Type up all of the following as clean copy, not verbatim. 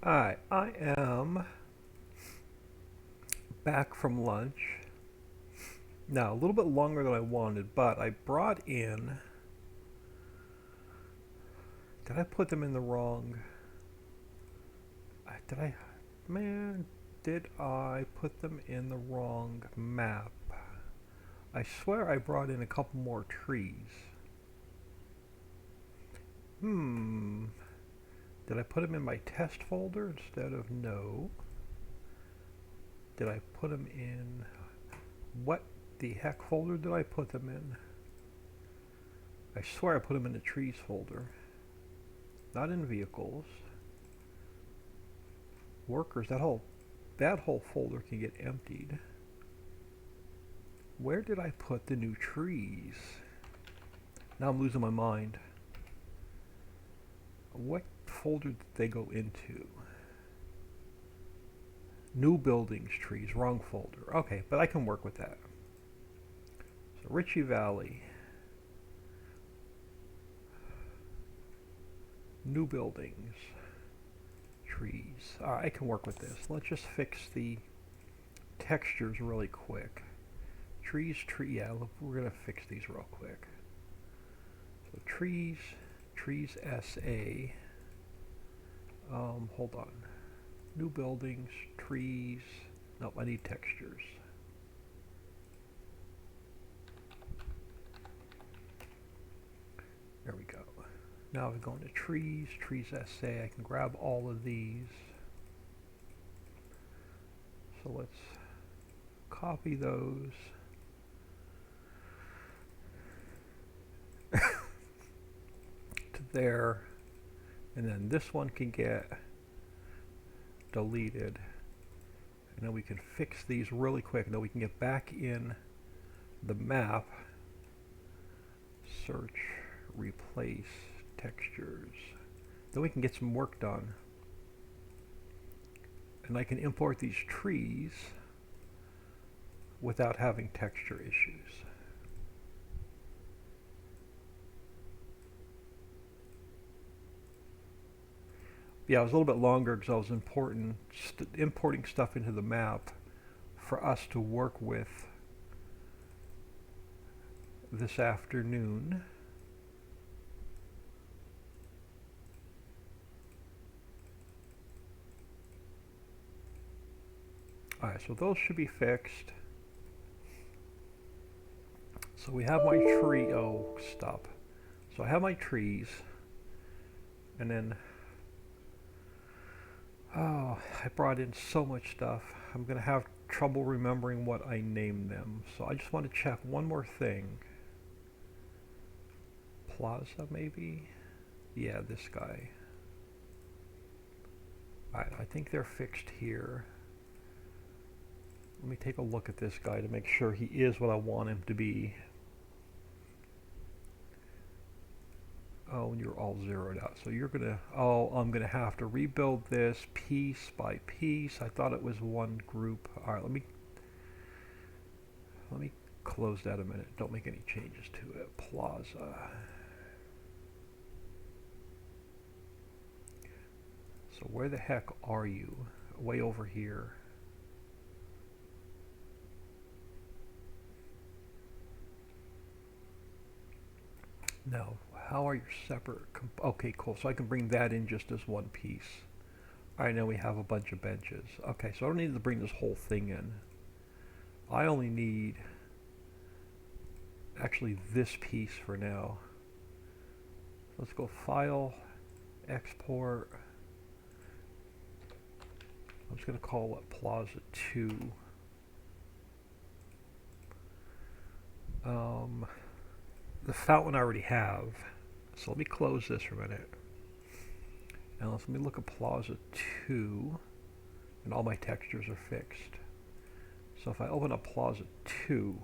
Hi, I am back from lunch. Now, a little bit longer than I wanted, but I brought in. Did I put them in the wrong. Did I. Man, did I put them in the wrong map? I swear I brought in a couple more trees. Hmm. Did I put them in my test folder instead of no? Did I put them in. What the heck folder did I put them in? I swear I put them in the trees folder. Not in vehicles. Workers, that whole folder can get emptied. Where did I put the new trees? Now I'm losing my mind. What folder did they go into? New buildings, trees, wrong folder. Okay, but I can work with that. So Ritchie Valley. New buildings. Trees. I can work with this. Let's just fix the textures really quick. Trees, yeah, look, we're gonna fix these real quick. So trees SA. Hold on. New buildings, trees. Nope, I need textures. There we go. Now we go into trees SA. I can grab all of these. So let's copy those. To there. And then this one can get deleted. And then we can fix these really quick. Now we can get back in the map. Search, replace, textures. Then we can get some work done. And I can import these trees without having texture issues. Yeah, it was a little bit longer because I was importing stuff into the map for us to work with this afternoon. Alright, so those should be fixed. So we have my tree. Oh, stop. So I have my trees. And then. Oh, I brought in so much stuff. I'm going to have trouble remembering what I named them. So I just want to check one more thing. Plaza, maybe? Yeah, this guy. Alright, I think they're fixed here. Let me take a look at this guy to make sure he is what I want him to be. Oh, and you're all zeroed out. So you're gonna, oh, I'm gonna have to rebuild this piece by piece. I thought it was one group. All right, let me close that a minute. Don't make any changes to it. Plaza. So where the heck are you? Way over here. No, how are your separate? Okay, cool. So I can bring that in just as one piece. All right, now we have a bunch of benches. Okay, so I don't need to bring this whole thing in. I only need actually this piece for now. Let's go File, Export. I'm just going to call it Plaza 2. The fountain I already have. So let me close this for a minute. Now let me look at Plaza 2. And all my textures are fixed. So if I open up Plaza 2.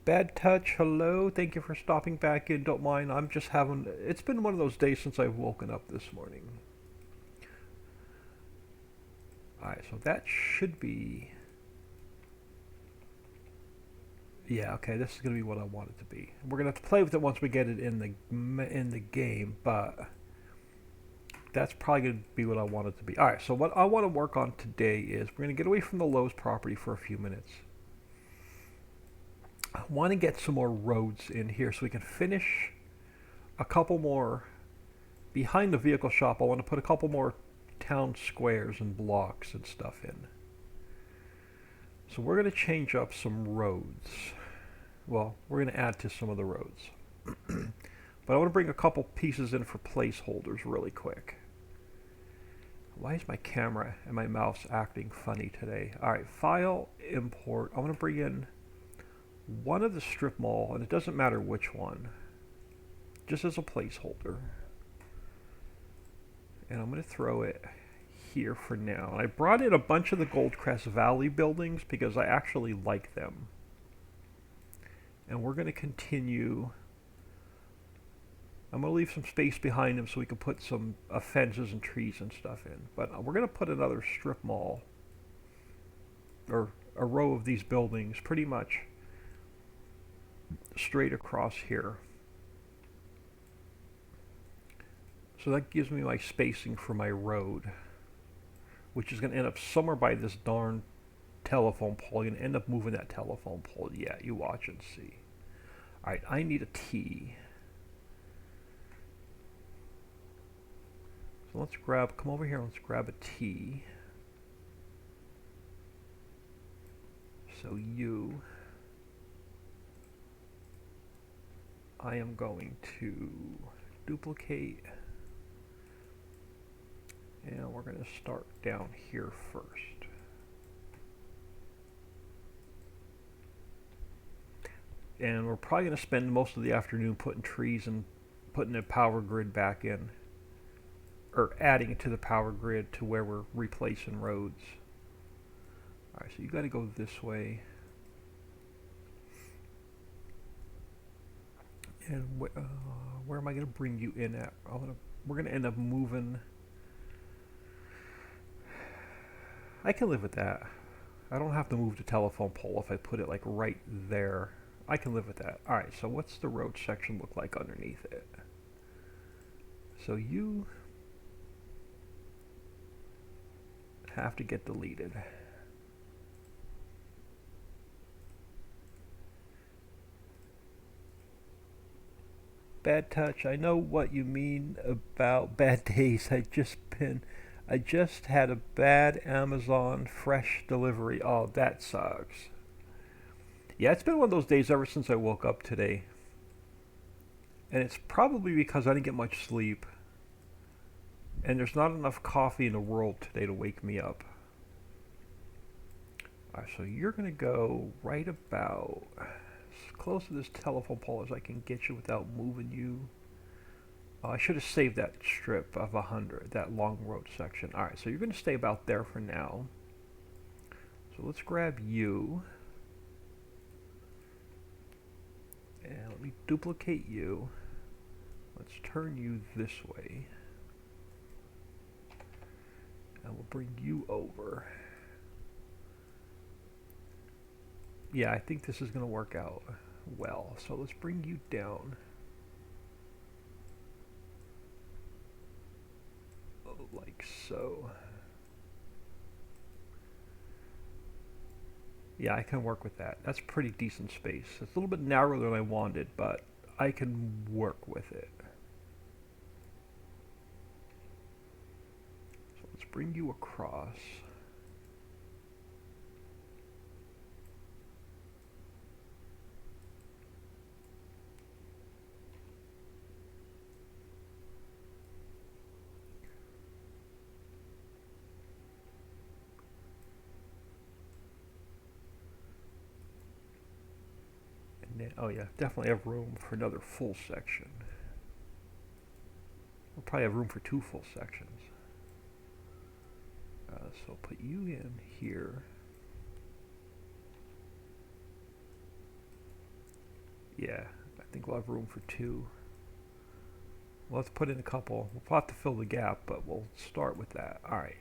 Bad Touch, hello. Thank you for stopping back in. Don't mind. I'm just having... It's been one of those days since I've woken up this morning. Alright, so that should be... Yeah, okay, this is going to be what I want it to be. We're going to have to play with it once we get it in the game, but That's probably going to be what I want it to be. All right, so what I want to work on today is we're going to get away from the Lowe's property for a few minutes. I want to get some more roads in here so we can finish a couple more behind the vehicle shop. I want to put a couple more town squares and blocks and stuff in. So we're going to change up some roads. Well, we're going to add to some of the roads. But I want to bring a couple pieces in for placeholders really quick. Why is my camera and my mouse acting funny today? Alright, file, import. I want to bring in one of the strip mall, and it doesn't matter which one, just as a placeholder. And I'm going to throw it here for now. And I brought in a bunch of the Goldcrest Valley buildings because I actually like them. And we're going to continue. I'm going to leave some space behind them so we can put some fences and trees and stuff in. But we're going to put another strip mall, or a row of these buildings, pretty much straight across here. So that gives me my spacing for my road, which is going to end up somewhere by this darn telephone pole. You're going to end up moving that telephone pole. Yeah, you watch and see. Alright, I need a T. So let's come over here, let's grab a T. So U. I am going to duplicate. And we're going to start down here first. And we're probably going to spend most of the afternoon putting trees and putting the power grid back in. Or adding it to the power grid to where we're replacing roads. Alright, so you got to go this way. And where am I going to bring you in at? We're going to end up moving. I can live with that. I don't have to move the telephone pole if I put it like right there. I can live with that. Alright, so what's the road section look like underneath it? So you have to get deleted. Bad touch. I know what you mean about bad days. I just had a bad Amazon fresh delivery. Oh, that sucks. Yeah, it's been one of those days ever since I woke up today. And it's probably because I didn't get much sleep. And there's not enough coffee in the world today to wake me up. Alright, so you're going to go right about as close to this telephone pole as I can get you without moving you. I should have saved that strip of 100, that long road section. Alright, so you're going to stay about there for now. So let's grab you. And let me duplicate you. Let's turn you this way. And we'll bring you over. Yeah, I think this is going to work out well. So let's bring you down. Like so. Yeah, I can work with that. That's pretty decent space. It's a little bit narrower than I wanted, but I can work with it. So let's bring you across. Oh yeah, definitely have room for another full section. We'll probably have room for 2 full sections. So I'll put you in here. Yeah, I think we'll have room for 2. Well, let's put in a couple. We'll have to fill the gap, but we'll start with that. Alright.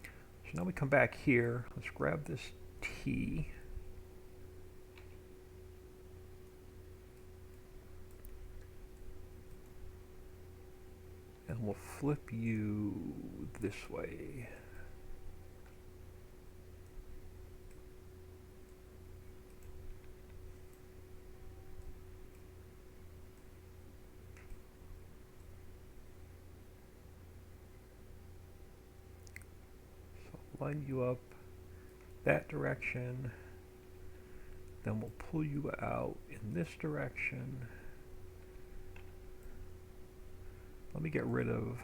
So now we come back here. Let's grab this T. And And we'll flip you this way. So line you up that direction. Then we'll pull you out in this direction. Let me get rid of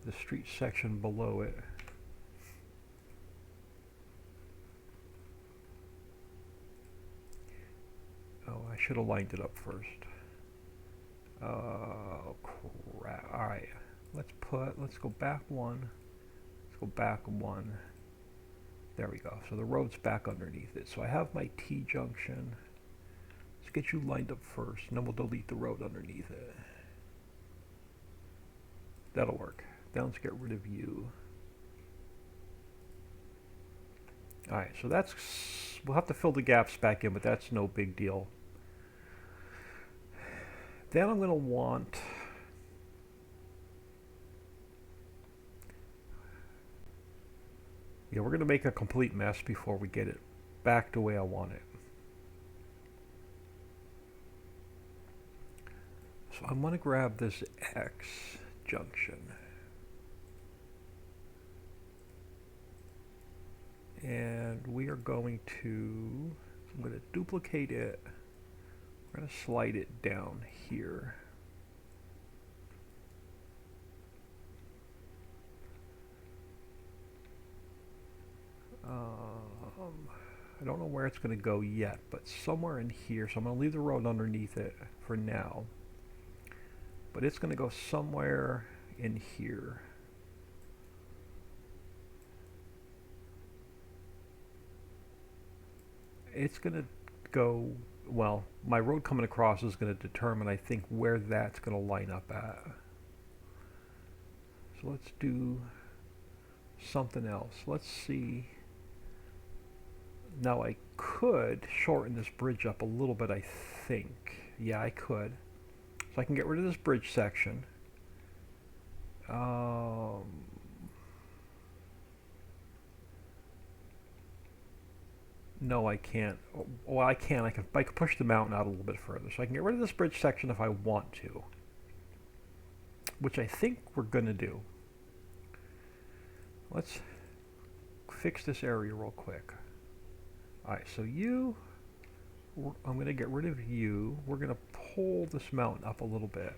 the street section below it. Oh, I should have lined it up first. Oh, crap. Alright, let's go back one. Let's go back one. There we go. So the road's back underneath it. So I have my T-junction. Let's get you lined up first, and then we'll delete the road underneath it. That'll work. Then let's get rid of you. Alright, so we'll have to fill the gaps back in, but that's no big deal. Then I'm going to want... Yeah, we're going to make a complete mess before we get it back the way I want it. So I'm going to grab this X junction. And we are going to... I'm going to duplicate it. We're going to slide it down here. I don't know where it's going to go yet, but somewhere in here. So I'm going to leave the road underneath it for now. But it's going to go somewhere in here. It's going to go, well, my road coming across is going to determine, I think, where that's going to line up at. So let's do something else. Let's see. Now I could shorten this bridge up a little bit, I think. Yeah, I could. So I can get rid of this bridge section. No, I can't. Well, I can. I can push the mountain out a little bit further. So I can get rid of this bridge section if I want to. Which I think we're going to do. Let's fix this area real quick. Alright, so you, I'm going to get rid of you. We're going to pull this mountain up a little bit.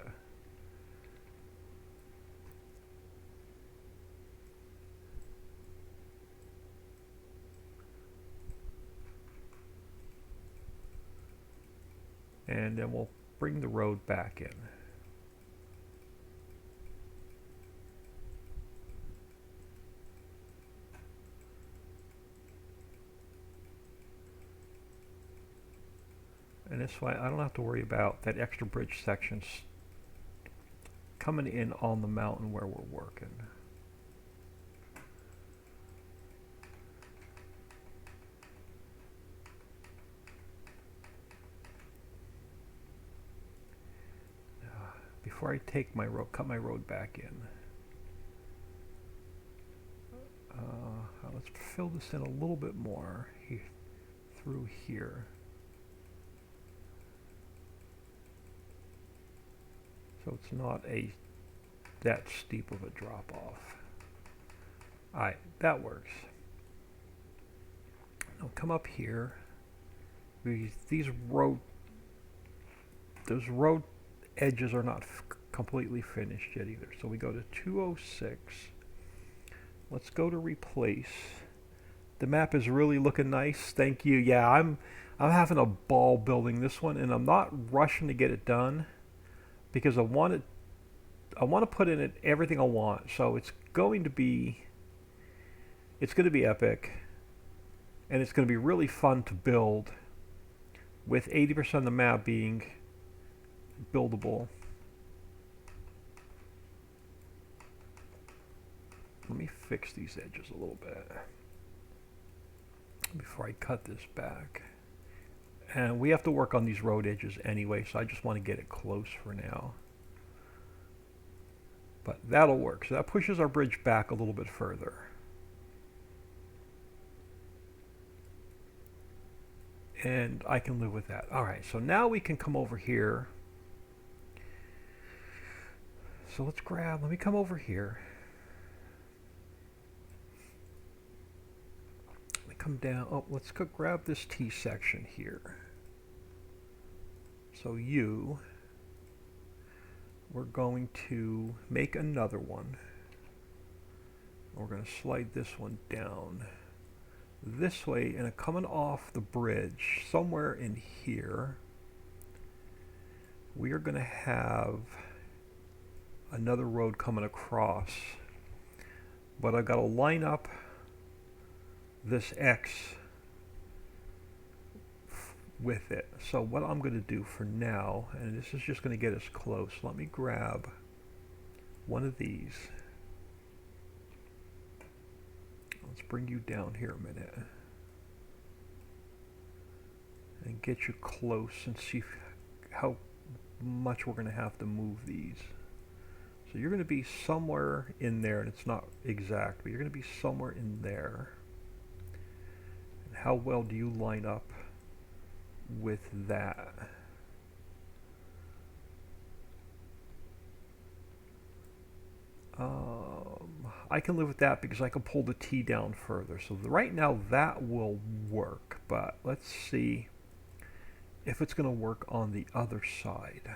And then we'll bring the road back in. And this way I don't have to worry about that extra bridge section coming in on the mountain where we're working. Before I take my road, cut my road back in. Let's fill this in a little bit more through here. So it's not that steep of a drop off. Alright, that works. Now come up here. Those road edges are not completely finished yet either. So we go to 206. Let's go to replace. The map is really looking nice. Thank you. Yeah, I'm having a ball building this one, and I'm not rushing to get it done because I want to put in it everything I want. So it's going to be epic, and it's going to be really fun to build with 80% of the map being buildable. Let me fix these edges a little bit before I cut this back. And we have to work on these road edges anyway, so I just want to get it close for now. But that'll work. So that pushes our bridge back a little bit further. And I can live with that. All right, so now we can come over here. So let me come over here. Let me come down. Oh, let's go grab this T section here. So we're going to make another one. We're going to slide this one down this way, and coming off the bridge somewhere in here, we are going to have another road coming across, but I've got to line up this X with it. So what I'm going to do for now, and this is just going to get us close, let me grab one of these. Let's bring you down here a minute and get you close and see how much we're going to have to move these. So you're going to be somewhere in there, and it's not exact, but you're going to be somewhere in there. And how well do you line up with that? I can live with that because I can pull the T down further. So right now that will work, but let's see if it's going to work on the other side.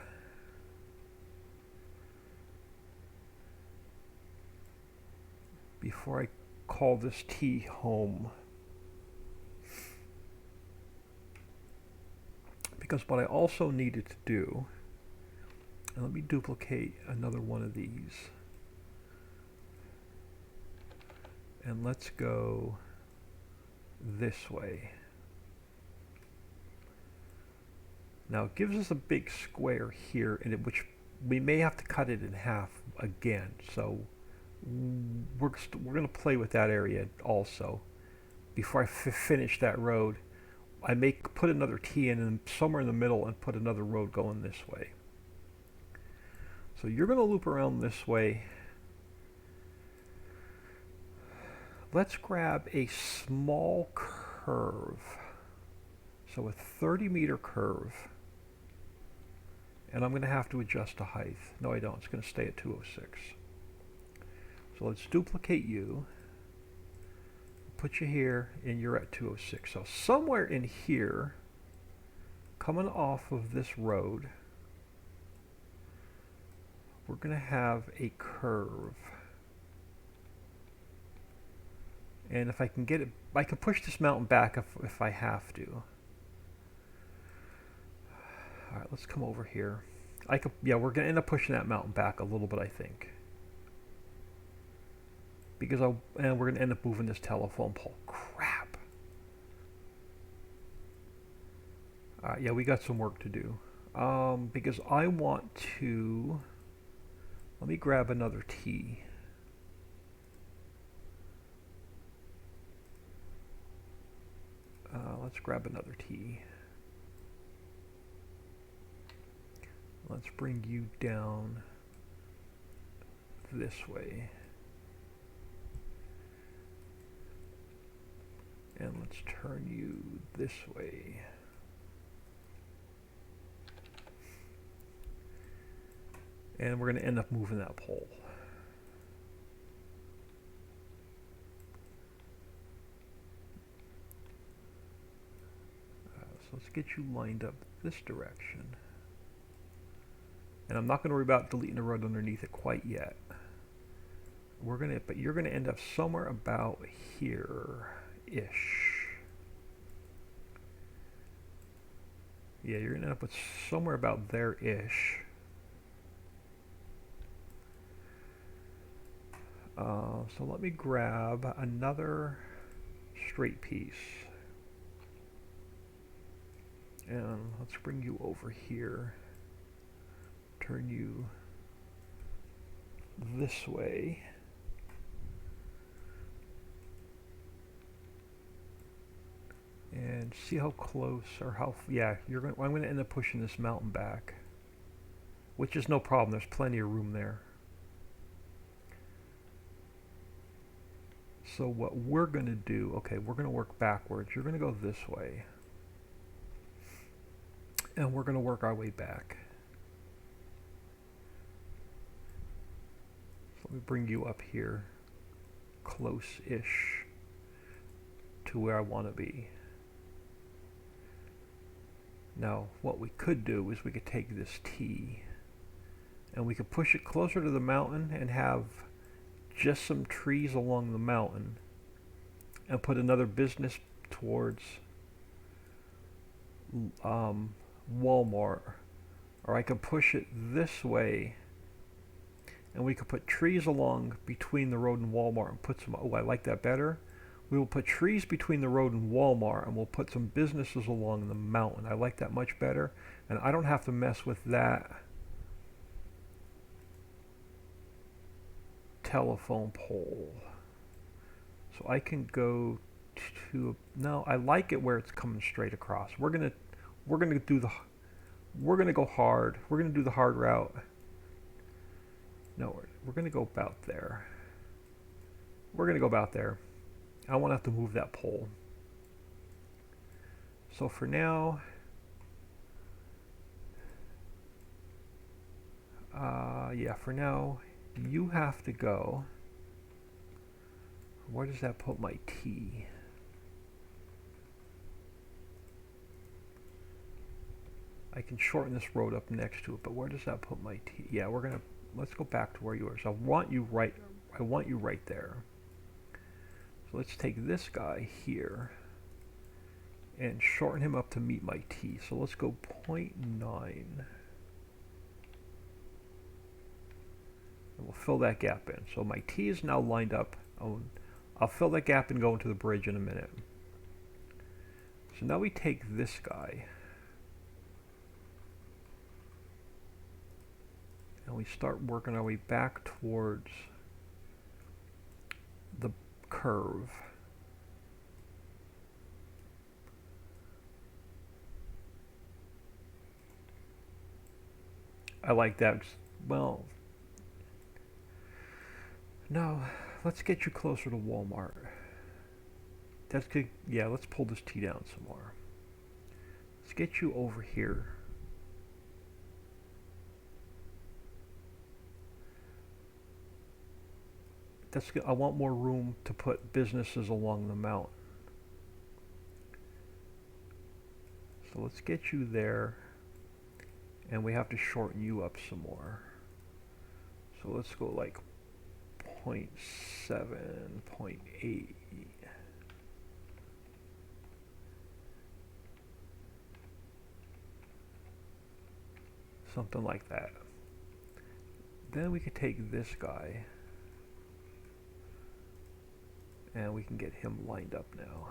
Before I call this T home. Because what I also needed to do, and let me duplicate another one of these. And let's go this way. Now it gives us a big square here, in it, which we may have to cut it in half again. So we're going to play with that area also. Before I finish that road, I may put another T in and somewhere in the middle and put another road going this way. So you're going to loop around this way. Let's grab a small curve. So a 30-meter curve. And I'm going to have to adjust the height. No, I don't. It's going to stay at 206. So let's duplicate you. Put you here, and you're at 206. So somewhere in here, coming off of this road, we're going to have a curve. And if I can get it, I can push this mountain back if I have to. All right, let's come over here. Yeah, we're going to end up pushing that mountain back a little bit, I think. Because and we're going to end up moving this telephone pole. Crap. Yeah, we got some work to do. Because I want to, let me grab another T. Let's grab another T. Let's bring you down this way. And let's turn you this way. And we're going to end up moving that pole. So let's get you lined up this direction. And I'm not going to worry about deleting the road underneath it quite yet. But you're going to end up somewhere about here-ish. Yeah, you're going to end up with somewhere about there-ish. So let me grab another straight piece. And let's bring you over here. Turn you this way. And see how close or how, yeah, I'm going to end up pushing this mountain back. Which is no problem, there's plenty of room there. So what we're going to do, okay, we're going to work backwards. You're going to go this way. And we're going to work our way back. So let me bring you up here, close-ish to where I want to be. Now, what we could do is we could take this T and we could push it closer to the mountain and have just some trees along the mountain and put another business towards Walmart. Or I could push it this way and we could put trees along between the road and Walmart and put some, oh, I like that better. We will put trees between the road and Walmart and we'll put some businesses along the mountain. I like that much better. And I don't have to mess with that telephone pole. So I can go to, no, I like it where it's coming straight across. We're gonna go hard. We're gonna do the hard route. No, we're gonna go about there. We're gonna go about there. I won't have to move that pole. So for now, yeah, for now, you have to go. Where does that put my T? I can shorten this road up next to it, but where does that put my T? Yeah, let's go back to where you are. So I want you right there. So let's take this guy here and shorten him up to meet my T. So let's go 0.9. And we'll fill that gap in. So my T is now lined up. I'll fill that gap and go into the bridge in a minute. So now we take this guy and we start working our way back towards the curve. I like that. Well, no, let's get you closer to Walmart. That's good. Yeah, let's pull this T down some more. Let's get you over here. That's good. I want more room to put businesses along the mountain. So let's get you there. And we have to shorten you up some more. So let's go like 0.7, 0.8. Something like that. Then we could take this guy and we can get him lined up now.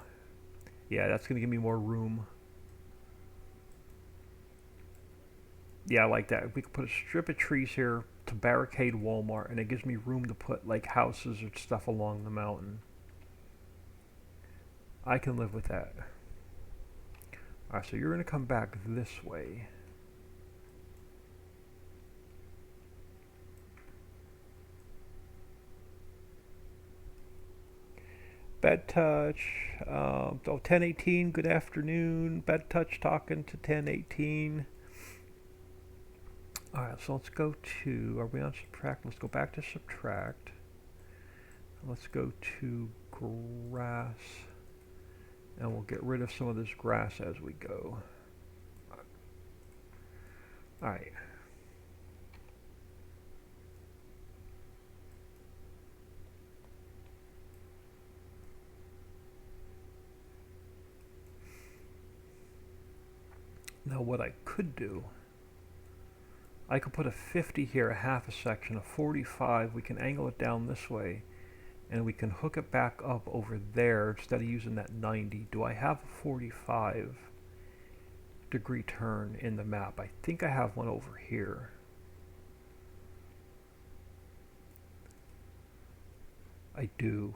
Yeah, that's going to give me more room. Yeah, I like that. We could put a strip of trees here to barricade Walmart, and it gives me room to put like houses or stuff along the mountain. I can live with that. Alright, so you're going to come back this way. Bad Touch, 1018, good afternoon. Bad Touch talking to 1018. Alright, so let's go to, are we on subtract? Let's go back to subtract. Let's go to grass. And we'll get rid of some of this grass as we go. Alright. Now what I could do, I could put a 50 here, a half a section, a 45, we can angle it down this way, and we can hook it back up over there instead of using that 90. Do I have a 45 degree turn in the map? I think I have one over here. I do.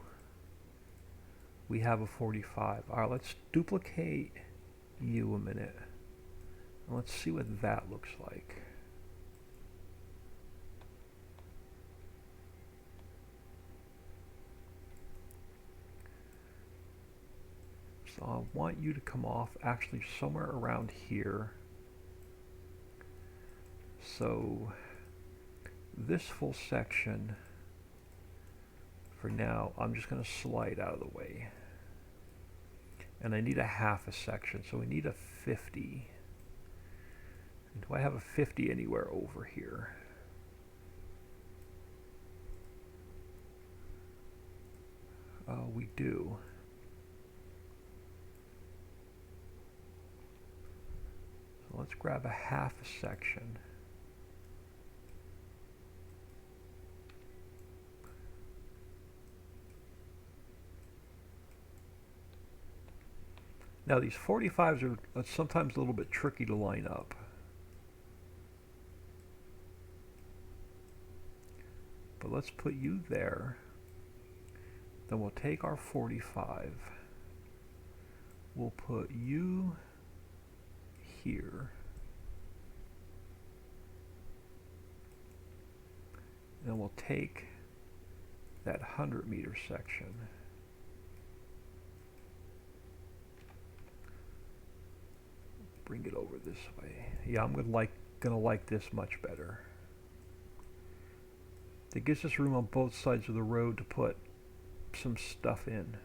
We have a 45. Alright, let's duplicate you a minute. And let's see what that looks like. So I want you to come off actually somewhere around here. So this full section, for now, I'm just going to slide out of the way. And I need a half a section, so we need a 50. Do I have a 50 anywhere over here? We do. So let's grab a half a section. Now these 45s are sometimes a little bit tricky to line up. But let's put you there. Then we'll take our 45. We'll put you here. And we'll take that 100-meter section. Bring it over this way. Yeah, I'm gonna like this much better. It gives us room on both sides of the road to put some stuff in.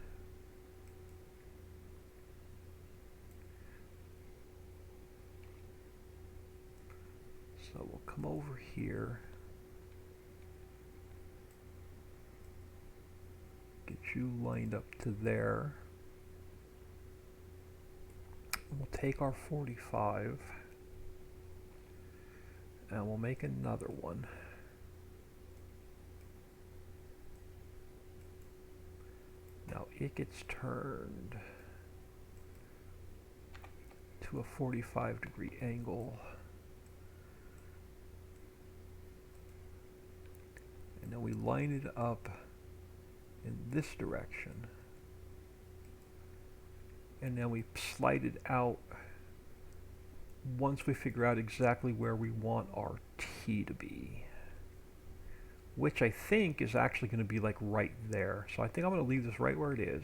So we'll come over here. Get you lined up to there. We'll take our 45 and we'll make another one. Now it gets turned to a 45-degree angle. And then we line it up in this direction. And then we slide it out once we figure out exactly where we want our T to be, which I think is actually going to be like right there. So I think I'm going to leave this right where it is.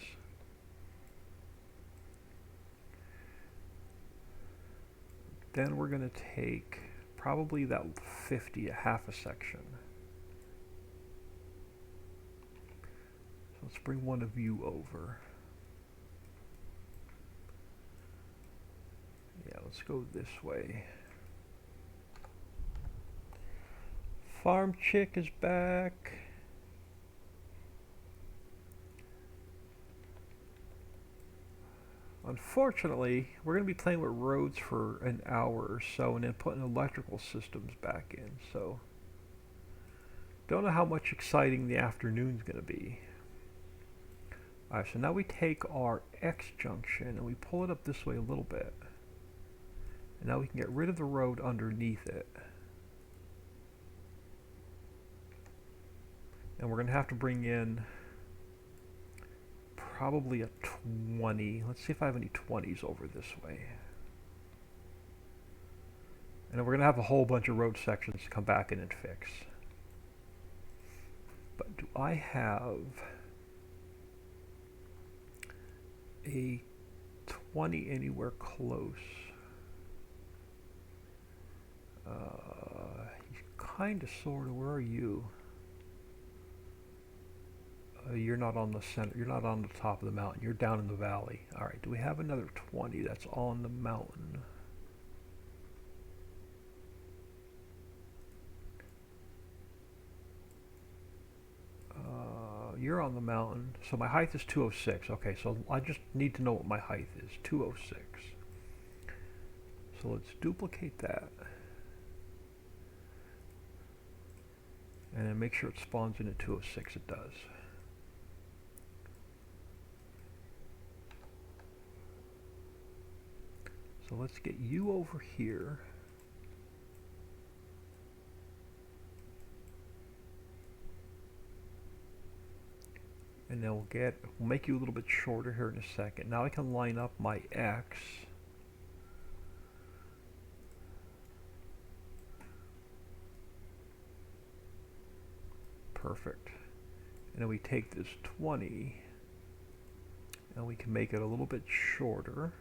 Then we're going to take probably that 50, a half a section. So let's bring one of you over. Yeah, let's go this way. Farm Chick is back. Unfortunately, we're going to be playing with roads for an hour or so and then putting electrical systems back in. So, don't know how much exciting the afternoon's going to be. Alright, so now we take our X junction and we pull it up this way a little bit. And now we can get rid of the road underneath it. And we're going to have to bring in probably a 20. Let's see if I have any 20s over this way. And then we're going to have a whole bunch of road sections to come back in and fix. But do I have a 20 anywhere close? Kind of, sort of. Where are you? You're not on the center. You're not on the top of the mountain. You're down in the valley. All right. Do we have another 20 that's on the mountain? You're on the mountain. So my height is 206. Okay. So I just need to know what my height is. 206. So let's duplicate that. And then make sure it spawns in at 206. It does. So let's get you over here. And then we'll make you a little bit shorter here in a second. Now I can line up my X. Perfect. And then we take this 20 Now we can make it a little bit shorter.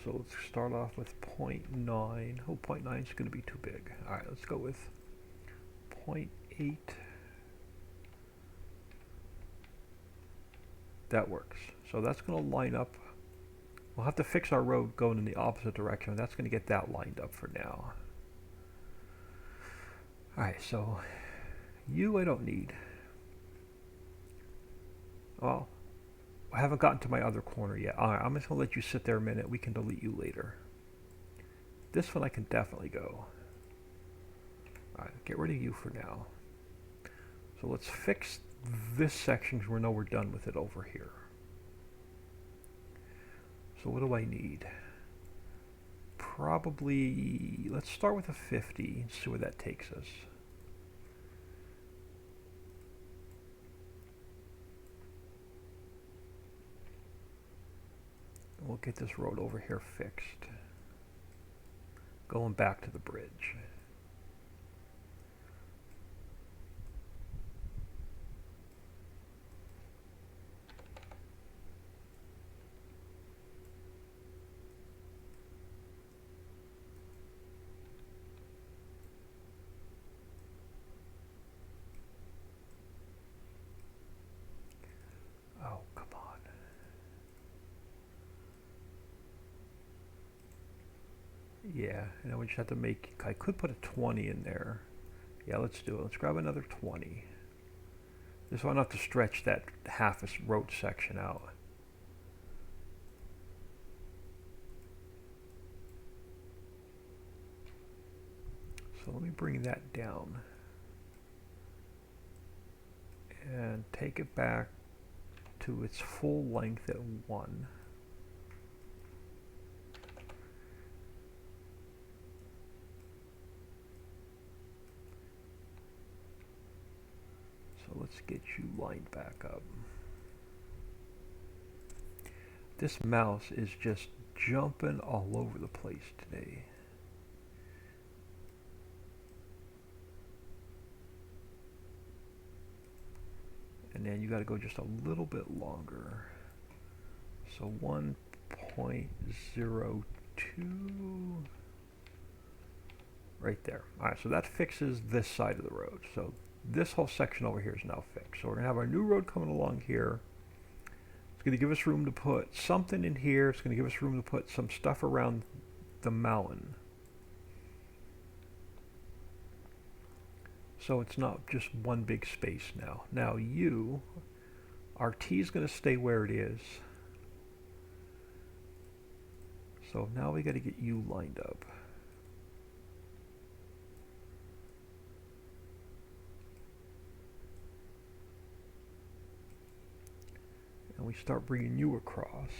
So let's start off with 0.9. Oh, 0.9 is going to be too big. Alright, let's go with 0.8. That works. So that's going to line up. We'll have to fix our road going in the opposite direction. That's going to get that lined up for now. Alright, so you I don't need. Well, I haven't gotten to my other corner yet. Alright, I'm just going to let you sit there a minute. We can delete you later. This one I can definitely go. Alright, get rid of you for now. So let's fix this section because we know we're done with it over here. So what do I need? Probably, let's start with a 50 and see where that takes us. We'll get this road over here fixed. Going back to the bridge. Oh, come on. Yeah, and then we just have to make, I could put a 20 in there. Yeah, let's do it. Let's grab another 20. Just want enough to stretch that half a road section out. So let me bring that down. And take it back to its full length at 1. So let's get you lined back up. This mouse is just jumping all over the place today. And then you got to go just a little bit longer. So 1.02 right there. Alright, so that fixes this side of the road. So this whole section over here is now fixed. So we're going to have our new road coming along here. It's going to give us room to put something in here. It's going to give us room to put some stuff around the mountain. So it's not just one big space now. Now our T is going to stay where it is. So now we got to get you lined up. And we start bringing you across.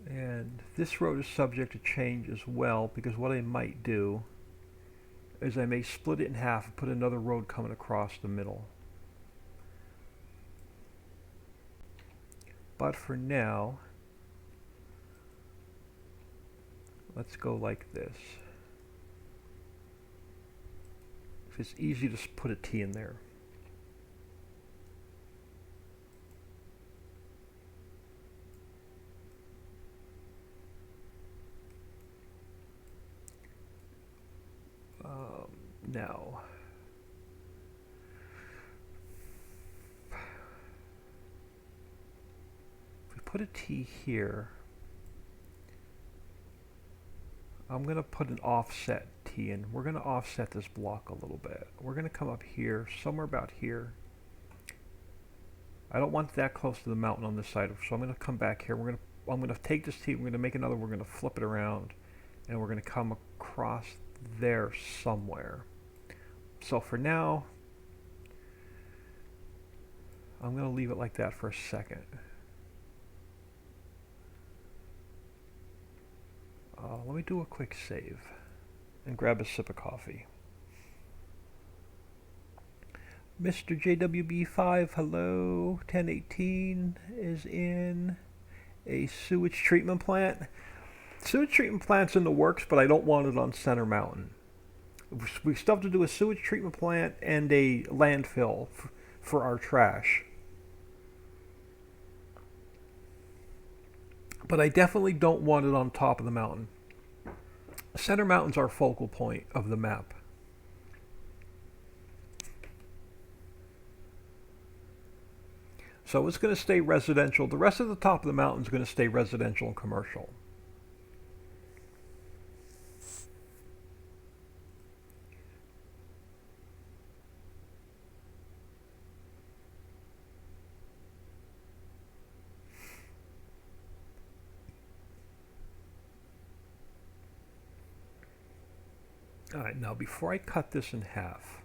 And this road is subject to change as well, because what I might do is I may split it in half and put another road coming across the middle. But for now, let's go like this. It's easy to put a T in there. Now, if we put a T here, I'm going to put an offset T in. We're going to offset this block a little bit. We're going to come up here, somewhere about here. I don't want that close to the mountain on this side, so I'm going to come back here. I'm going to take this T, we're going to make another, we're going to flip it around, and we're going to come across there somewhere. So for now, I'm going to leave it like that for a second. Let me do a quick save and grab a sip of coffee. Mr. JWB5, hello. 1018 is in a sewage treatment plant. Sewage treatment plant's in the works, but I don't want it on Center Mountain. We still have to do a sewage treatment plant and a landfill for our trash. But I definitely don't want it on top of the mountain. Center Mountain's our focal point of the map. So it's going to stay residential. The rest of the top of the mountain is going to stay residential and commercial. Alright, now before I cut this in half,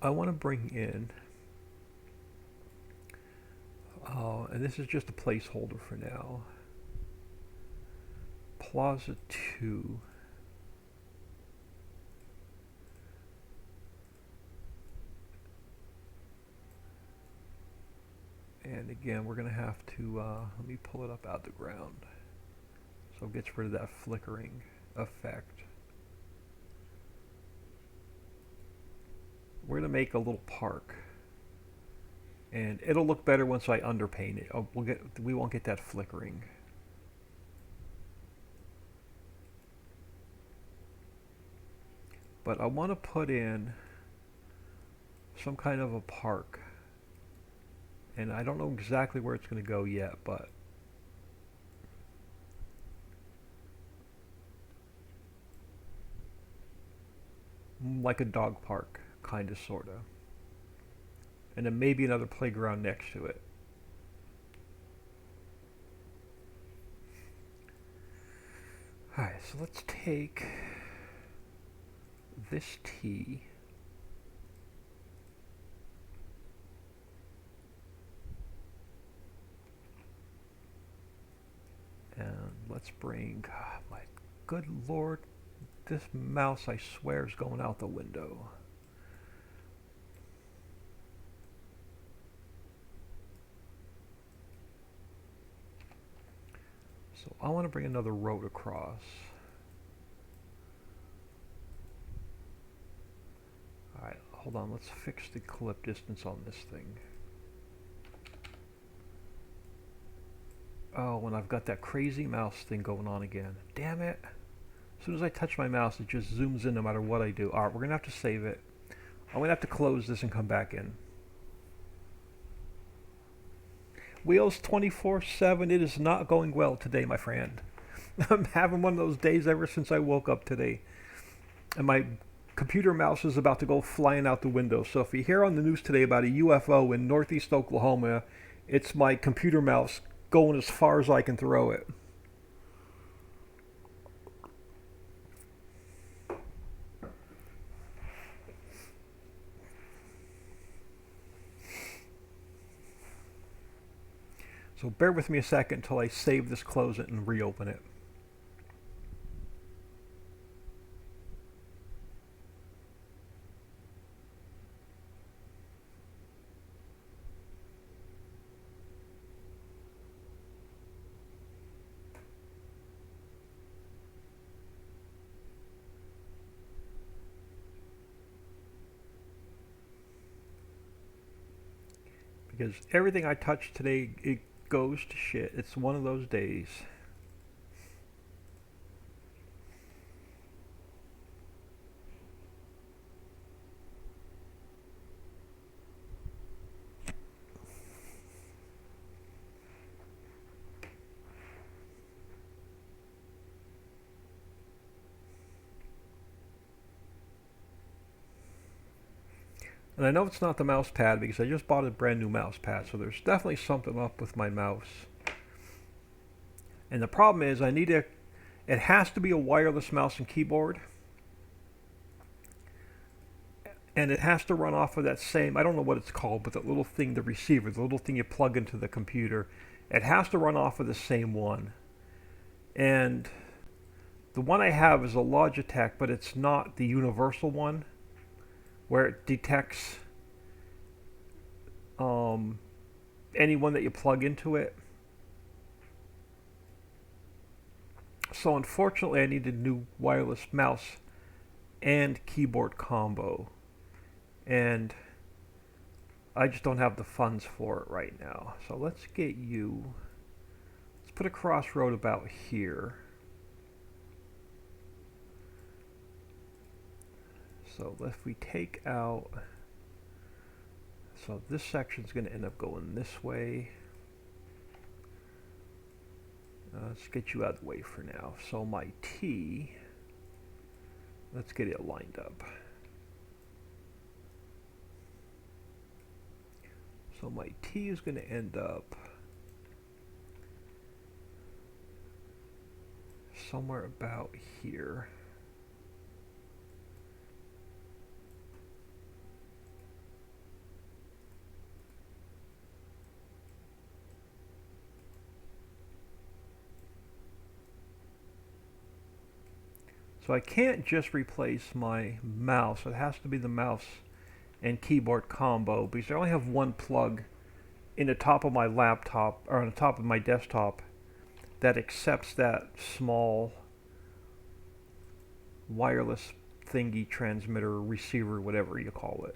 I want to bring in, and this is just a placeholder for now, Plaza 2. And again, we're going to have to, let me pull it up out of the ground. So it gets rid of that flickering effect. We're going to make a little park. And it'll look better once I underpaint it. Oh, we won't get that flickering. But I want to put in some kind of a park. And I don't know exactly where it's going to go yet, but like a dog park, kind of, sort of. And then maybe another playground next to it. Alright, so let's take this T and let's bring, my good lord, this mouse I swear is going out the window. So I want to bring another road across. Alright, hold on, let's fix the clip distance on this thing. Oh, and I've got that crazy mouse thing going on again. Damn it. As soon as I touch my mouse, it just zooms in no matter what I do. Alright, we're going to have to save it. I'm going to have to close this and come back in. Wheels 24/7, it is not going well today, my friend. I'm having one of those days ever since I woke up today. And my computer mouse is about to go flying out the window. So if you hear on the news today about a UFO in northeast Oklahoma, it's my computer mouse going as far as I can throw it. So bear with me a second until I save this, close it, and reopen it. Because everything I touch today, it goes to shit. It's one of those days. And I know it's not the mouse pad because I just bought a brand new mouse pad, so there's definitely something up with my mouse. And the problem is it has to be a wireless mouse and keyboard. And it has to run off of that same, I don't know what it's called, but that little thing, the receiver, the little thing you plug into the computer. It has to run off of the same one. And the one I have is a Logitech, but it's not the universal one. where it detects anyone that you plug into it. So unfortunately I need a new wireless mouse and keyboard combo, and I just don't have the funds for it right now. So let's get you, let's put a crossroad about here. So if we take out, so this section is going to end up going this way. Let's get you out of the way for now. So my T, let's get it lined up. So my T is going to end up somewhere about here. So I can't just replace my mouse. It has to be the mouse and keyboard combo, because I only have one plug in the top of my laptop, or on the top of my desktop, that accepts that small wireless thingy, transmitter, receiver, whatever you call it.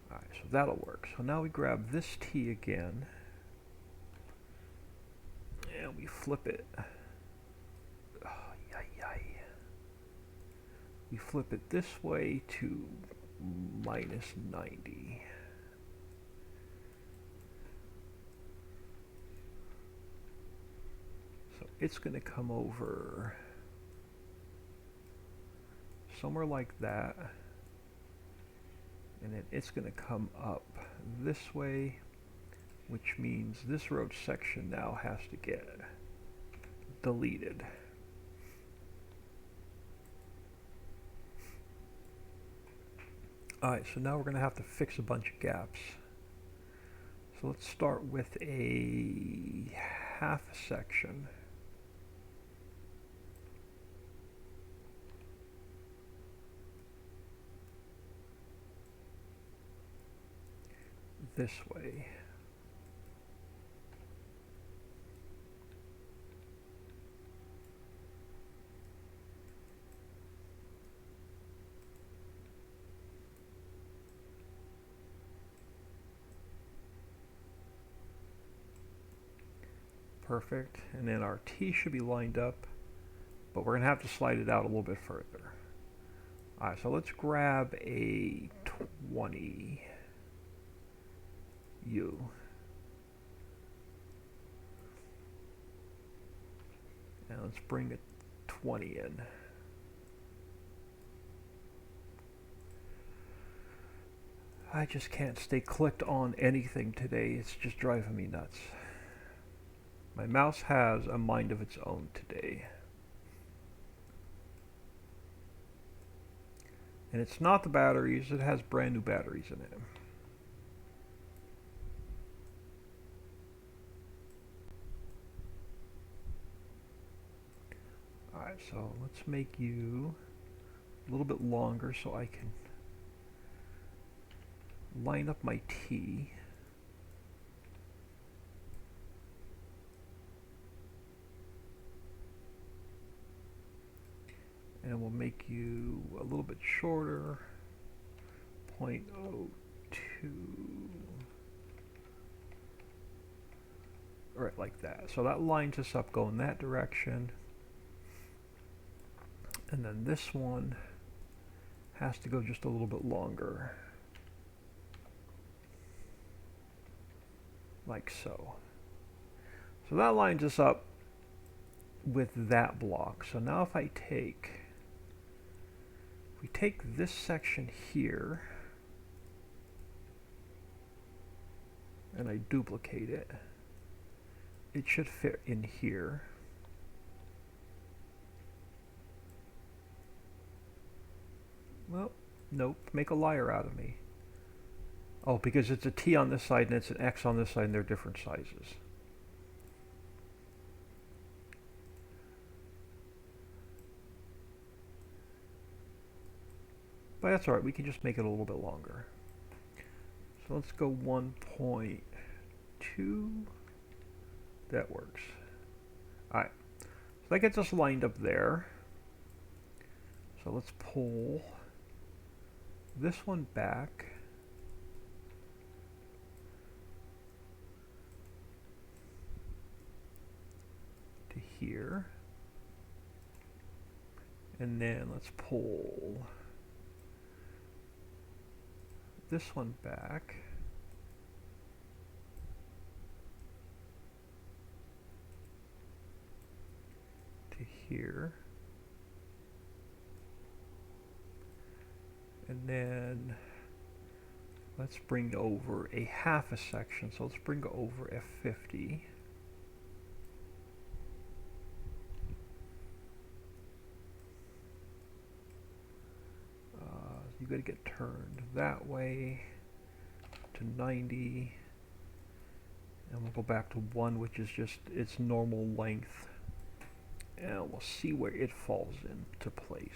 Alright, so that'll work. So now we grab this T again, and we flip it. Oh, yay. We flip it this way to minus 90. So it's going to come over somewhere like that, and then it's going to come up this way, which means this road section now has to get deleted. Alright, so now we're going to have to fix a bunch of gaps. So let's start with a half section. This way. Perfect. And then our T should be lined up, but we're going to have to slide it out a little bit further. Alright, so let's grab a 20 U. And let's bring a 20 in. I just can't stay clicked on anything today. It's just driving me nuts. My mouse has a mind of its own today. And it's not the batteries, it has brand new batteries in it. Alright, so let's make you a little bit longer so I can line up my T. And we'll make you a little bit shorter, 0.02. Right, like that. So that lines us up going that direction. And then this one has to go just a little bit longer. Like so. So that lines us up with that block. So now if I take, we take this section here and I duplicate it, it should fit in here. Well, nope, make a liar out of me. Oh, because it's a T on this side and it's an X on this side and they're different sizes. But that's alright, we can just make it a little bit longer. So let's go 1.2. That works. Alright, so that gets us lined up there. So let's pull this one back. To here. And then let's pull this one back. To here. And then let's bring over a half a section. So let's bring over F50. You got to get turned that way to 90. And we'll go back to 1, which is just its normal length. And we'll see where it falls into place.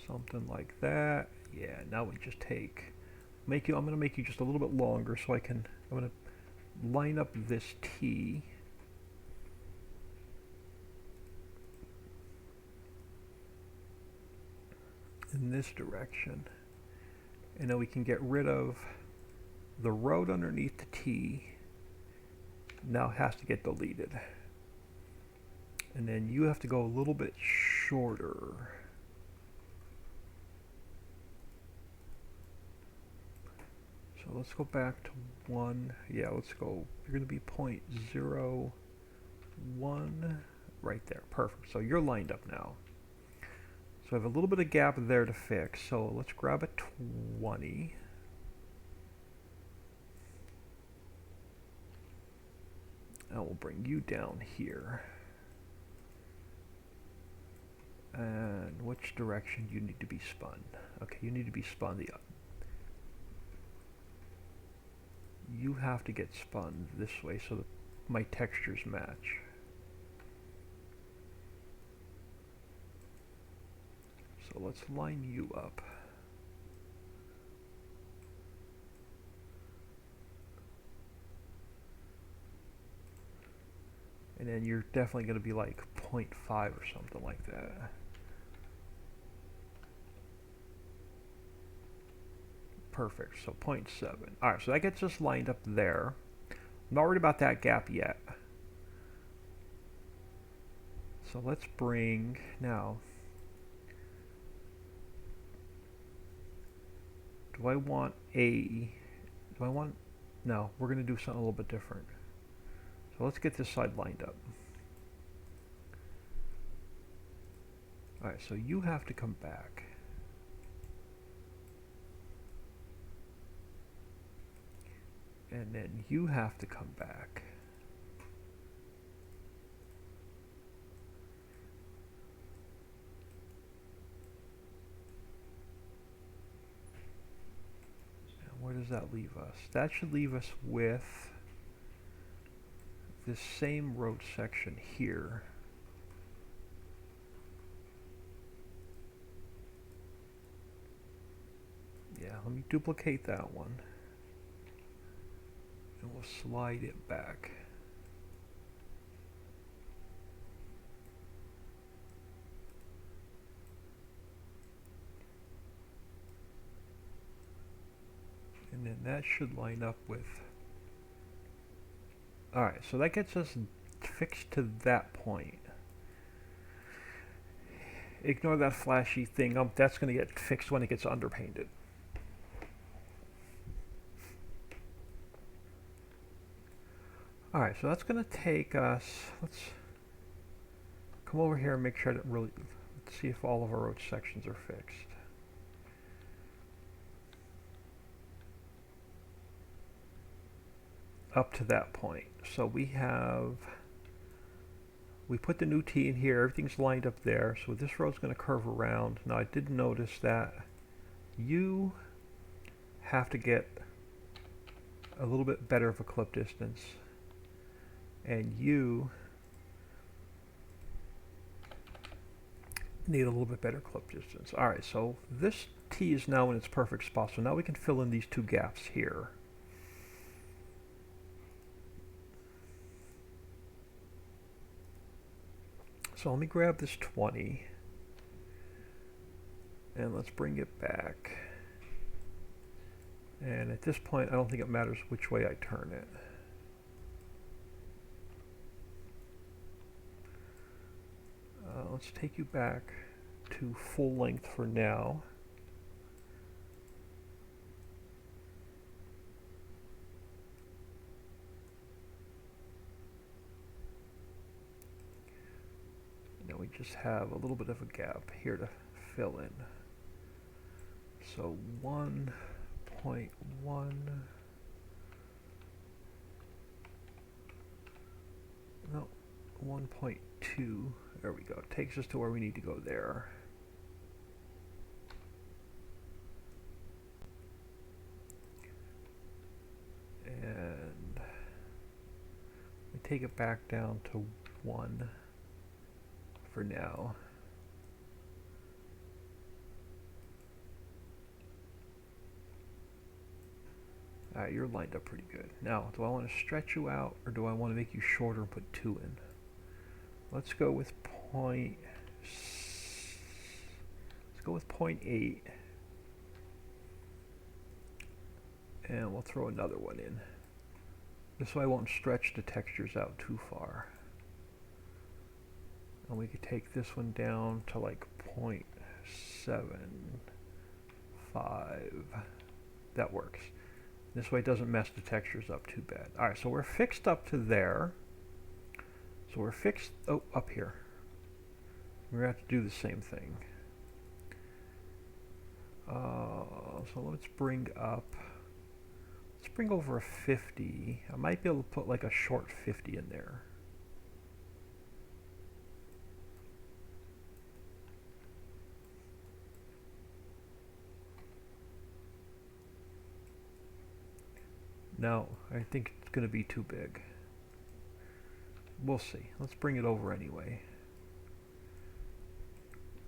Something like that. Yeah, now we just take, I'm going to make you just a little bit longer so I'm going to line up this T. In this direction. And then we can get rid of the road underneath the T. Now has to get deleted. And then you have to go a little bit shorter. So let's go back to 1. Yeah, let's go. You're going to be 0.01 right there. Perfect. So you're lined up now. So I have a little bit of gap there to fix. So let's grab a 20. And we'll bring you down here. And which direction you need to be spun? Okay, you need to be spun the up. You have to get spun this way so that my textures match. So let's line you up. And then you're definitely going to be like 0.5 or something like that. Perfect, so 0.7. Alright, so that gets us lined up there. I'm not worried about that gap yet. So let's bring, now, do I want, no, we're going to do something a little bit different. So let's get this side lined up. Alright, so you have to come back. And then you have to come back. And where does that leave us? That should leave us with this same road section here. Yeah, let me duplicate that one. And we'll slide it back. And then that should line up with... Alright, so that gets us fixed to that point. Ignore that flashy thing. That's going to get fixed when it gets underpainted. Alright, so that's going to take us, let's come over here and make sure that let's see if all of our road sections are fixed. Up to that point. So we put the new T in here, everything's lined up there, so this road's going to curve around. Now I did notice that you have to get a little bit better of a clip distance, and you need a little bit better clip distance. Alright, so this T is now in its perfect spot, so now we can fill in these two gaps here. So let me grab this 20 and let's bring it back. And at this point, I don't think it matters which way I turn it. Let's take you back to full length for now. Now we just have a little bit of a gap here to fill in. So 1.1. No, 1.2. There we go. It takes us to where we need to go there. And we take it back down to 1 for now. Alright, you're lined up pretty good. Now, do I want to stretch you out or do I want to make you shorter and put 2 in? Let's go with let's go with 0.8, and we'll throw another one in. This way I won't stretch the textures out too far. And we could take this one down to like 0.75. That works. This way it doesn't mess the textures up too bad. Alright, so we're fixed up to there. So we're fixed, up here. We're going to have to do the same thing. So let's bring over a 50. I might be able to put like a short 50 in there. No, I think it's going to be too big. We'll see. Let's bring it over anyway.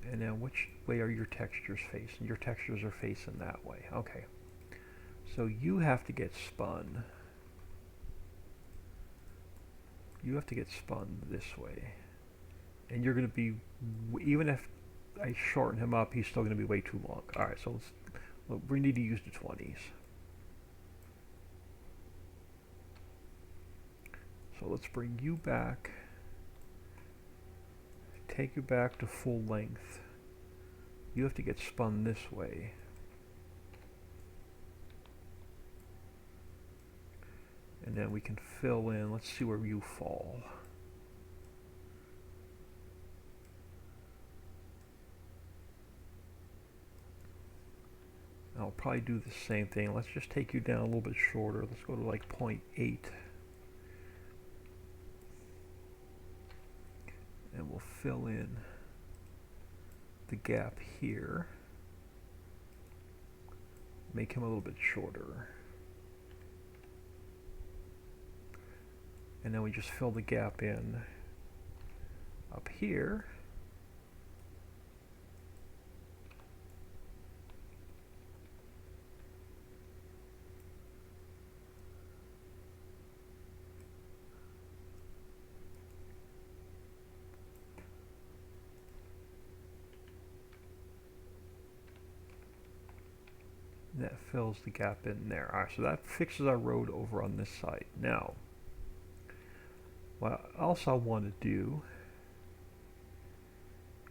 And now which way are your textures facing? Your textures are facing that way. Okay. So you have to get spun. You have to get spun this way. And you're going to be, even if I shorten him up, he's still going to be way too long. Alright, so we need to use the 20s. So let's bring you back, take you back to full length. You have to get spun this way. And then we can fill in, let's see where you fall. I'll probably do the same thing. Let's just take you down a little bit shorter. Let's go to like 0.8. And we'll fill in the gap here. Make him a little bit shorter. And then we just fill the gap in up here. That fills the gap in there. Alright, so that fixes our road over on this side. Now, what else I want to do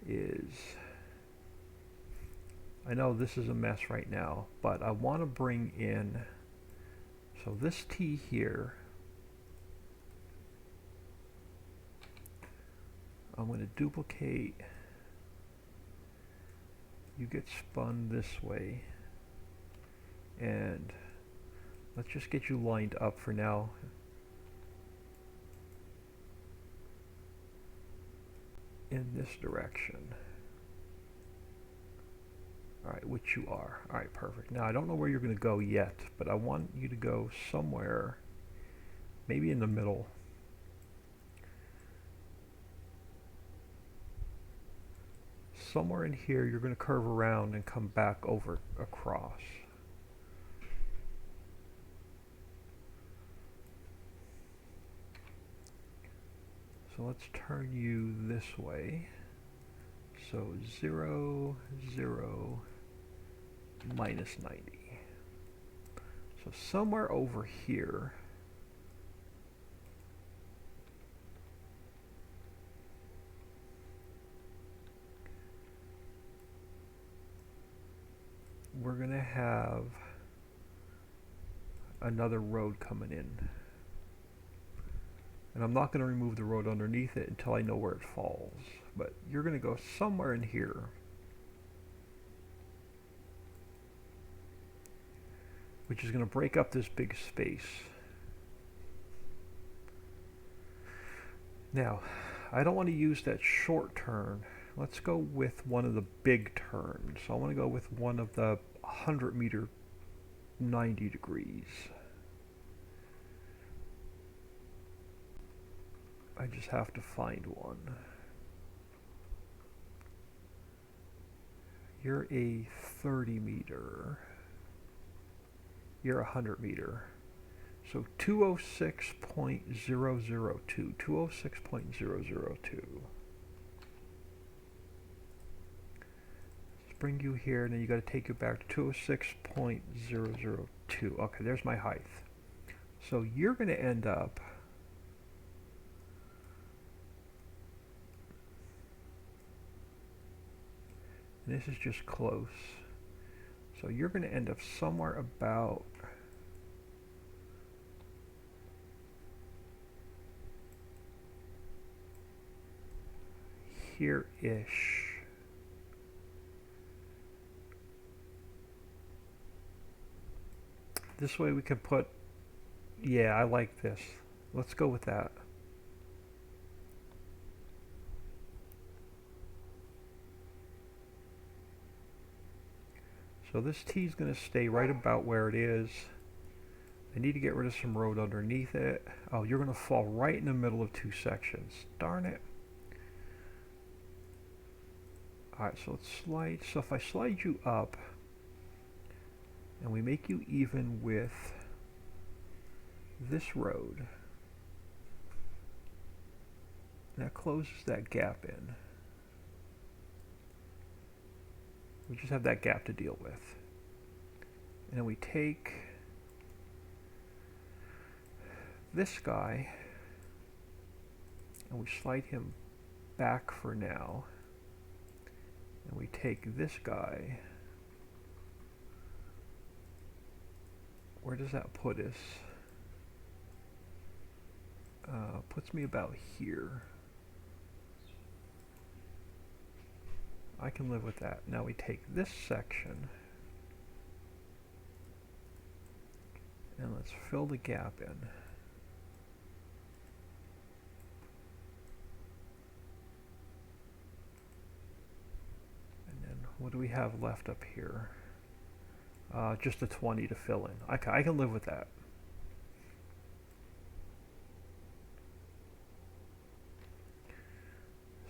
is, I know this is a mess right now, but I want to bring in, so this T here, I'm going to duplicate, you get spun this way. And let's just get you lined up for now. In this direction. Alright, which you are. Alright, perfect. Now, I don't know where you're going to go yet, but I want you to go somewhere, maybe in the middle. Somewhere in here, you're going to curve around and come back over across. So let's turn you this way. So 0, 0, minus 90. So somewhere over here, we're going to have another road coming in. And I'm not going to remove the road underneath it until I know where it falls. But you're going to go somewhere in here. Which is going to break up this big space. Now, I don't want to use that short turn. Let's go with one of the big turns. So I want to go with one of the 100 meter 90 degrees. I just have to find one. You're a 30 meter. You're a 100 meter. So 206.002. 206.002. Let's bring you here, and then you got to take it back to 206.002. Okay, there's my height. So you're going to end up and this is just close. So you're going to end up somewhere about here-ish. This way we can put, yeah, I like this. Let's go with that. So this T is going to stay right about where it is. I need to get rid of some road underneath it. Oh, you're going to fall right in the middle of two sections. Darn it. Alright, so let's slide. So if I slide you up, and we make you even with this road, that closes that gap in. We just have that gap to deal with. And then we take this guy and we slide him back for now. And we take this guy. Where does that put us? Puts me about here. I can live with that. Now we take this section and let's fill the gap in. And then what do we have left up here? Just a 20 to fill in. I can live with that.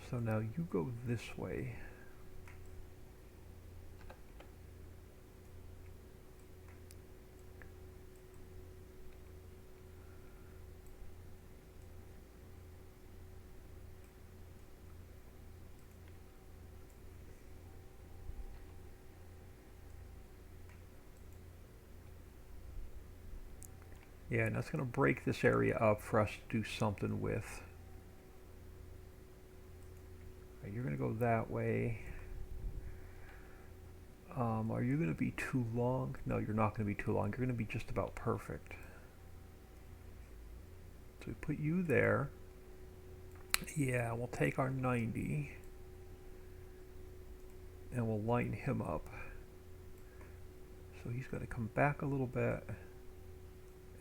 So now you go this way. Yeah, and that's going to break this area up for us to do something with. Right, you're going to go that way. Are you going to be too long? No, you're not going to be too long. You're going to be just about perfect. So we put you there. Yeah, we'll take our 90 and we'll line him up. So he's going to come back a little bit.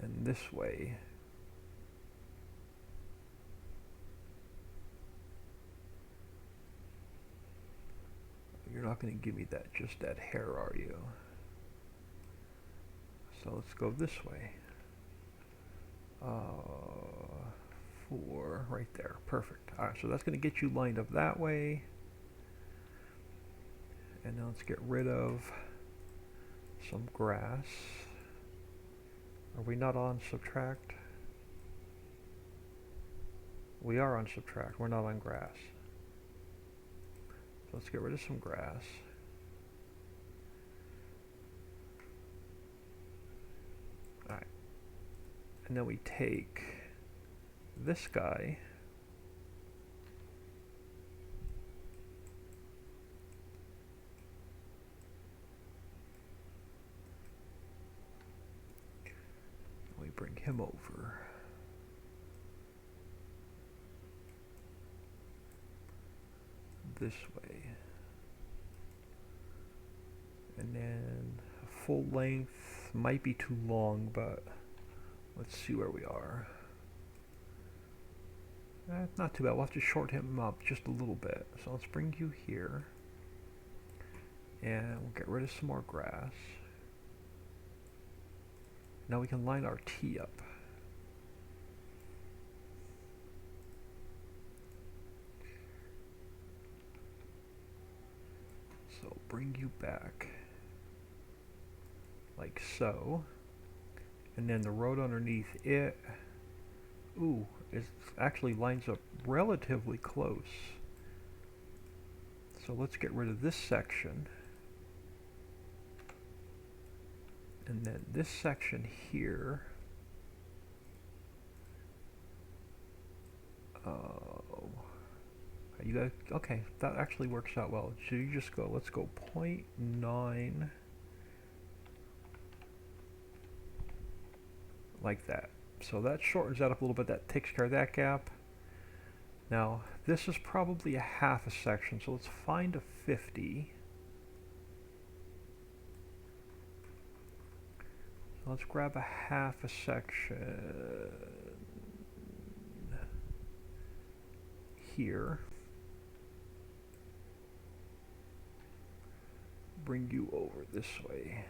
And this way. You're not going to give me that, just that hair, are you? So let's go this way. 4 right there. Perfect. Alright, so that's going to get you lined up that way. And now let's get rid of some grass. Are we not on subtract? We are on subtract. We're not on grass. So let's get rid of some grass. Alright. And then we take this guy. We bring him over. This way. And then a full length might be too long, but let's see where we are. Not too bad. We'll have to shorten him up just a little bit. So let's bring you here. And we'll get rid of some more grass. Now we can line our T up. So bring you back like so. And then the road underneath it, ooh, it actually lines up relatively close. So let's get rid of this section. And then this section here. Oh, you guys, okay, that actually works out well. So you just go, let's go 0.9 like that. So that shortens that up a little bit. That takes care of that gap. Now this is probably a half a section, so let's find a 50. So let's grab a half a section here. Bring you over this way.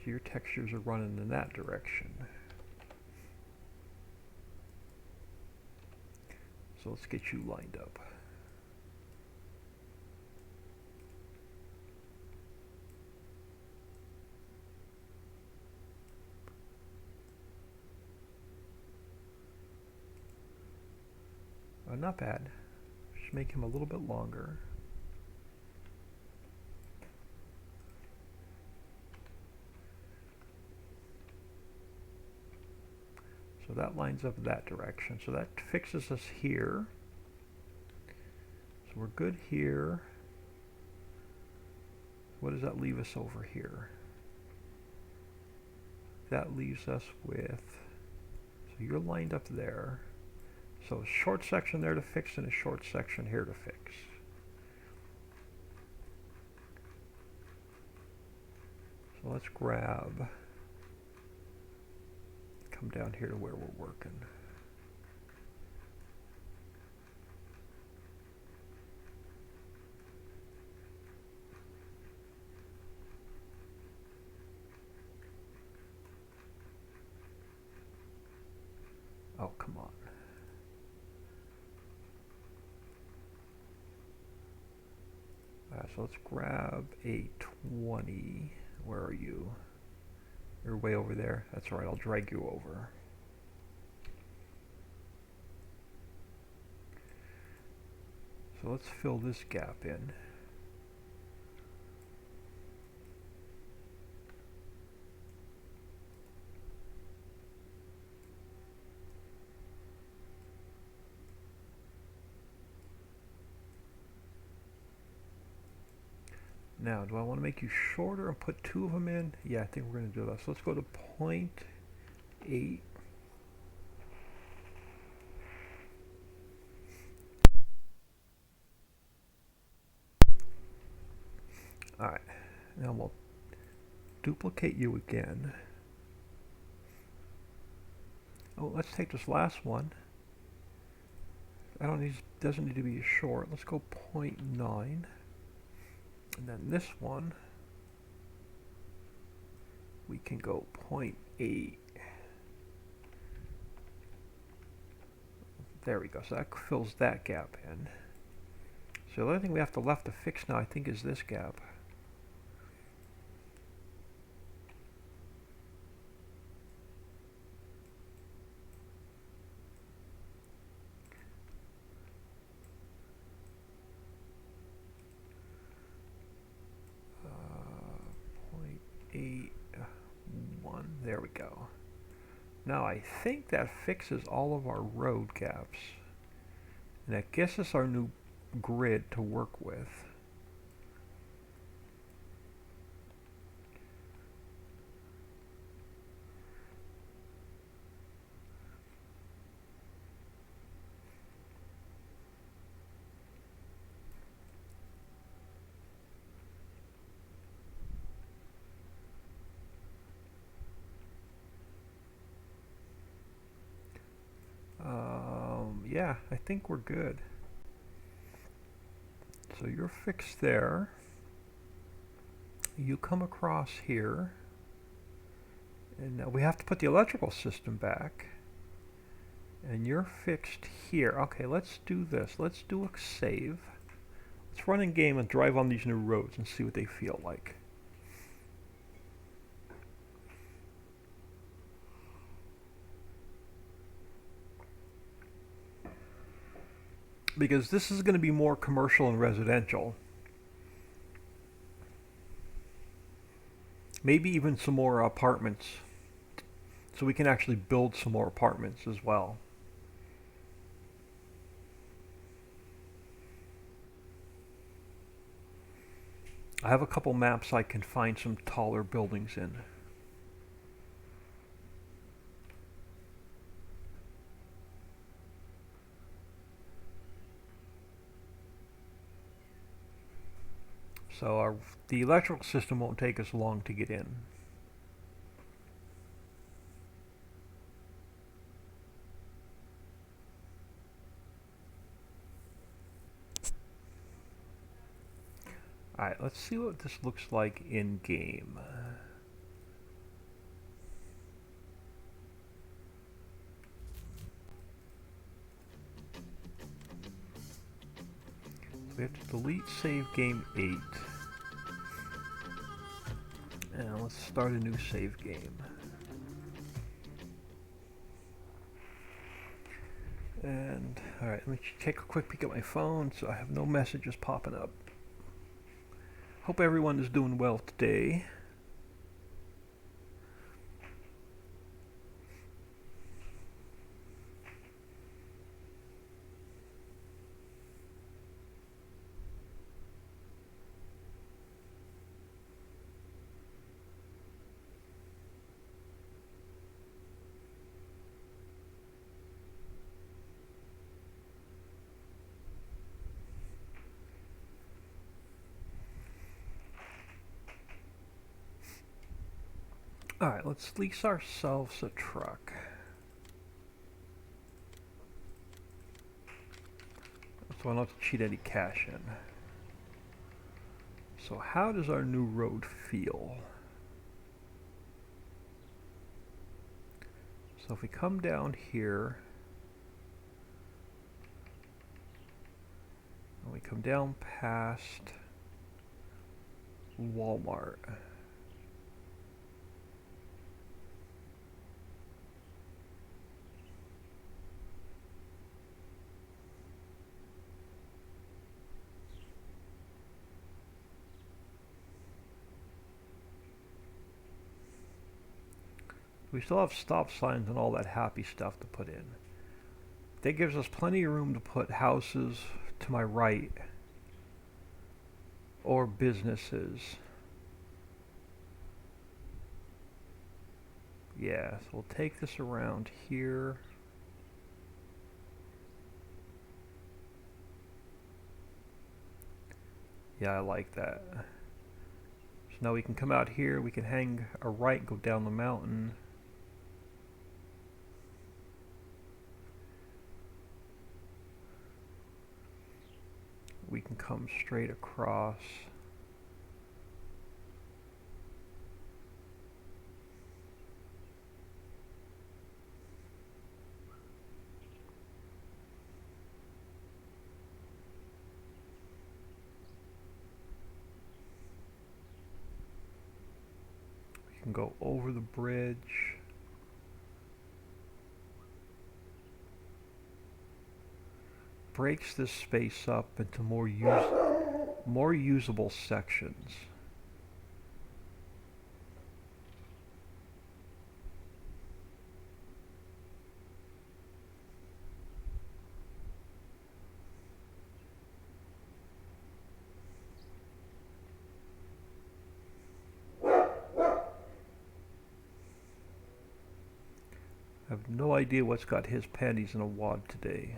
So your textures are running in that direction. So let's get you lined up. Not bad. Just make him a little bit longer. So that lines up that direction. So that fixes us here. So we're good here. What does that leave us over here? That leaves us with, so you're lined up there. So a short section there to fix and a short section here to fix. So let's grab, come down here to where we're working. Oh, come on. So let's grab a 20. Where are you? You're way over there. That's all right. I'll drag you over. So let's fill this gap in. Now, do I want to make you shorter and put 2 of them in? Yeah, I think we're going to do that. So let's go to 0.8. Alright, now we'll duplicate you again. Oh, let's take this last one. I don't need, doesn't need to be short. Let's go 0.9. And then this one, we can go 0.8. There we go. So that fills that gap in. So the only thing we have to left to fix now, I think, is this gap. 0.81. There we go. Now I think that fixes all of our road gaps. And that gives us our new grid to work with. Yeah, I think we're good. So you're fixed there. You come across here. And now we have to put the electrical system back. And you're fixed here. Okay, let's do this. Let's do a save. Let's run in game and drive on these new roads and see what they feel like. Because this is going to be more commercial and residential. Maybe even some more apartments. So we can actually build some more apartments as well. I have a couple maps I can find some taller buildings in. So the electrical system won't take us long to get in. Alright, let's see what this looks like in game. So we have to delete save game 8. And let's start a new save game. And, alright, let me take a quick peek at my phone so I have no messages popping up. Hope everyone is doing well today. Alright, let's lease ourselves a truck. So I don't have to cheat any cash in. So how does our new road feel? So if we come down here, and we come down past Walmart. We still have stop signs and all that happy stuff to put in. That gives us plenty of room to put houses to my right or businesses. Yeah, so we'll take this around here. Yeah, I like that. So now we can come out here, we can hang a right, go down the mountain. we can come straight across. We can go over the bridge. Breaks this space up into more usable sections. I have no idea what's got his panties in a wad today.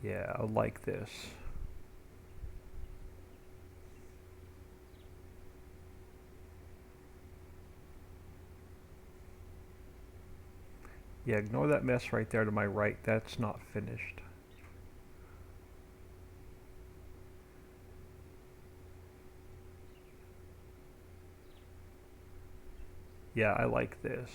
Yeah, I like this. Yeah, ignore that mess right there to my right. That's not finished. Yeah, I like this.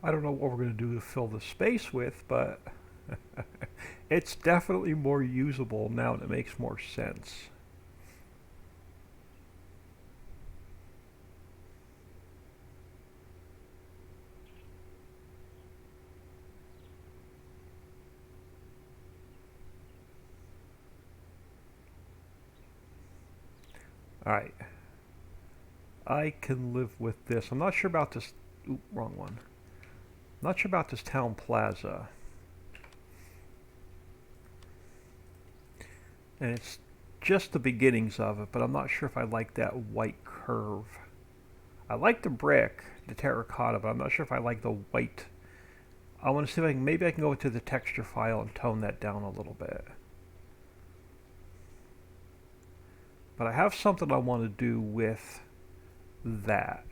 I don't know what we're going to do to fill the space with, but it's definitely more usable now and it makes more sense. Alright. I can live with this. I'm not sure about this. Oop, wrong one. Not sure about this town plaza. And it's just the beginnings of it, but I'm not sure if I like that white curve. I like the brick, the terracotta, but I'm not sure if I like the white. I want to see if I can, maybe I can go into the texture file and tone that down a little bit. But I have something I want to do with that.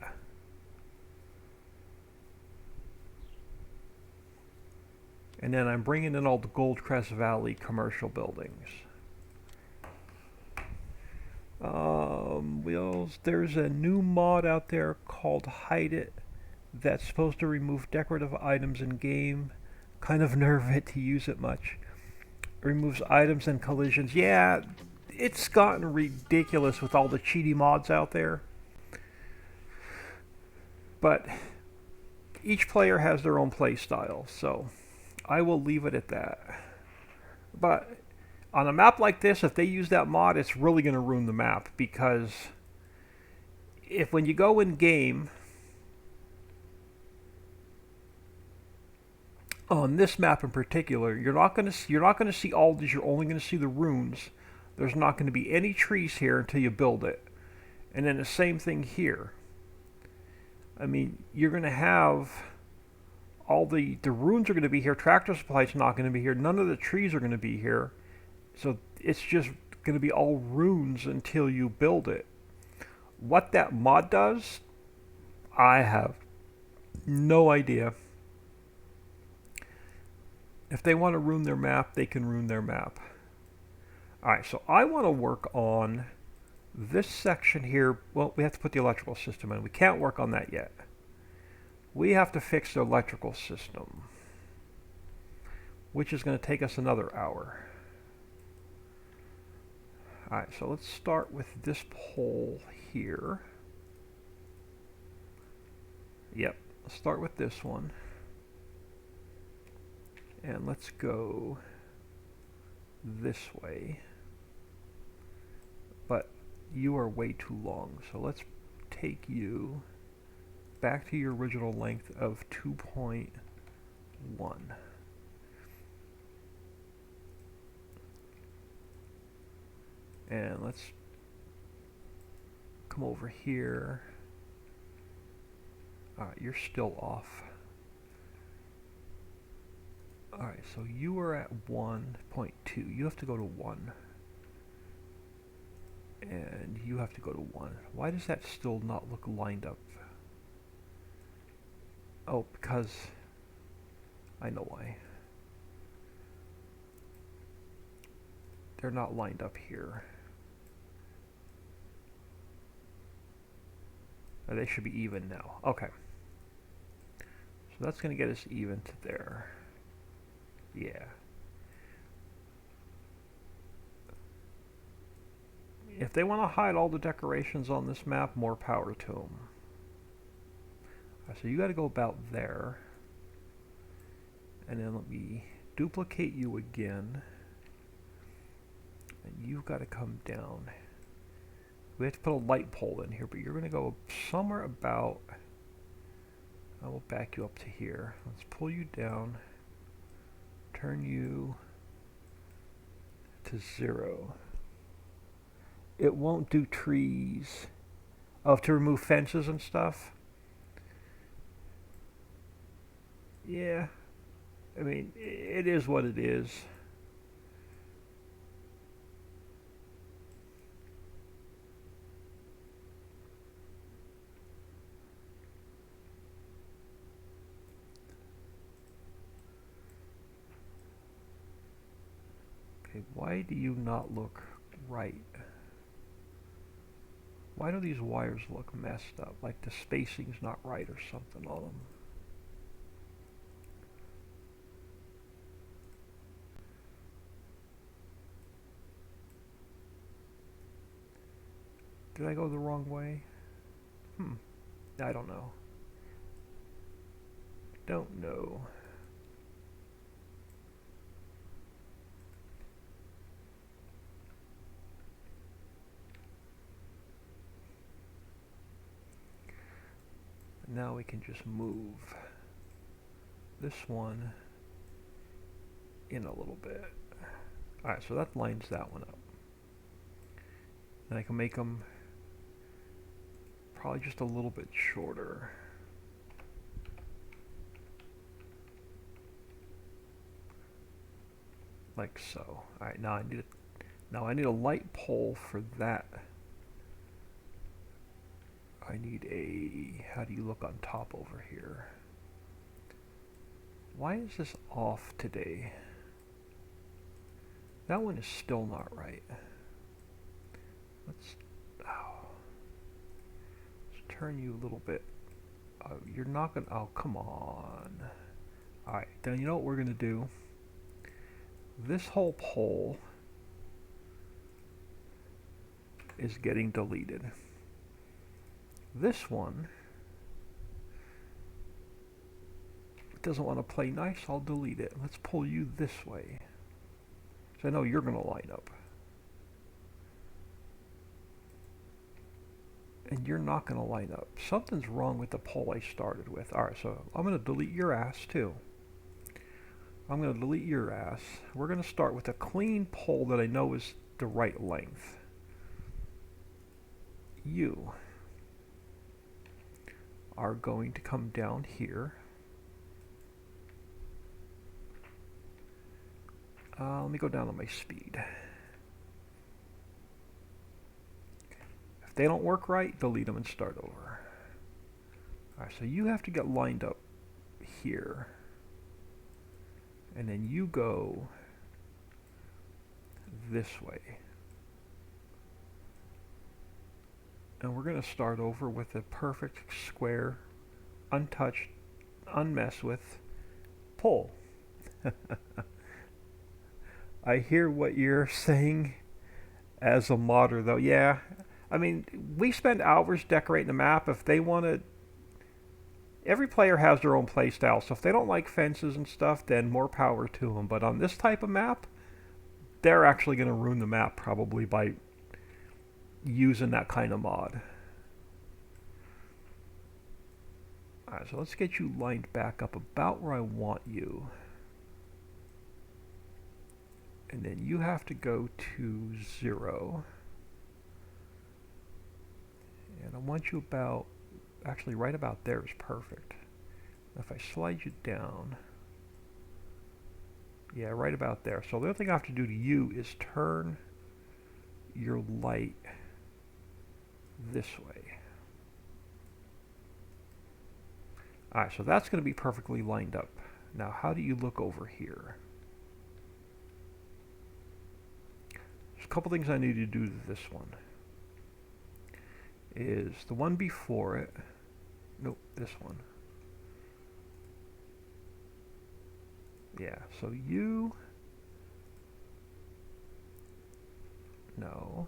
And then I'm bringing in all the Goldcrest Valley commercial buildings. There's a new mod out there called Hide It that's supposed to remove decorative items in game. Kind of nervous to use it much. It removes items and collisions. Yeah, it's gotten ridiculous with all the cheaty mods out there. But each player has their own play style, so I will leave it at that. But on a map like this, if they use that mod, it's really going to ruin the map, because if when you go in game on this map in particular, you're not going to see all these. You're only going to see the runes. There's not going to be any trees here until you build it, and then the same thing here. I mean, you're going to have all the runes are going to be here. Tractor supply's not going to be here. None of the trees are going to be here. So it's just going to be all runes until you build it. What that mod does, I have no idea. If they want to ruin their map, they can ruin their map. Alright, so I want to work on this section here. Well, we have to put the electrical system in. We can't work on that yet. We have to fix the electrical system, which is going to take us another hour. Alright, so let's start with this pole here. Yep, let's start with this one. And let's go this way. But you are way too long, so let's take you back to your original length of 2.1. And let's come over here. Alright, you're still off. Alright, so you are at 1.2. You have to go to 1. And you have to go to 1. Why does that still not look lined up? Oh, because I know why. They're not lined up here. They should be even now. Okay. So that's going to get us even to there. Yeah. If they want to hide all the decorations on this map, more power to them. So you got to go about there. And then let me duplicate you again. And you've got to come down. We have to put a light pole in here, but you're going to go somewhere about... I will back you up to here. Let's pull you down. Turn you to 0. It won't do trees. Oh, to remove fences and stuff? Yeah. I mean, it is what it is. Okay, why do you not look right? Why do these wires look messed up? Like the spacing's not right or something on them. Did I go the wrong way? I don't know. Don't know. Now we can just move this one in a little bit. Alright, so that lines that one up. And I can make them probably just a little bit shorter. Like so. Alright, now I need a light pole for that. I need a... How do you look on top over here? Why is this off today? That one is still not right. Let's turn you a little bit. You're not gonna... Oh, come on. Alright, then you know what we're gonna do? This whole pole is getting deleted. This one doesn't want to play nice. I'll delete it. Let's pull you this way. So I know you're going to line up. And you're not going to line up. Something's wrong with the pole I started with. Alright, so I'm going to delete your ass too. I'm going to delete your ass. We're going to start with a clean pole that I know is the right length. You are going to come down here. Let me go down on my speed. If they don't work right, delete them and start over. Alright, so you have to get lined up here. And then you go this way. And we're going to start over with a perfect square, untouched, unmessed with pole. I hear what you're saying, As a modder, though, yeah. I mean, we spend hours decorating the map. If they want to, every player has their own play style. So if they don't like fences and stuff, then more power to them. But on this type of map, they're actually going to ruin the map probably by using that kind of mod. Alright, so let's get you lined back up about where I want you. And then you have to go to 0. And I want you about, actually right about there is perfect. If I slide you down, yeah, right about there. So the other thing I have to do to you is turn your light this way. Alright, so that's going to be perfectly lined up. Now, how do you look over here? There's a couple things I need to do to this one. Is the one before it, nope, this one. Yeah, so you, no.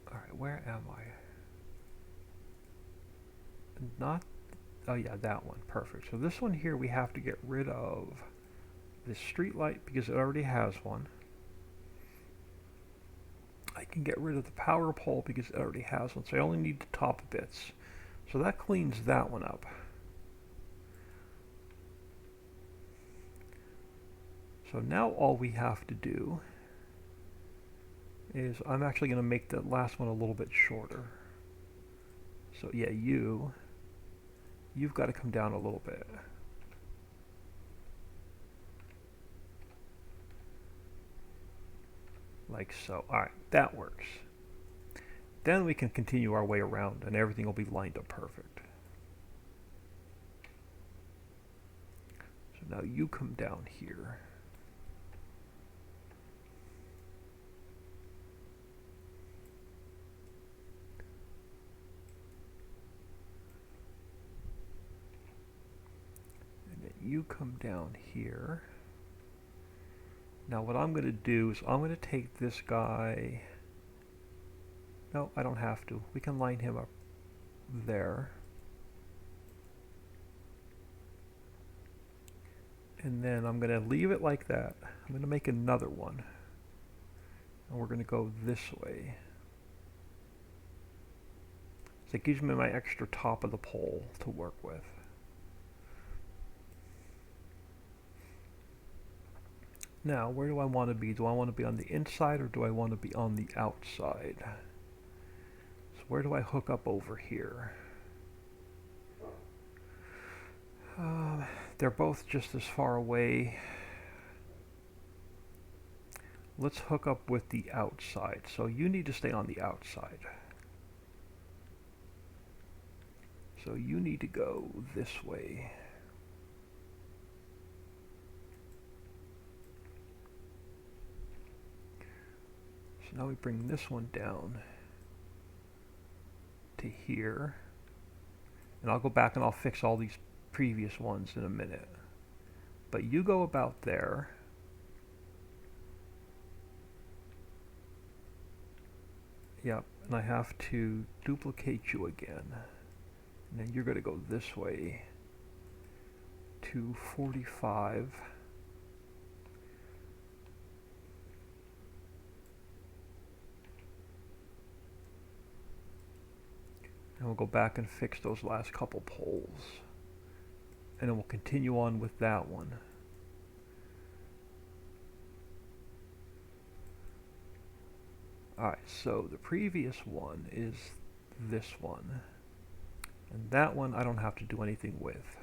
Alright, where am I? Not, oh yeah, that one, perfect. So this one here we have to get rid of this street light because it already has one. I can get rid of the power pole because it already has one, so I only need the top bits. So that cleans that one up. So now all we have to do is, I'm actually going to make the last one a little bit shorter. So yeah, you've got to come down a little bit. Like so. Alright, that works. Then we can continue our way around and everything will be lined up perfect. So now you come down here. And then you come down here. Now what I'm going to do is I'm going to take this guy. No, I don't have to. We can line him up there. And then I'm going to leave it like that. I'm going to make another one. And we're going to go this way. So it gives me my extra top of the pole to work with. Now, where do I want to be? Do I want to be on the inside or do I want to be on the outside? So where do I hook up over here? They're both just as far away. Let's hook up with the outside. So you need to stay on the outside. So you need to go this way. So now we bring this one down to here. And I'll go back and I'll fix all these previous ones in a minute. But you go about there. Yep, and I have to duplicate you again. And then you're going to go this way to 45. And we'll go back and fix those last couple poles. And then we'll continue on with that one. Alright, so the previous one is this one. And that one I don't have to do anything with.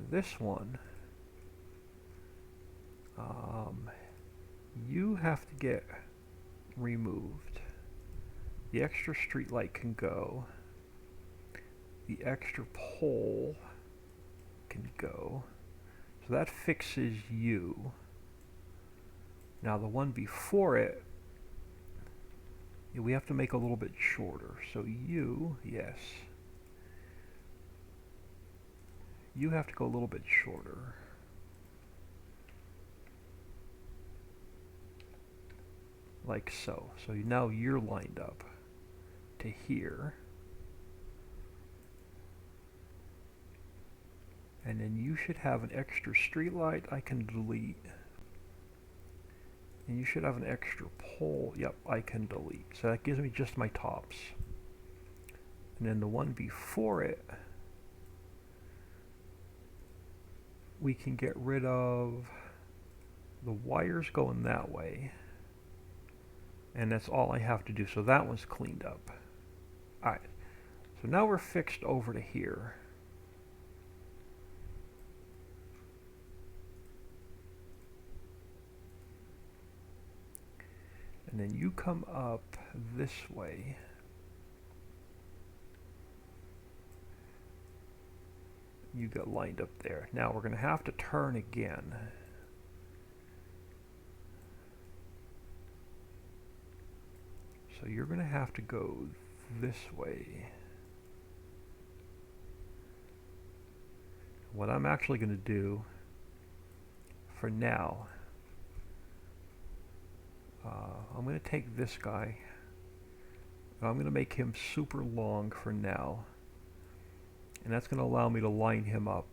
This one, you have to get removed. The extra street light can go. The extra pole can go. So that fixes you. Now the one before it, we have to make a little bit shorter. So you, yes. You have to go a little bit shorter. like so. So now you're lined up to here. And then you should have an extra street light I can delete. And you should have an extra pole. Yep, I can delete. So that gives me just my tops. And then the one before it, we can get rid of the wires going that way. And that's all I have to do. So that one's cleaned up. Alright. So now we're fixed over to here. And then you come up this way. You get lined up there. Now we're going to have to turn again. So you're going to have to go this way. What I'm actually going to do for now, I'm going to take this guy. I'm going to make him super long for now. And that's going to allow me to line him up.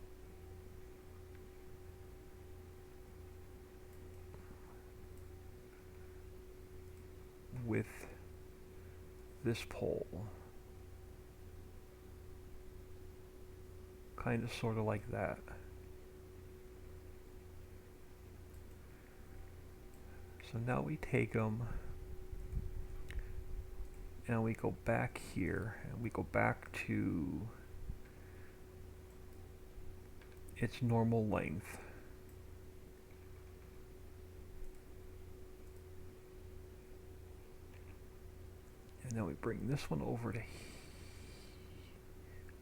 With this pole. Kind of sort of like that. So now we take them and we go back here and we go back to its normal length. And then we bring this one over to here.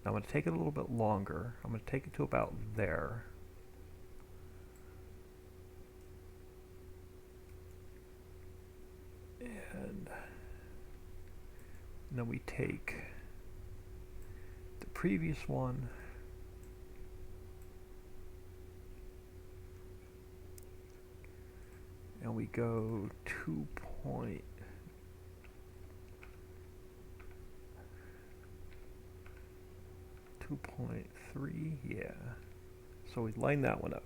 Now I'm going to take it a little bit longer. I'm going to take it to about there. And then we take the previous one and we go 2.3, yeah. So we line that one up.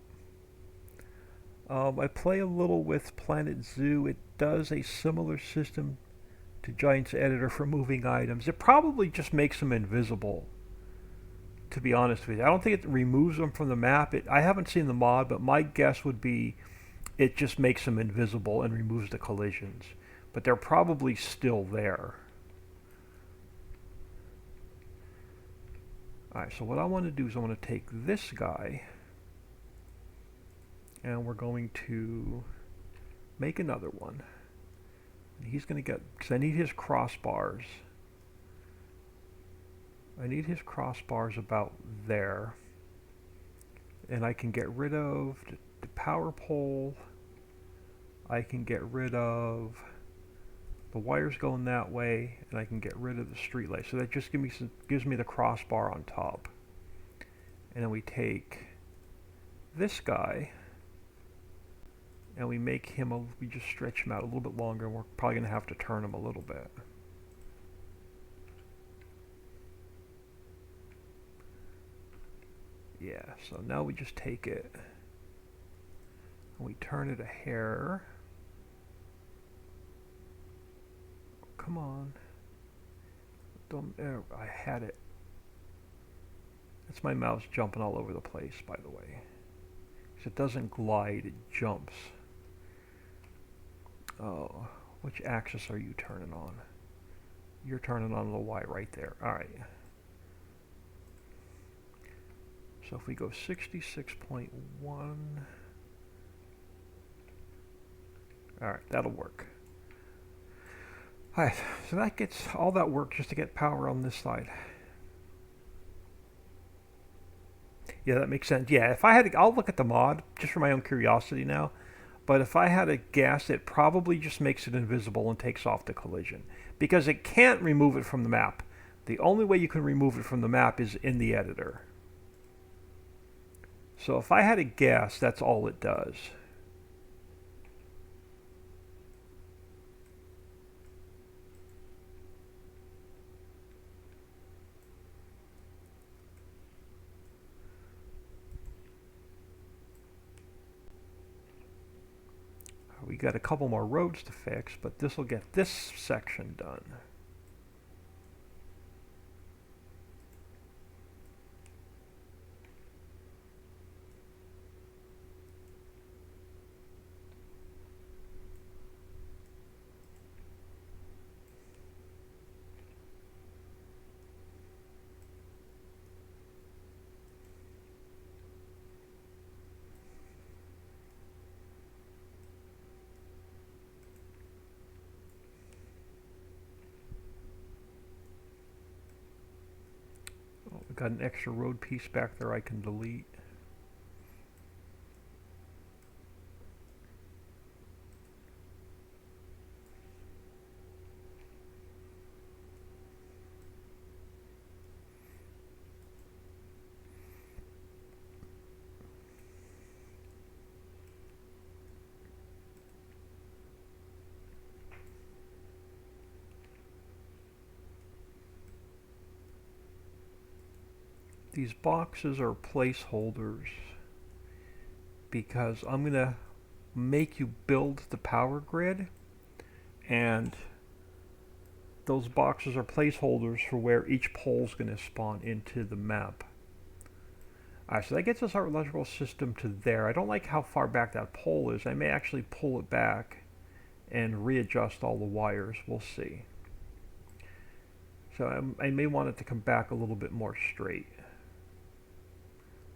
I play a little with Planet Zoo. It does a similar system to Giant's Editor for moving items. It probably just makes them invisible, to be honest with you. I don't think it removes them from the map. I haven't seen the mod, but my guess would be it just makes them invisible and removes the collisions. But they're probably still there. Alright, so what I want to do is I want to take this guy and we're going to make another one. He's going to get, because I need his crossbars. I need his crossbars about there. And I can get rid of the power pole. I can get rid of the wires going that way, and I can get rid of the street light. So that just gives me the crossbar on top. And then we take this guy and we make him, we just stretch him out a little bit longer, and we're probably going to have to turn him a little bit. Yeah, so now we just take it and we turn it a hair. Come on. Don't, I had it. That's my mouse jumping all over the place, by the way. Because it doesn't glide, it jumps. Oh, which axis are you turning on? You're turning on the Y right there. Alright. So if we go 66.1... Alright, that'll work. Alright, so that gets all that work just to get power on this side. Yeah, that makes sense. Yeah, if I had to, I'll look at the mod just for my own curiosity now. But if I had to guess, it probably just makes it invisible and takes off the collision. Because it can't remove it from the map. The only way you can remove it from the map is in the editor. So if I had to guess, that's all it does. We got a couple more roads to fix, but this will get this section done. We got an extra road piece back there I can delete. These boxes are placeholders because I'm going to make you build the power grid, and those boxes are placeholders for where each pole is going to spawn into the map. Alright, so that gets us our electrical system to there. I don't like how far back that pole is. I may actually pull it back and readjust all the wires. We'll see. So I may want it to come back a little bit more straight,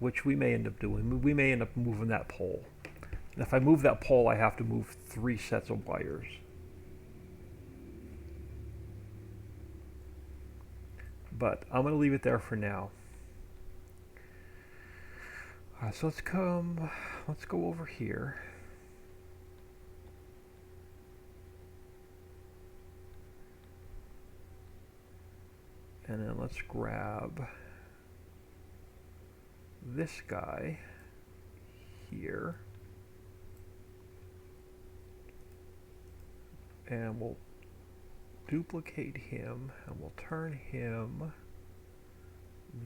which we may end up doing. We may end up moving that pole. And if I move that pole, I have to move 3 sets of wires. But I'm going to leave it there for now. So let's go over here. And then let's grab this guy here, and we'll duplicate him, and we'll turn him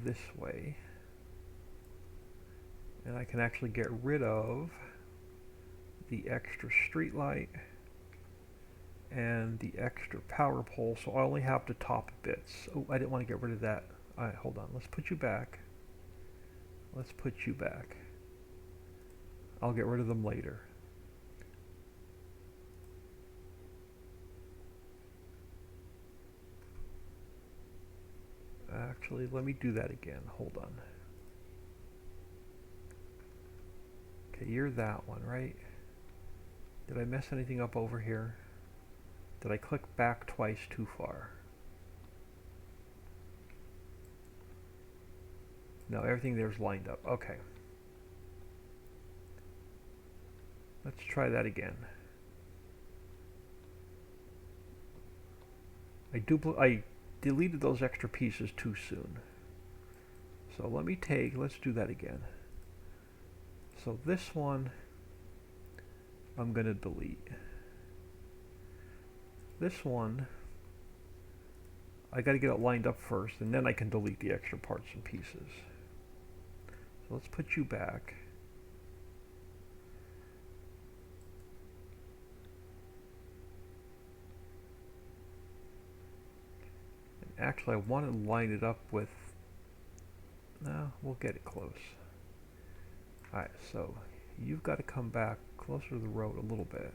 this way, and I can actually get rid of the extra street light and the extra power pole, so I only have the top bits. Oh, I didn't want to get rid of that. Alright, hold on, let's put you back. Let's put you back. I'll get rid of them later. Actually, let me do that again. Hold on. Okay, you're that one, right? Did I mess anything up over here? Did I click back twice too far? No, everything there's lined up. Okay. Let's try that again. I deleted those extra pieces too soon. So let's do that again. So this one, I'm going to delete. This one, I got to get it lined up first, and then I can delete the extra parts and pieces. So let's put you back. And actually, I want to line it up with... No, we'll get it close. Alright, so you've got to come back closer to the road a little bit.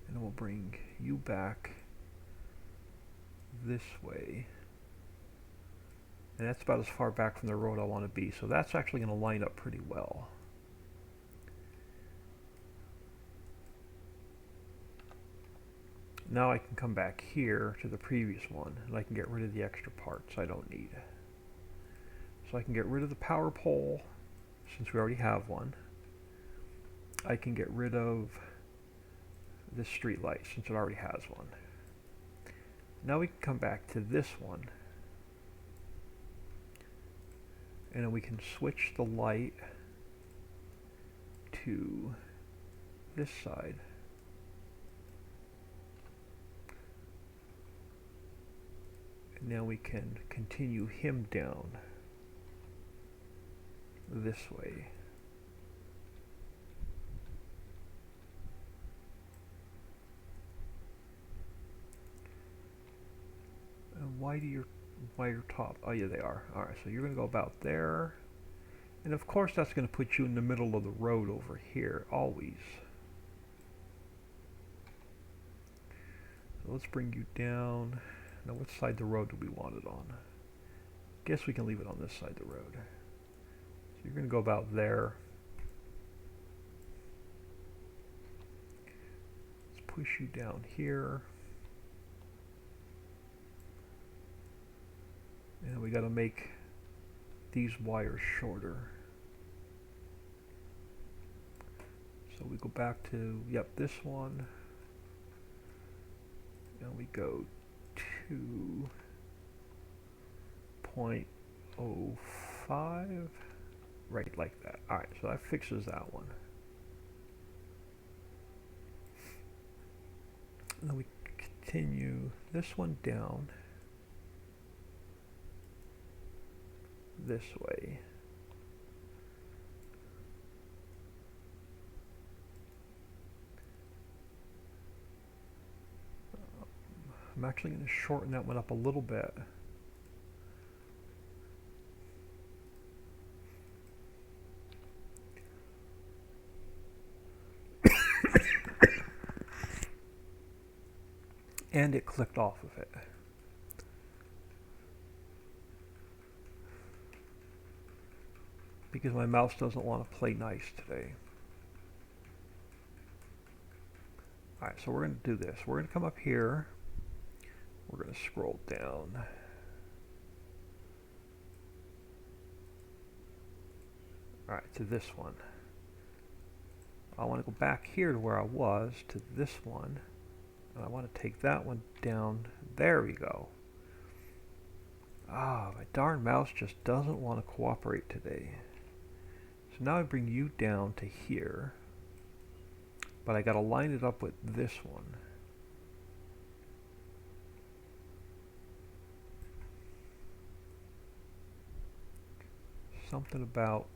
And we'll bring you back this way. And that's about as far back from the road I want to be. So that's actually going to line up pretty well. Now I can come back here to the previous one, and I can get rid of the extra parts I don't need. So I can get rid of the power pole, since we already have one. I can get rid of this street light, since it already has one. Now we can come back to this one, and then we can switch the light to this side. And now we can continue him down this way. why your top? Oh yeah, they are. All right, so you're gonna go about there, and of course that's gonna put you in the middle of the road over here always. So let's bring you down. Now, what side of the road do we want it on? Guess we can leave it on this side of the road. So you're gonna go about there. Let's push you down here. And we got to make these wires shorter. So we go back to, yep, this one. And we go to 0.05. Right, like that. Alright, so that fixes that one. And then we continue this one down this way. I'm actually going to shorten that one up a little bit. And it clicked off of it. Because my mouse doesn't want to play nice today. Alright, so we're going to do this. We're going to come up here. We're going to scroll down. Alright, to this one. I want to go back here to where I was, to this one. And I want to take that one down. There we go. Ah, my darn mouse just doesn't want to cooperate today. So now I bring you down to here. But I got to line it up with this one. Something about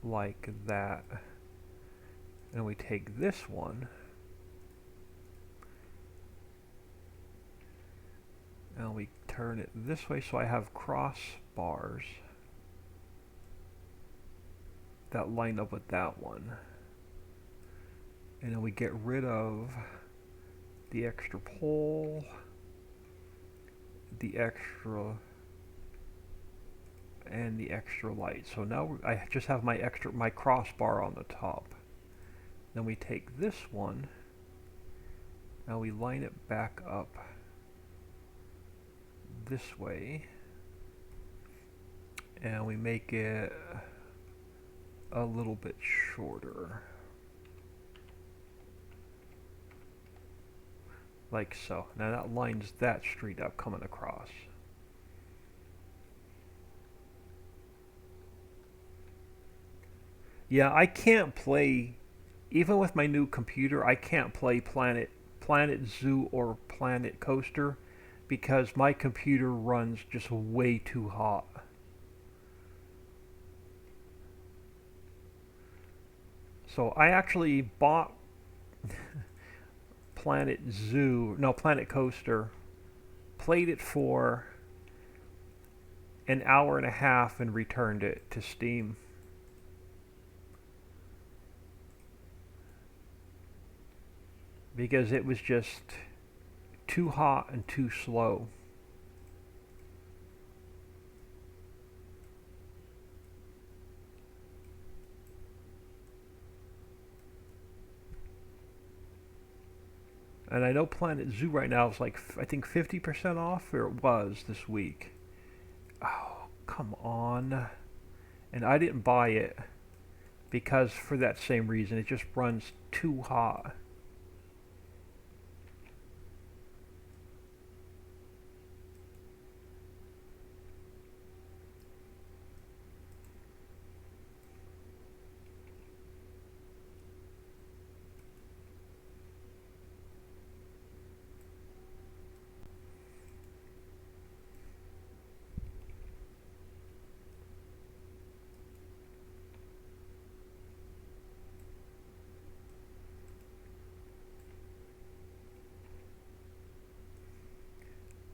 like that. And we take this one. And we turn it this way so I have crossbars that line up with that one. And then we get rid of the extra pole, the extra, and the extra light. So now I just have my crossbar on the top. Then we take this one, and we line it back up this way, and we make it a little bit shorter. Like so. Now that lines that street up coming across. Yeah, I can't play, even with my new computer, I can't play Planet Zoo or Planet Coaster because my computer runs just way too hot. So I actually bought Planet Coaster, played it for an hour and a half and returned it to Steam. Because it was just too hot and too slow. And I know Planet Zoo right now is like, I think 50% off, or it was this week. Oh, come on. And I didn't buy it because for that same reason, it just runs too hot.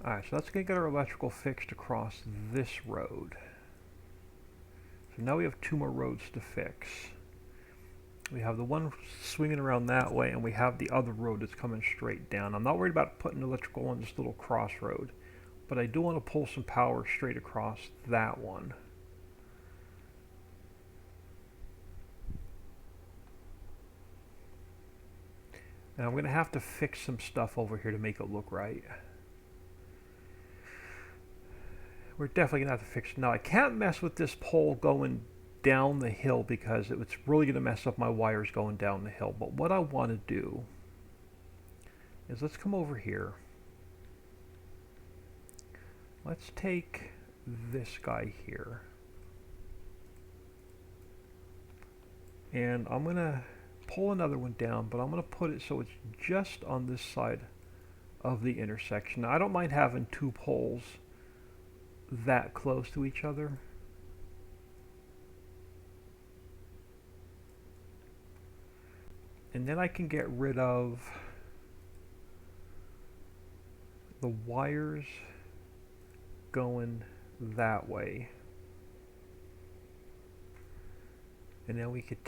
Alright, so that's going to get our electrical fixed across this road. So now we have 2 more roads to fix. We have the one swinging around that way, and we have the other road that's coming straight down. I'm not worried about putting electrical on this little crossroad, but I do want to pull some power straight across that one. Now I'm going to have to fix some stuff over here to make it look right. We're definitely going to have to fix it. Now I can't mess with this pole going down the hill because it's really going to mess up my wires going down the hill. But what I want to do is let's come over here. Let's take this guy here. And I'm going to pull another one down, but I'm going to put it so it's just on this side of the intersection. Now, I don't mind having 2 poles that close to each other. And then I can get rid of the wires going that way. And then we could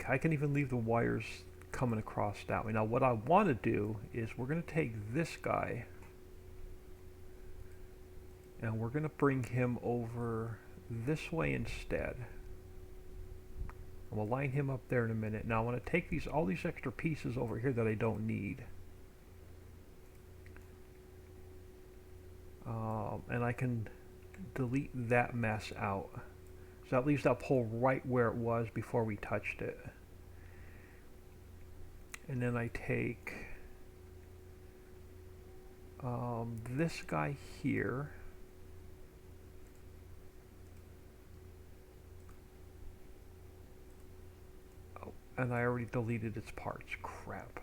I can even leave the wires coming across that way. Now what I want to do is we're going to take this guy and we're going to bring him over this way instead. And we'll line him up there in a minute. Now I want to take all these extra pieces over here that I don't need. And I can delete that mess out. So that leaves that pole right where it was before we touched it. And then I take this guy here. Oh, and I already deleted its parts. Crap.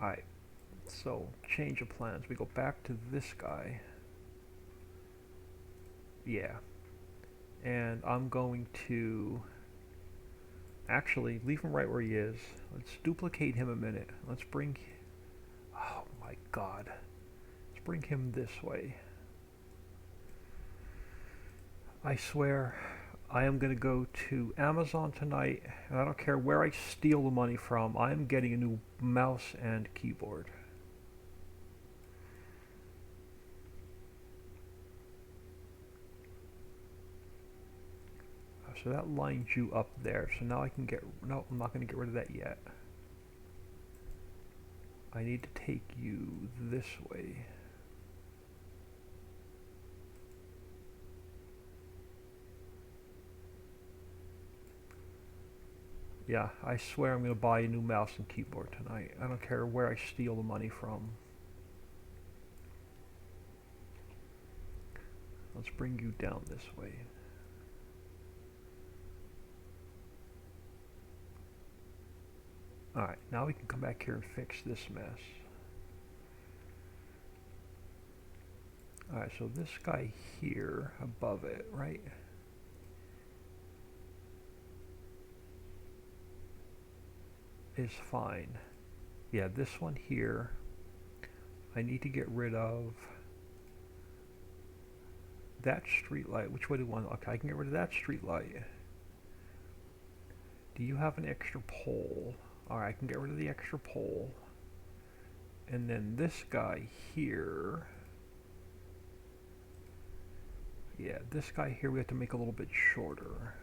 Alright. So, change of plans. We go back to this guy. Yeah. And I'm going to actually leave him right where he is. Let's duplicate him a minute. Let's bring, oh my god. Let's bring him this way. I swear I am going to go to Amazon tonight, and I don't care where I steal the money from. I am getting a new mouse and keyboard. So that lines you up there. So now I can no, I'm not going to get rid of that yet. I need to take you this way. Yeah, I swear I'm going to buy a new mouse and keyboard tonight. I don't care where I steal the money from. Let's bring you down this way. Alright, now we can come back here and fix this mess. Alright, so this guy here above it, right? Is fine. Yeah, this one here, I need to get rid of that street light. Which way do you want? Okay, I can get rid of that street light. Do you have an extra pole? Alright, I can get rid of the extra pole. And then this guy here. Yeah, this guy here we have to make a little bit shorter.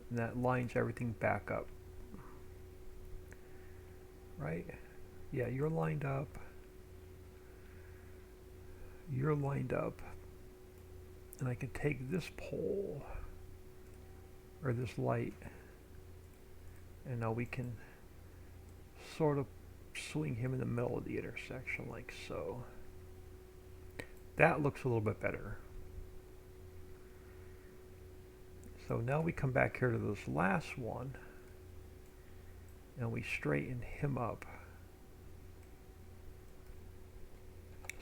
And that lines everything back up. Right? Yeah, you're lined up. You're lined up. And I can take this pole, or this light, and now we can sort of swing him in the middle of the intersection like so. That looks a little bit better. So now we come back here to this last one, and we straighten him up.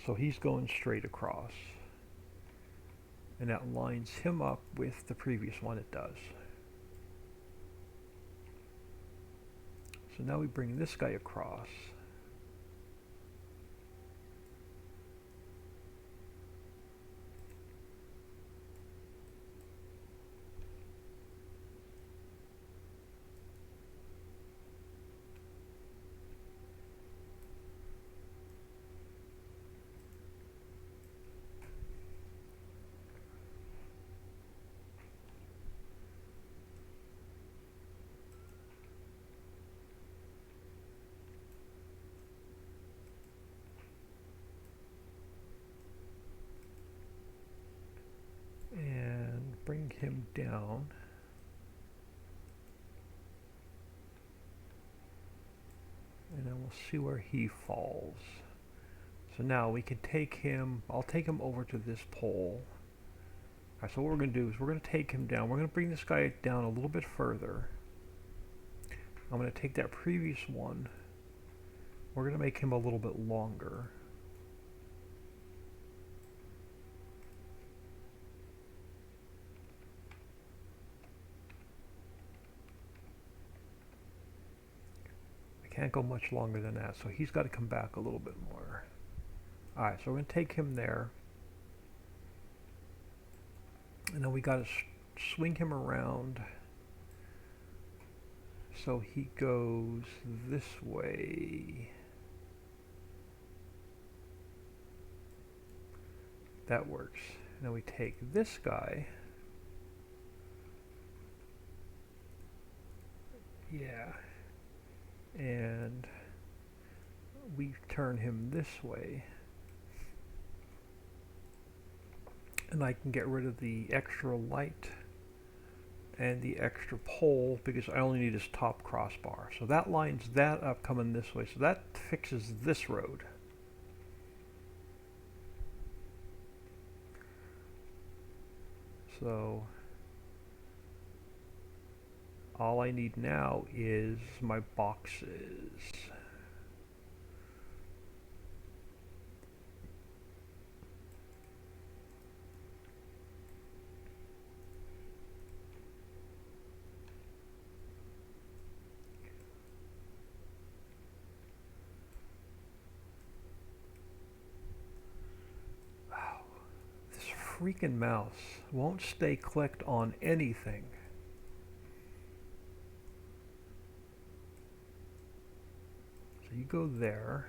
So he's going straight across. And that lines him up with the previous one it does. So now we bring this guy across. And bring him down. And then we'll see where he falls. So now we can take him, I'll take him over to this pole. Alright, so what we're going to do is we're going to take him down. We're going to bring this guy down a little bit further. I'm going to take that previous one. We're going to make him a little bit longer. Can't go much longer than that, so he's got to come back a little bit more. Alright, so we're going to take him there. And then we got to swing him around so he goes this way. That works. And then we take this guy. Yeah. And we turn him this way, and I can get rid of the extra light and the extra pole because I only need his top crossbar. So that lines that up coming this way, so that fixes this road. So all I need now is my boxes. Wow, this freaking mouse won't stay clicked on anything. You go there.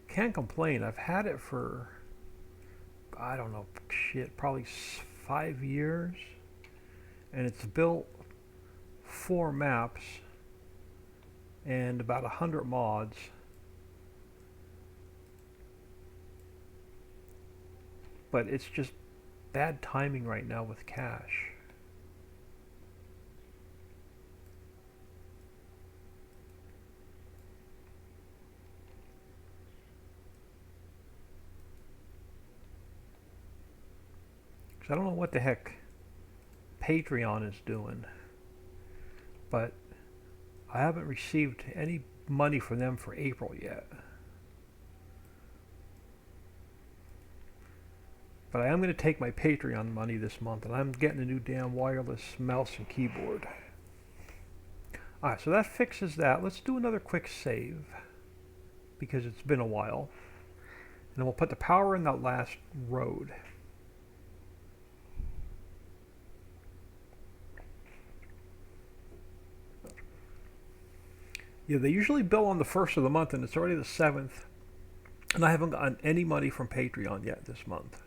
Can't complain. I've had it for, I don't know, shit, probably 5 years. And it's built 4 maps and about 100 mods. But it's just bad timing right now with cache. Because I don't know what the heck Patreon is doing, but I haven't received any money from them for April yet. But I am going to take my Patreon money this month, and I'm getting a new damn wireless mouse and keyboard. Alright, so that fixes that. Let's do another quick save, because it's been a while. And then we'll put the power in that last road. Yeah, they usually bill on the 1st of the month, and it's already the 7th. And I haven't gotten any money from Patreon yet this month.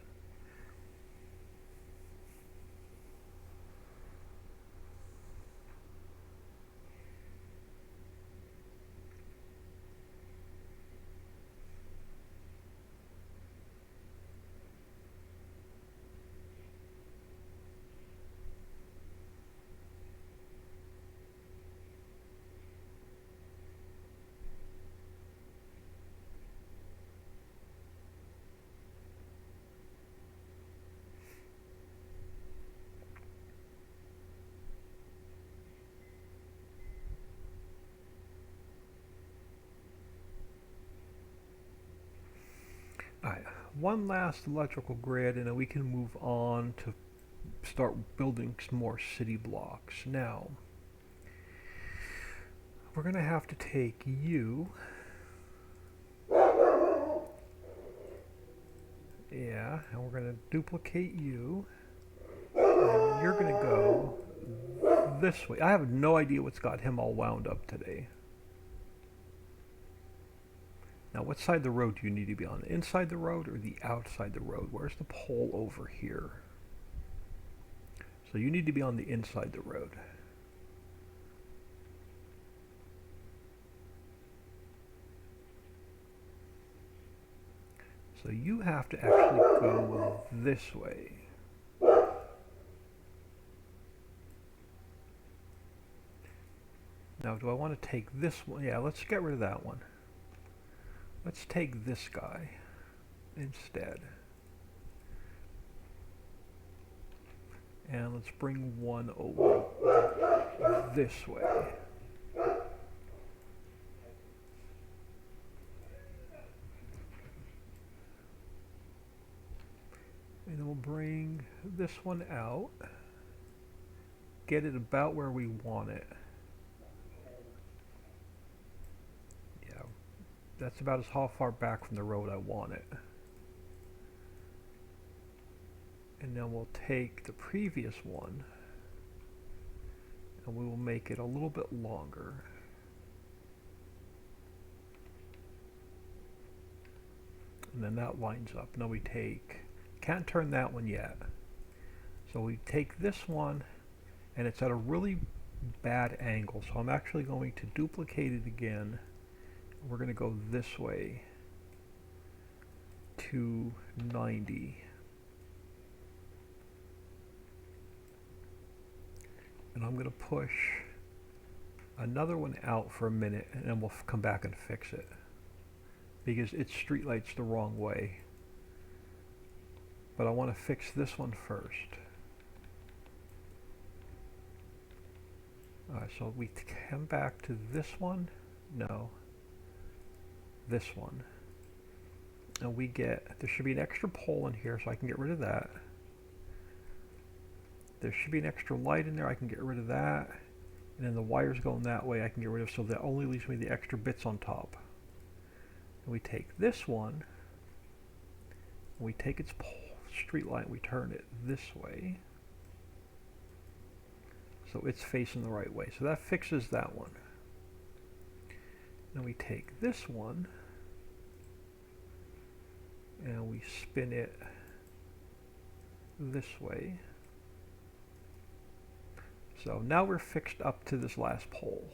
one last electrical grid, and then we can move on to start building some more city blocks. Now, we're going to have to take you. Yeah, and we're going to duplicate you. And you're going to go this way. I have no idea what's got him all wound up today. Now, what side of the road do you need to be on? The inside the road or the outside the road? Where's the pole over here? So you need to be on the inside the road. So you have to actually go this way. Now, do I want to take this one? Yeah, let's get rid of that one. Let's take this guy instead. And let's bring one over this way. And then we'll bring this one out. Get it about where we want it. Yeah, that's about as how far back from the road I want it. And then we'll take the previous one and we will make it a little bit longer. And then that lines up. Now we take, can't turn that one yet. So we take this one and it's at a really bad angle. So I'm actually going to duplicate it again. We're going to go this way to 90. And I'm going to push another one out for a minute and then we'll come back and fix it. Because its street light's the wrong way. But I want to fix this one first. Alright, so we come back to this one. No. This one. And we get, there should be an extra pole in here so I can get rid of that. There should be an extra light in there, I can get rid of that. And then the wires going that way I can get rid of, so that only leaves me the extra bits on top. And we take this one, and we take its street light, we turn it this way. So it's facing the right way. So that fixes that one. Then we take this one, and we spin it this way. So now we're fixed up to this last pole.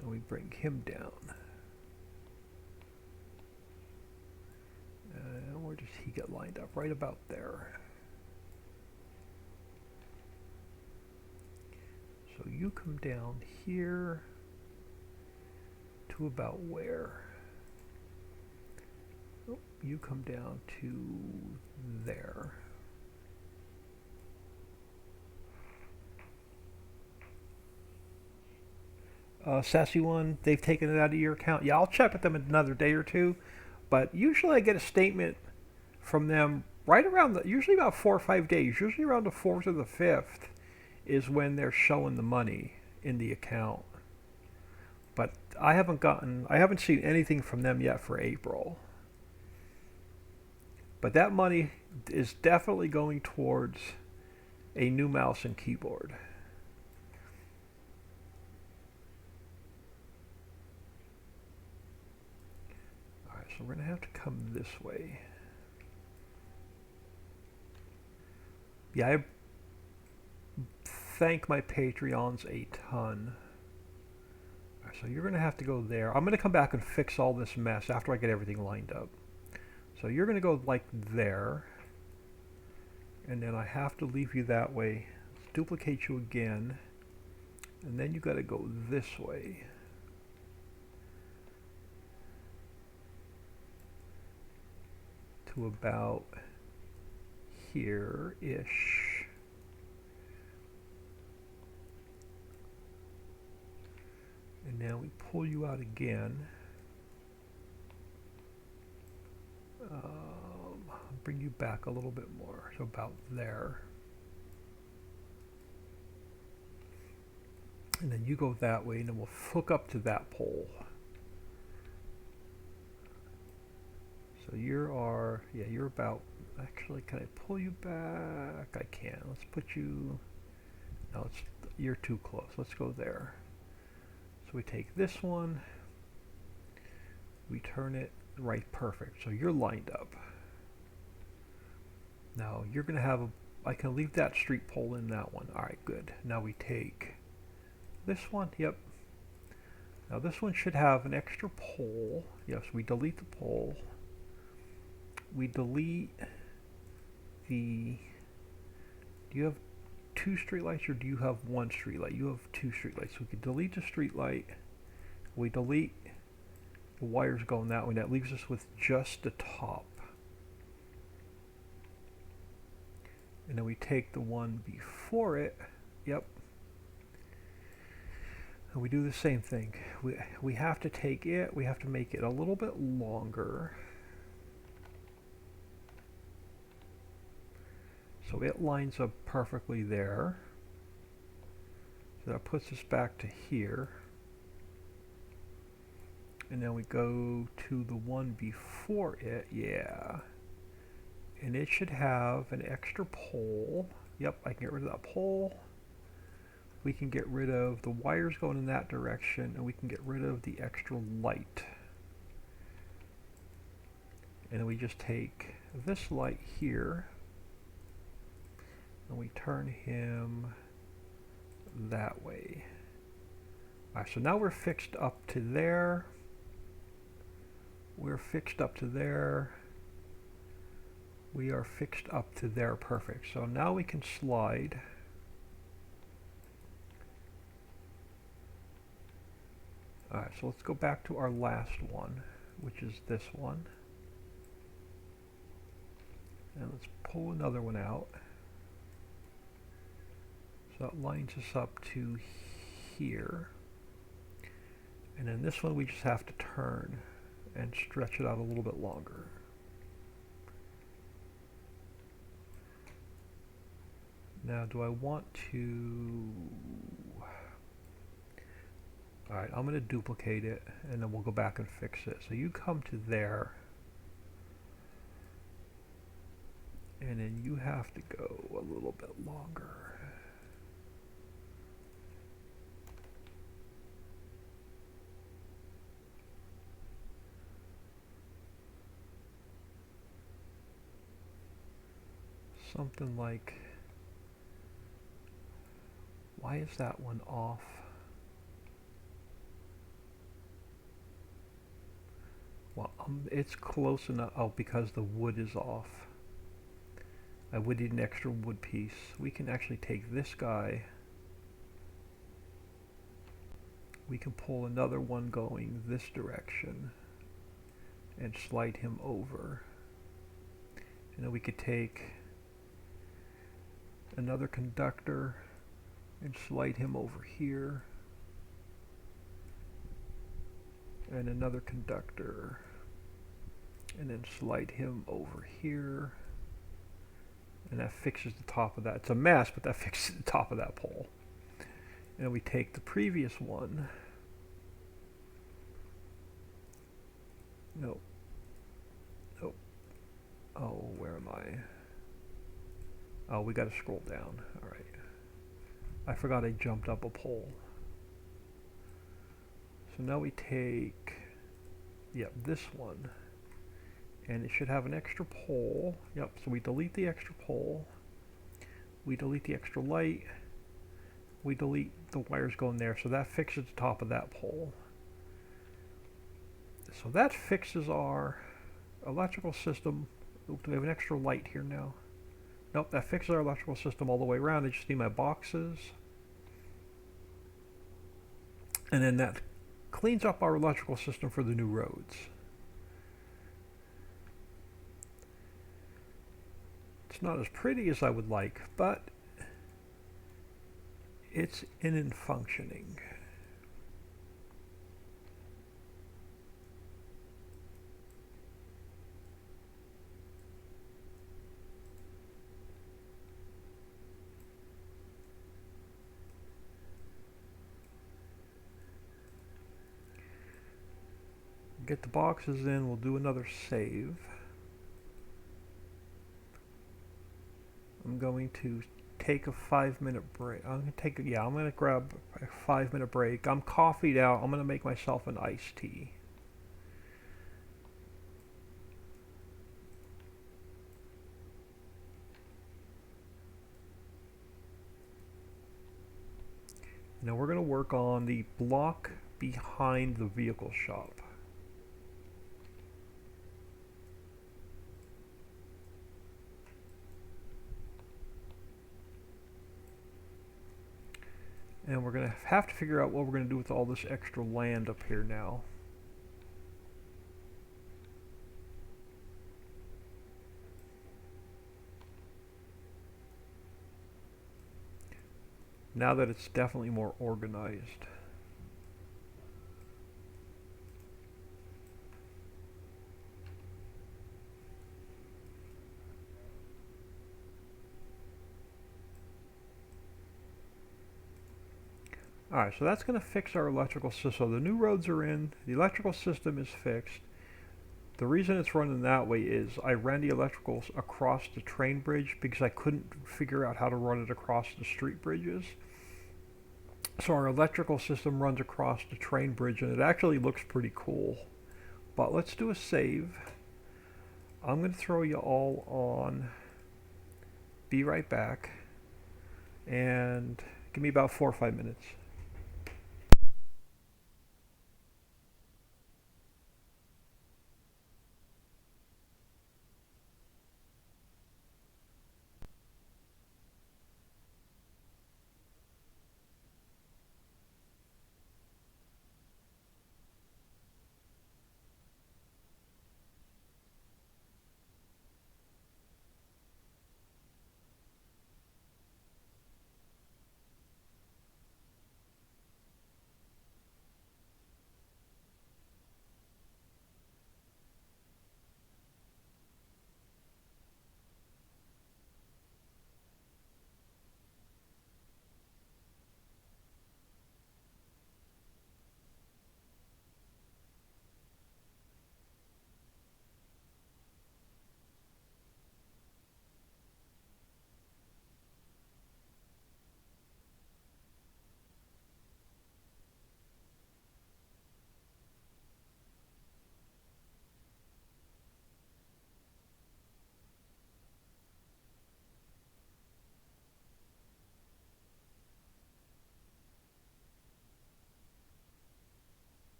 And we bring him down. And where does he get lined up? Right about there. So you come down here to about where? You come down to there. Sassy one, they've taken it out of your account. Yeah, I'll check with them in another day or two. But usually I get a statement from them right around, usually about 4 or 5 days. Usually around the 4th or the 5th is when they're showing the money in the account. But I haven't seen anything from them yet for April. But that money is definitely going towards a new mouse and keyboard. Alright, so we're going to have to come this way. Yeah, I thank my Patreons a ton. Alright, so you're going to have to go there. I'm going to come back and fix all this mess after I get everything lined up. So you're going to go like there, and then I have to leave you that way. Let's duplicate you again, and then you got to go this way. To about here-ish. Now we pull you out again. Bring you back a little bit more, so about there. And then you go that way, and then we'll hook up to that pole. So you're about, actually, can I pull you back? I can. Let's put you, no, you're too close. Let's go there. So we take this one, we turn it right, perfect. So you're lined up. Now you're going to have I can leave that street pole in that one. All right, good. Now we take this one, yep. Now this one should have an extra pole. Yes, we delete the pole. We delete the, do you have two streetlights or do you have one streetlight? You have two streetlights. So we can delete the streetlight. We delete the wires going that way. That leaves us with just the top. And then we take the one before it. Yep. And we do the same thing. We have to take it, we have to make it a little bit longer. So it lines up perfectly there. So that puts us back to here. And then we go to the one before it, yeah. And it should have an extra pole. Yep, I can get rid of that pole. We can get rid of the wires going in that direction, and we can get rid of the extra light. And then we just take this light here, and we turn him that way. All right, so now we're fixed up to there. We're fixed up to there. We are fixed up to there, perfect. So now we can slide. Alright, so let's go back to our last one, which is this one. And let's pull another one out. So that lines us up to here. And then this one we just have to turn and stretch it out a little bit longer. Now, do I want to... Alright, I'm going to duplicate it, and then we'll go back and fix it. So you come to there, and then you have to go a little bit longer. Something like... Why is that one off? Well, it's close enough. Oh, because the wood is off. I would need an extra wood piece. We can actually take this guy. We can pull another one going this direction and slide him over. And then we could take another conductor and slide him over here. And another conductor, and then slide him over here, and that fixes the top of that. It's a mess, but that fixes the top of that pole. And then we take the previous one. Nope. Nope. Oh, where am I? Oh, we got to scroll down. All right. I forgot I jumped up a pole. So now we take, yep, this one, and it should have an extra pole. Yep, so we delete the extra pole, we delete the extra light, we delete the wires going there, so that fixes the top of that pole. So that fixes our electrical system. Do we have an extra light here now? Nope, that fixes our electrical system all the way around. I just need my boxes. And then that cleans up our electrical system for the new roads. It's not as pretty as I would like, but it's in and functioning. get the boxes in, we'll do another save. I'm going to take a 5-minute break. I'm gonna grab a 5-minute break. I'm coffeeed out. I'm gonna make myself an iced tea. Now we're gonna work on the block behind the vehicle shop. And we're going to have to figure out what we're going to do with all this extra land up here now. Now that it's definitely more organized. Alright, so that's going to fix our electrical system. So the new roads are in, the electrical system is fixed. The reason it's running that way is I ran the electricals across the train bridge because I couldn't figure out how to run it across the street bridges. So our electrical system runs across the train bridge and it actually looks pretty cool. But let's do a save. I'm going to throw you all on. Be right back. And give me about 4 or 5 minutes.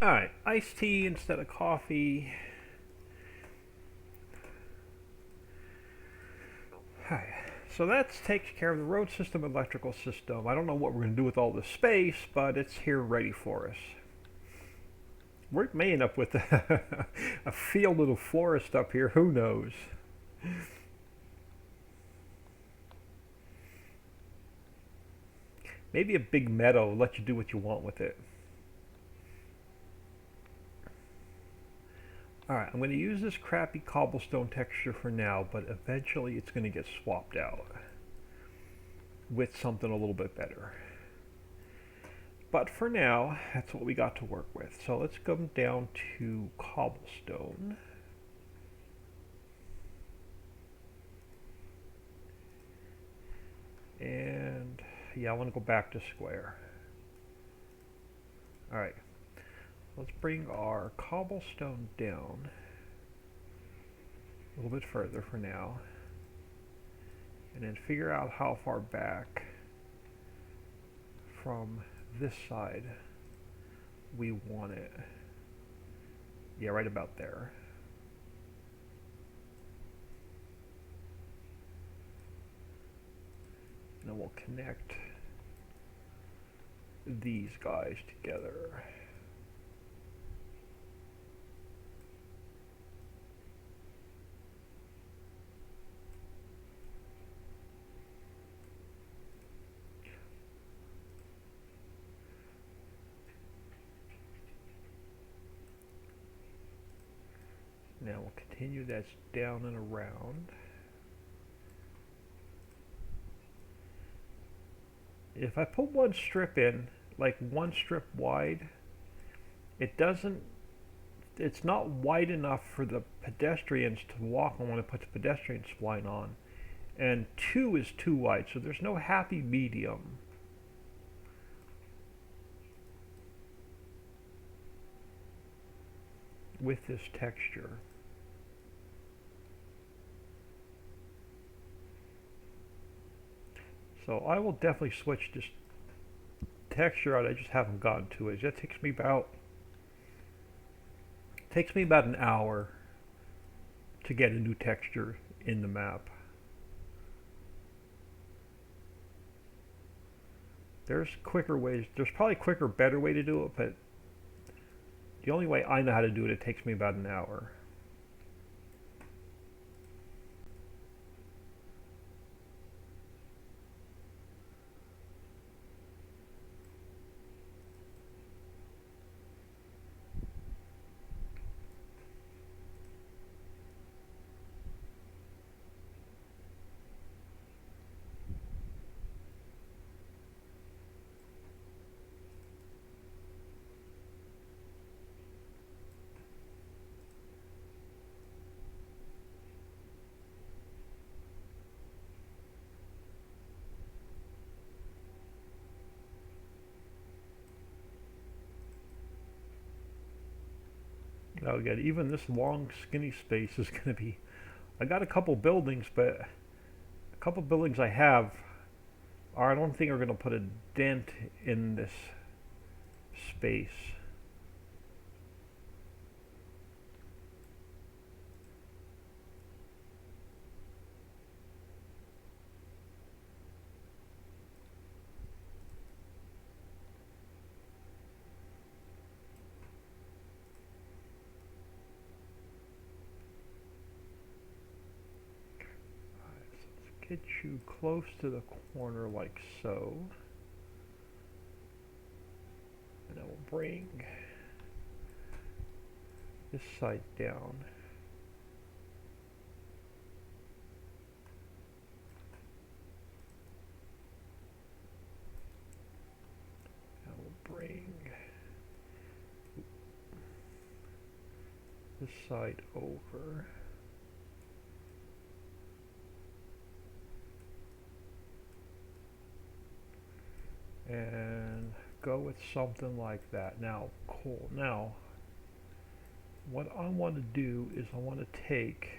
Alright, iced tea instead of coffee. Alright, so that takes care of the road system, electrical system. I don't know what we're going to do with all this space, but it's here ready for us. We may end up with a field of forest up here, who knows? Maybe a big meadow, let you do what you want with it. Alright, I'm going to use this crappy cobblestone texture for now, but eventually it's going to get swapped out with something a little bit better. But for now, that's what we got to work with. So let's go down to cobblestone. And yeah, I want to go back to square. Alright, let's bring our cobblestone down a little bit further for now. And then figure out how far back from this side we want it. Yeah, right about there. And then we'll connect these guys together. Now we'll continue that down and around. If I put one strip in, like one strip wide, it's not wide enough for the pedestrians to walk on when I put the pedestrian spline on. And 2 is too wide, so there's no happy medium. With this texture. So I will definitely switch this texture out. I just haven't gotten to it. That takes me about an hour to get a new texture in the map. There's quicker ways. There's probably a quicker, better way to do it, but the only way I know how to do it, it takes me about an hour. Oh, again, even this long, skinny space is going to be... I got a couple buildings, but a couple buildings I have I don't think are going to put a dent in this space. Get you close to the corner like so. And I will bring this side down. I will bring this side over. And go with something like that. Now, cool. Now, what I want to do is I want to take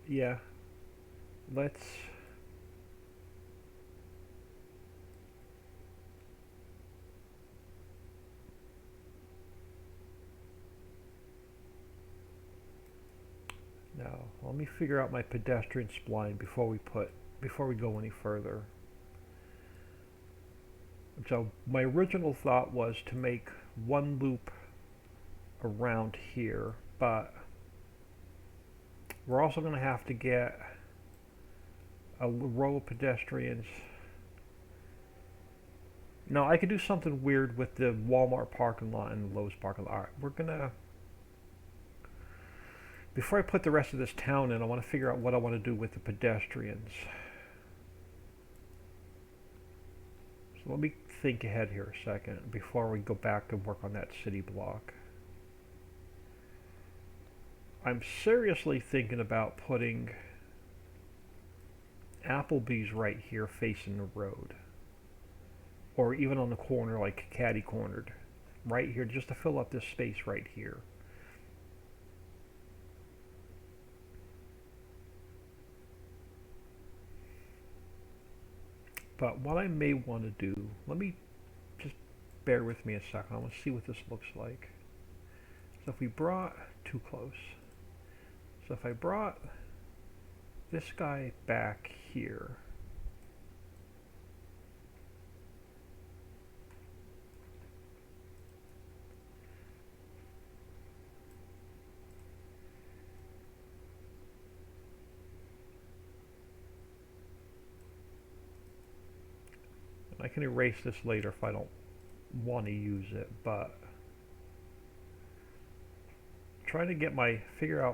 Yeah, let's... Now, let me figure out my pedestrian spline before we go any further. So my original thought was to make one loop around here, but we're also going to have to get a row of pedestrians. No, I could do something weird with the Walmart parking lot and the Lowe's parking lot. All right, we're gonna... Before I put the rest of this town in, I want to figure out what I want to do with the pedestrians. So let me think ahead here a second before we go back and work on that city block. I'm seriously thinking about putting Applebee's right here facing the road. Or even on the corner, like catty cornered. Right here, just to fill up this space right here. But what I may want to do, let me just bear with me a second. I want to see what this looks like. So if we brought too close. So if I brought this guy back here, I can erase this later if I don't want to use it, but trying to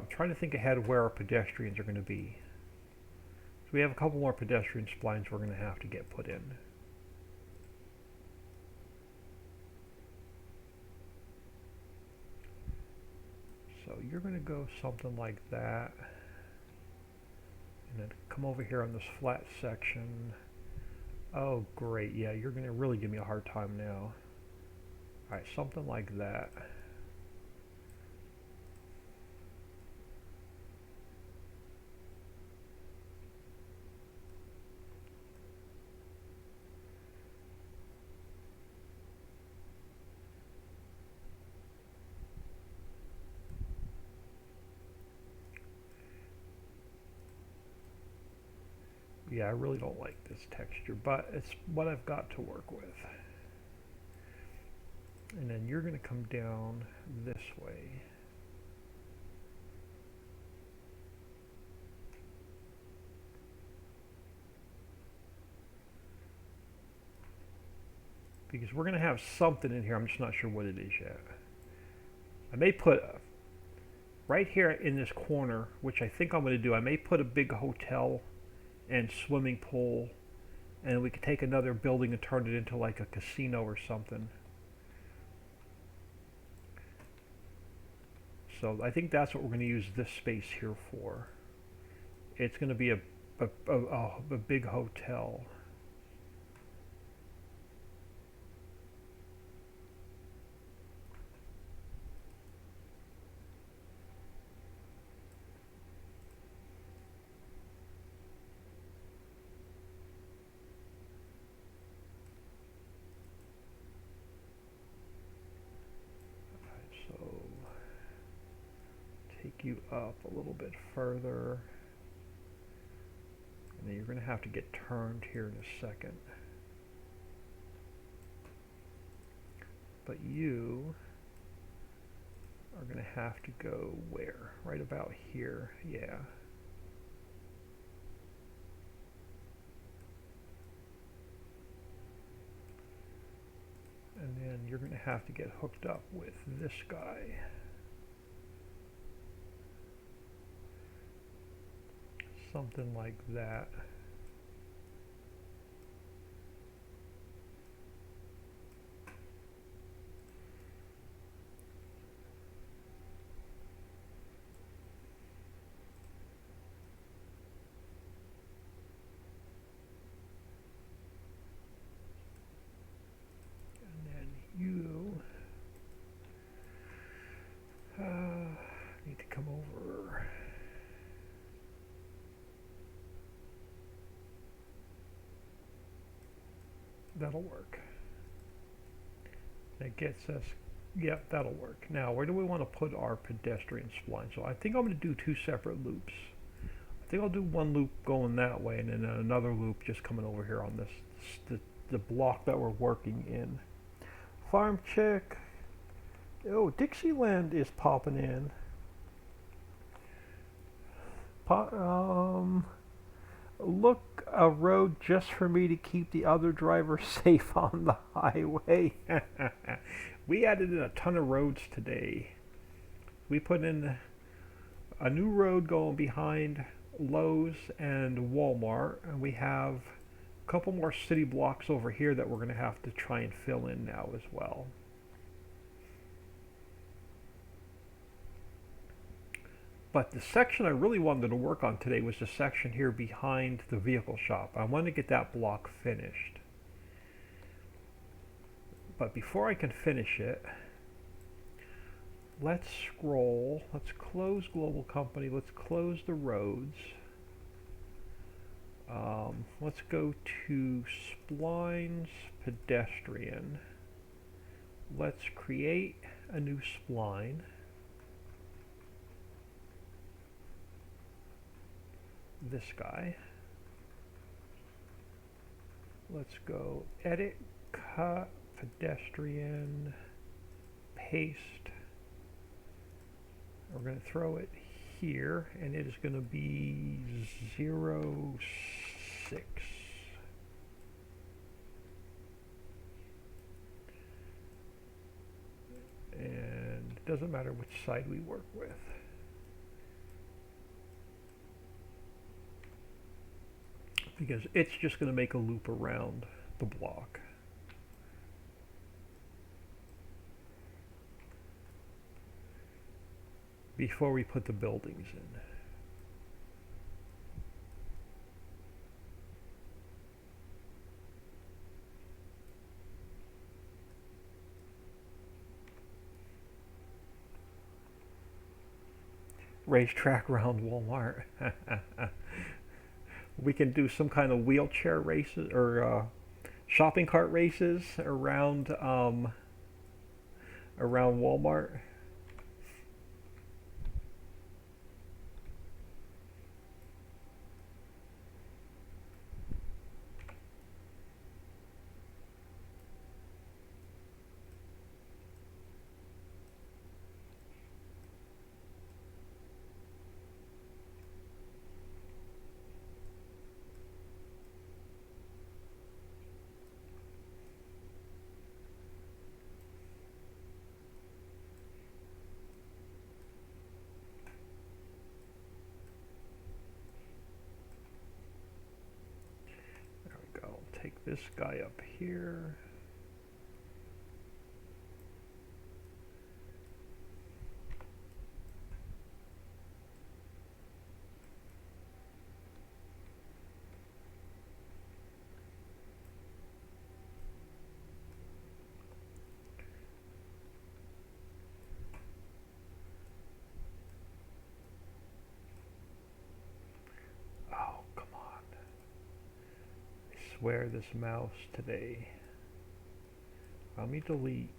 trying to think ahead of where our pedestrians are going to be. So we have a couple more pedestrian splines we're going to have to get put in. So you're going to go something like that, and then come over here on this flat section. Oh great, yeah, you're going to really give me a hard time now. Alright, something like that. Yeah, I really don't like this texture, but it's what I've got to work with. And then you're going to come down this way. Because we're going to have something in here, I'm just not sure what it is yet. I may put, right here in this corner, which I think I'm going to do, I may put a big hotel and swimming pool, and we could take another building and turn it into like a casino or something. So I think that's what we're going to use this space here for. It's going to be a big hotel. Take you up a little bit further, and then you're going to have to get turned here in a second. But you are going to have to go where? Right about here, yeah. And then you're going to have to get hooked up with this guy. Something like that. And then you need to come over. That'll work. That gets us, yep, that'll work. Now, where do we want to put our pedestrian spline? So I think I'm going to do two separate loops. I think I'll do one loop going that way and then another loop just coming over here on the block that we're working in. Farm check. Oh, Dixieland is popping in. Look, a road just for me to keep the other drivers safe on the highway. We added in a ton of roads today. We put in a new road going behind Lowe's and Walmart, and we have a couple more city blocks over here that we're going to have to try and fill in now as well. But the section I really wanted to work on today was the section here behind the vehicle shop. I wanted to get that block finished. But before I can finish it, let's scroll. Let's close Global Company. Let's close the roads. Let's go to Splines Pedestrian. Let's create a new spline. This guy. Let's go edit, cut, pedestrian, paste. We're going to throw it here, and it is going to be 0.6. And it doesn't matter which side we work with. Because it's just going to make a loop around the block. Before we put the buildings in. Racetrack around Walmart. We can do some kind of wheelchair races or shopping cart races around Walmart. Take this guy up here. Swear this mouse today. Let me delete.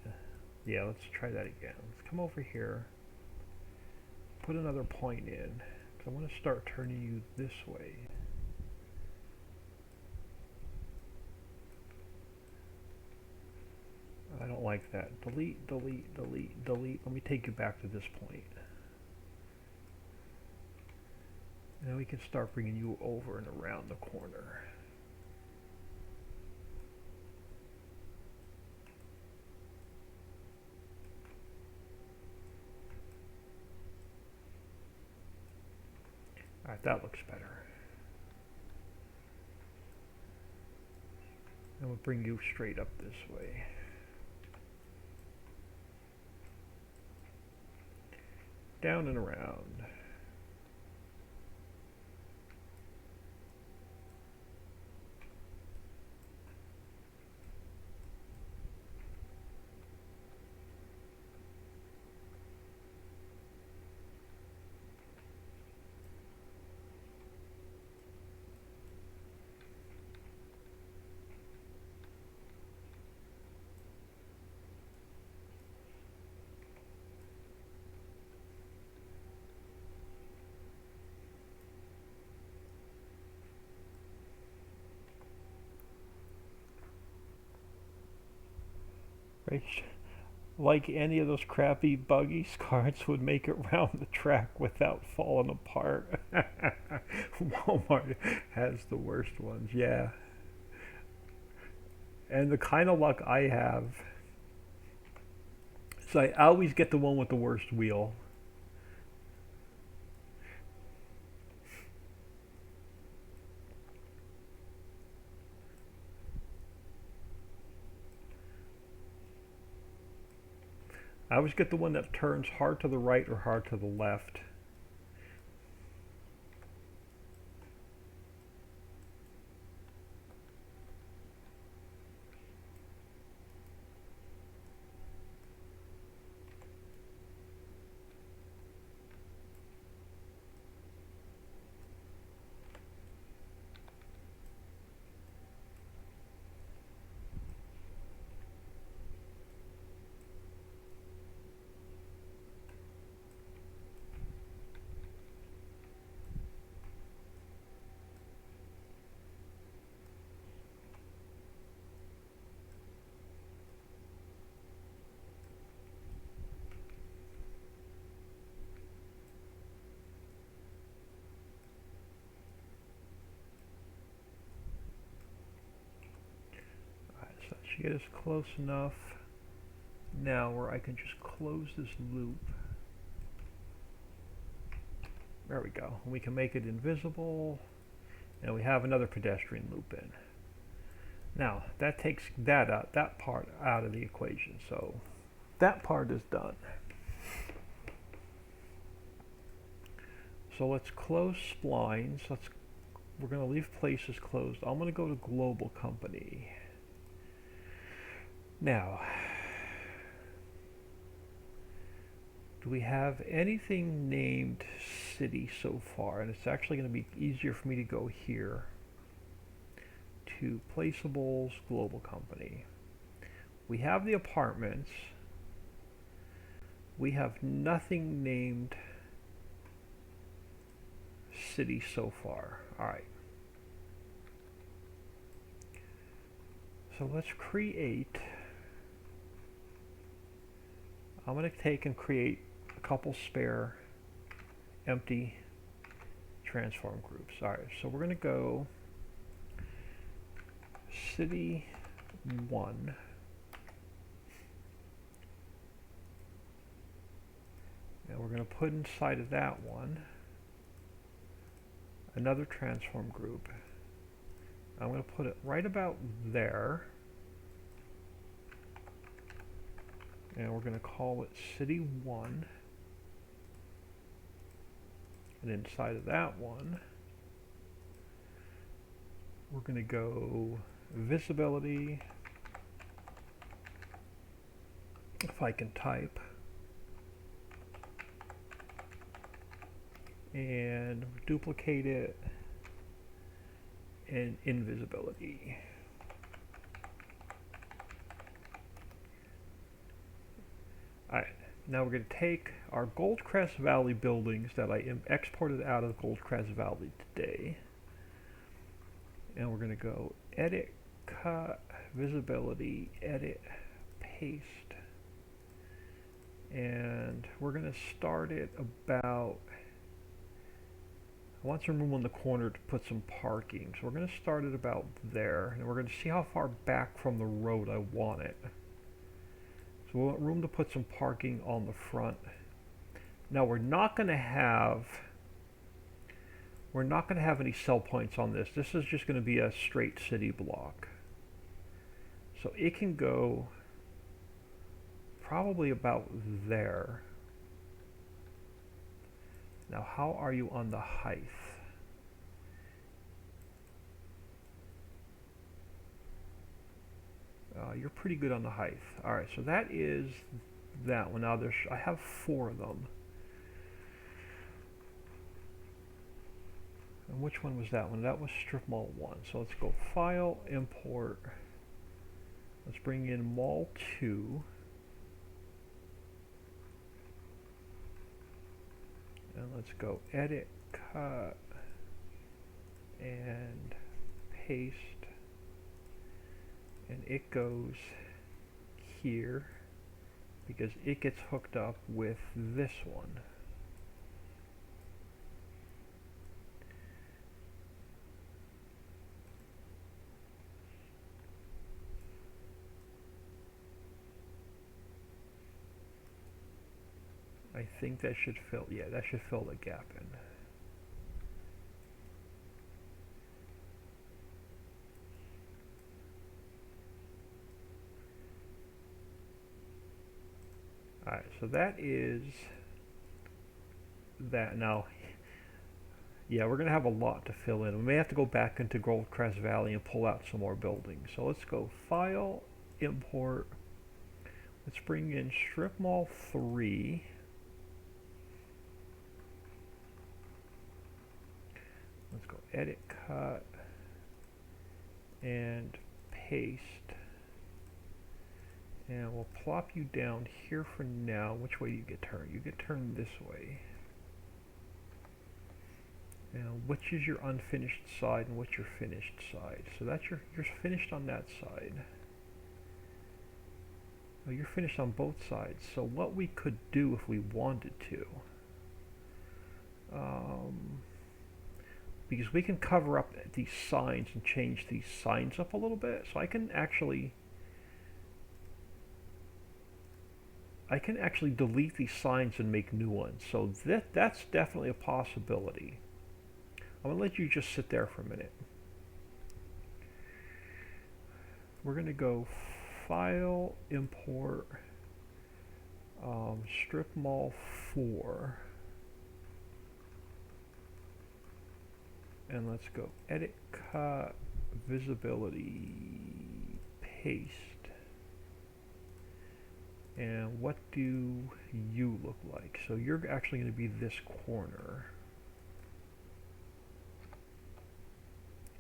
Yeah, let's try that again. Let's come over here. Put another point in. Because I want to start turning you this way. I don't like that. Delete, delete, delete, delete. Let me take you back to this point. And then we can start bringing you over and around the corner. Alright, that looks better. And we'll bring you straight up this way. Down and around. Like any of those crappy buggy carts would make it round the track without falling apart. Walmart has the worst ones, yeah. And the kind of luck I have is I always get the one with the worst wheel. I always get the one that turns hard to the right or hard to the left. Alright, so that should get us close enough now where I can just close this loop. There we go. We can make it invisible, and we have another pedestrian loop in. Now, that takes that part out of the equation, so that part is done. So let's close splines. We're going to leave places closed. I'm going to go to global company. Now, do we have anything named city so far? And it's actually going to be easier for me to go here to placeables, global company. We have the apartments. We have nothing named city so far. Alright. So let's create. I'm going to take and create a couple spare empty transform groups. Alright, so we're going to go city 1. And we're going to put inside of that one another transform group. I'm going to put it right about there. And we're going to call it city 1. And inside of that one, we're going to go visibility, if I can type, and duplicate it, and invisibility. Alright, now we're going to take our Goldcrest Valley buildings that I exported out of Goldcrest Valley today, and we're going to go edit, cut, visibility, edit, paste, and we're going to start it about, I want some room on the corner to put some parking, so we're going to start it about there, and we're going to see how far back from the road I want it. So we want room to put some parking on the front. Now we're not going to have any cell points on this. This is just going to be a straight city block. So it can go probably about there. Now how are you on the height? You're pretty good on the height. Alright, so that is that one. Now I have 4 of them. And which one was that one? That was strip mall 1. So let's go file, import. Let's bring in mall 2. And let's go edit, cut, and paste. And it goes here because it gets hooked up with this one. I think that should fill, yeah, that should fill the gap in. Alright, so that is that. Now, yeah, we're going to have a lot to fill in. We may have to go back into Goldcrest Valley and pull out some more buildings. So let's go File, Import. Let's bring in Strip Mall 3. Let's go Edit, Cut, and Paste. And we'll plop you down here for now. Which way do you get turned? You get turned this way. Now, which is your unfinished side and what's your finished side? So that's you're finished on that side. Well, you're finished on both sides. So what we could do if we wanted to, because we can cover up these signs and change these signs up a little bit. So I can actually delete these signs and make new ones. So that's definitely a possibility. I'm going to let you just sit there for a minute. We're going to go File, Import, Strip Mall 4. And let's go Edit, Cut, Visibility, Paste. And what do you look like? So you're actually going to be this corner.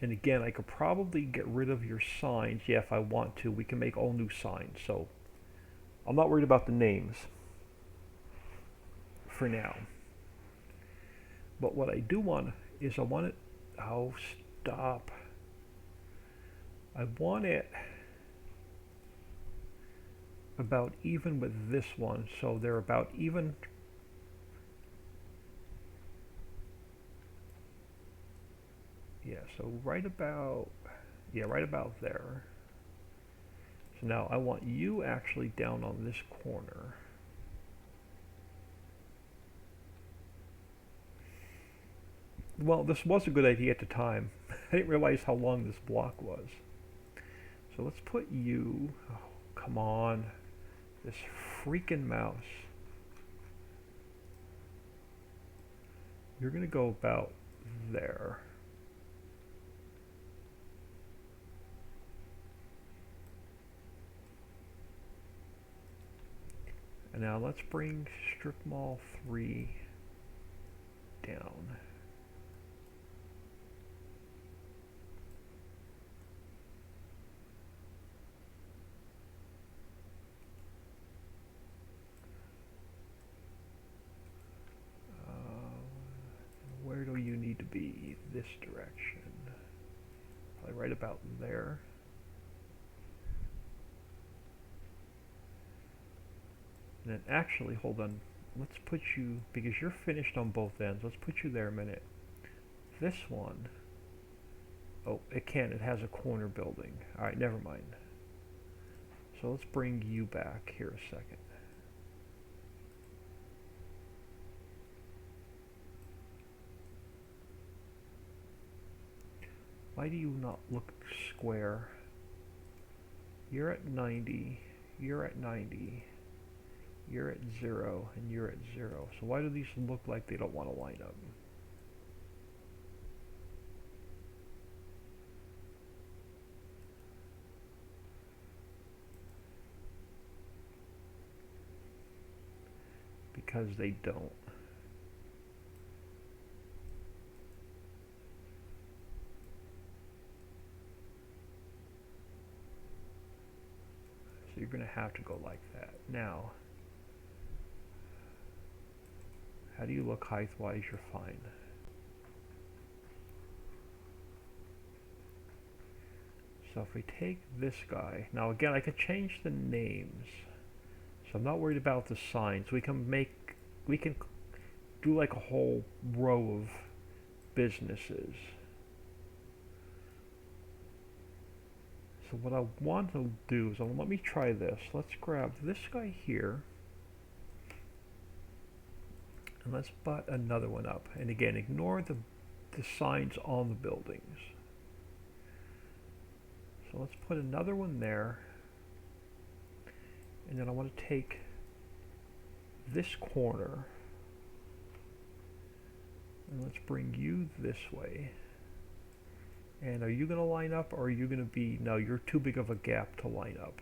And again, I could probably get rid of your signs. Yeah, if I want to, we can make all new signs. So I'm not worried about the names for now. But what I do want is I want it, oh, stop. I want it about even with this one. So they're about even. Yeah, so right about there. So now I want you actually down on this corner. Well, this was a good idea at the time. I didn't realize how long this block was. So let's put you, oh, come on, this freaking mouse. You're going to go about there. And now let's bring Strip Mall 3 down. Where do you need to be? This direction. Probably right about there. And then actually, hold on, let's put you, because you're finished on both ends, let's put you there a minute. This one, oh, it can't, it has a corner building. Alright, never mind. So let's bring you back here a second. Why do you not look square? You're at 90, you're at 90. You're at 0, and you're at 0. So why do these look like they don't want to line up? Because they don't. So you're going to have to go like that. Now, how do you look height-wise? You're fine. So if we take this guy, now again I can change the names, so I'm not worried about the signs. We can do like a whole row of businesses. So what I want to do is, let me try this. Let's grab this guy here, and let's butt another one up. And again, ignore the signs on the buildings. So let's put another one there, and then I want to take this corner, and let's bring you this way. And are you going to line up, or are you going to be, no, you're too big of a gap to line up.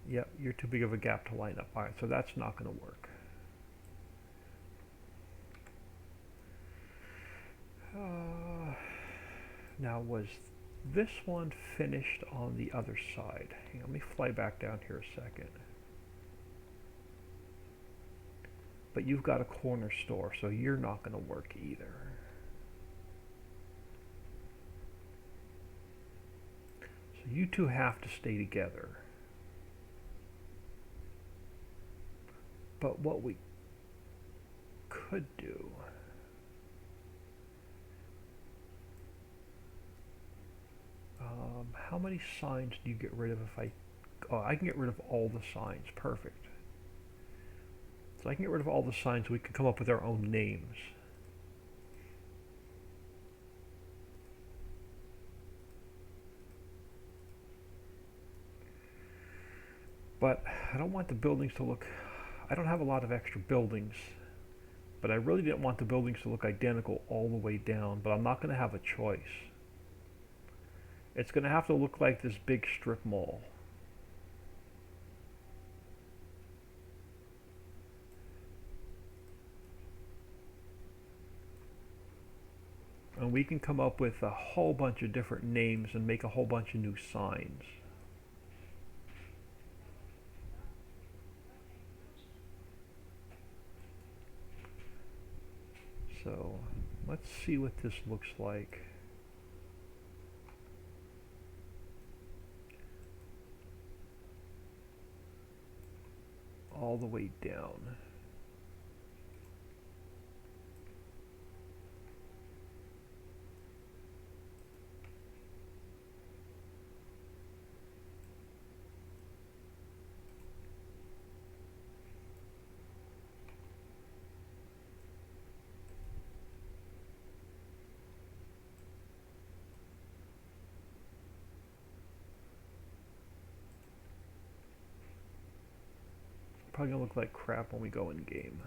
Yep, you're too big of a gap to line up. Alright, so that's not going to work. Now, was this one finished on the other side? Hang on, let me fly back down here a second. But you've got a corner store, so you're not going to work either. So you two have to stay together. But what we could do, how many signs do you get rid of if I can get rid of all the signs. Perfect. So I can get rid of all the signs. We can come up with our own names. But I don't want the buildings to look, I don't have a lot of extra buildings, but I really didn't want the buildings to look identical all the way down, but I'm not going to have a choice. It's going to have to look like this big strip mall. And we can come up with a whole bunch of different names and make a whole bunch of new signs. So let's see what this looks like. All the way down. Probably gonna look like crap when we go in game.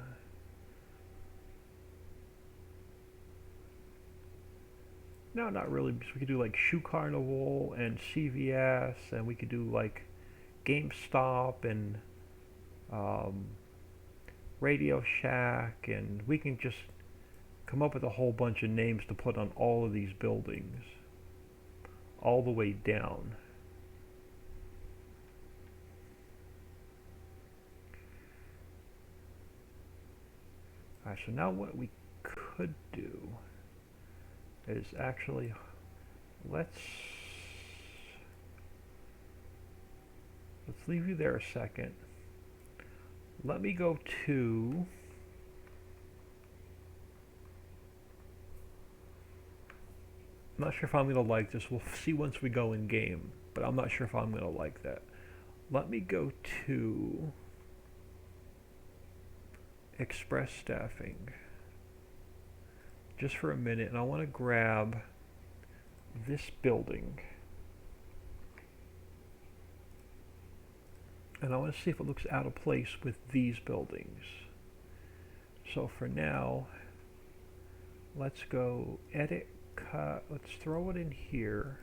No, not really, because we could do like Shoe Carnival and CVS, and we could do like GameStop and Radio Shack, and we can just come up with a whole bunch of names to put on all of these buildings, all the way down. Alright, so now what we could do is actually, let's leave you there a second. Let me go to I'm not sure if I'm going to like this. We'll see once we go in game, but I'm not sure if I'm going to like that. Let me go to Express Staffing just for a minute, and I want to grab this building, and I want to see if it looks out of place with these buildings. So for now, let's go edit, cut, let's throw it in here,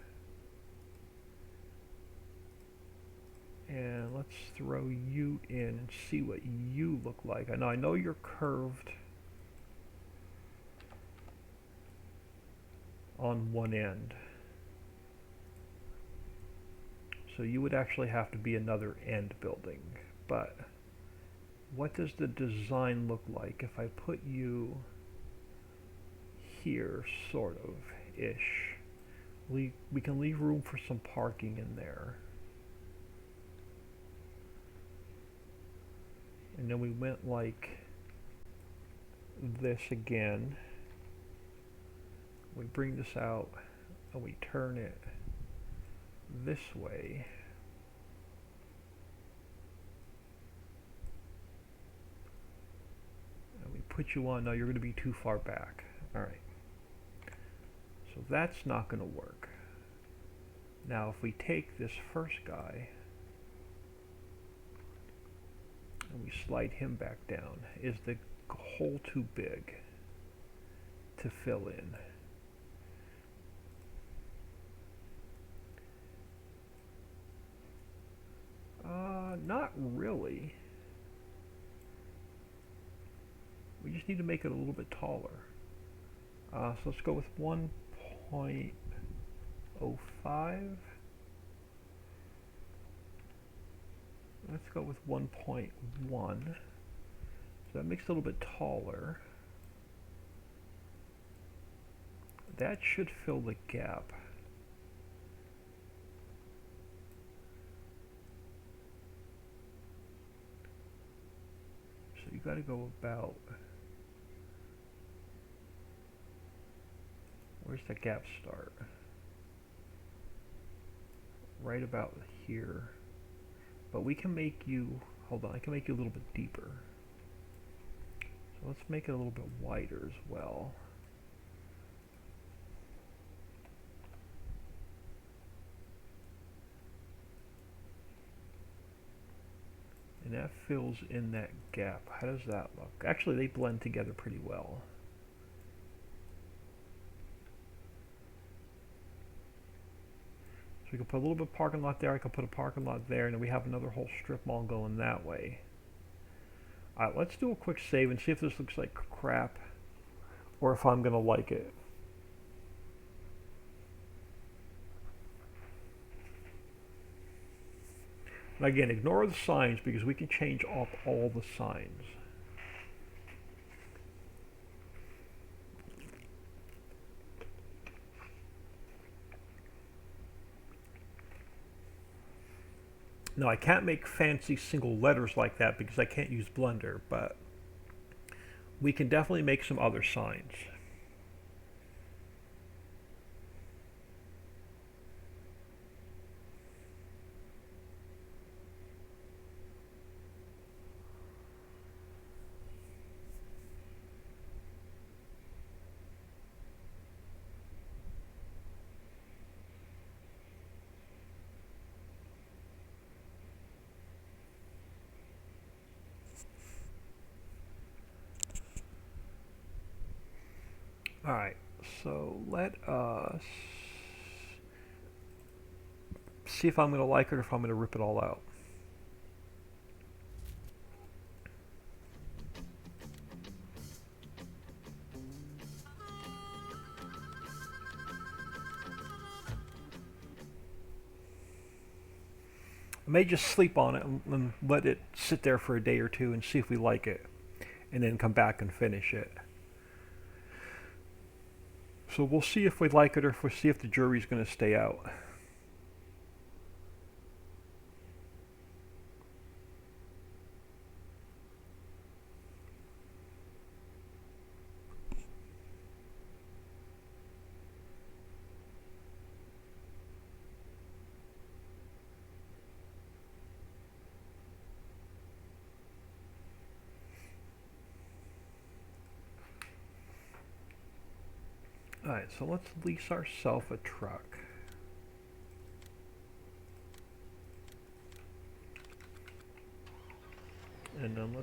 and let's throw you in and see what you look like. I know you're curved on one end, so you would actually have to be another end building. But what does the design look like if I put you here, sort of-ish. We can leave room for some parking in there. And then we went like this again. We bring this out and we turn it this way. And we put you on, no, you're going to be too far back. Alright. So that's not going to work. Now if we take this first guy and we slide him back down, is the hole too big to fill in? Not really. We just need to make it a little bit taller. So let's go with 1.05. Let's go with 1.1. So that makes it a little bit taller. That should fill the gap. So you got to go about, where's the gap start? Right about here. But we can make you, hold on, I can make you a little bit deeper. So let's make it a little bit wider as well. And that fills in that gap. How does that look? Actually, they blend together pretty well. So we can put a little bit of parking lot there, I can put a parking lot there, and then we have another whole strip mall going that way. Alright, let's do a quick save and see if this looks like crap, or if I'm going to like it. And again, ignore the signs because we can change up all the signs. Now I can't make fancy single letters like that because I can't use Blender, but we can definitely make some other signs. Alright, so let us see if I'm going to like it or if I'm going to rip it all out. I may just sleep on it and let it sit there for a day or two and see if we like it, and then come back and finish it. So we'll see if we like it or if we'll see if the jury's going to stay out. Alright, so let's lease ourselves a truck. And then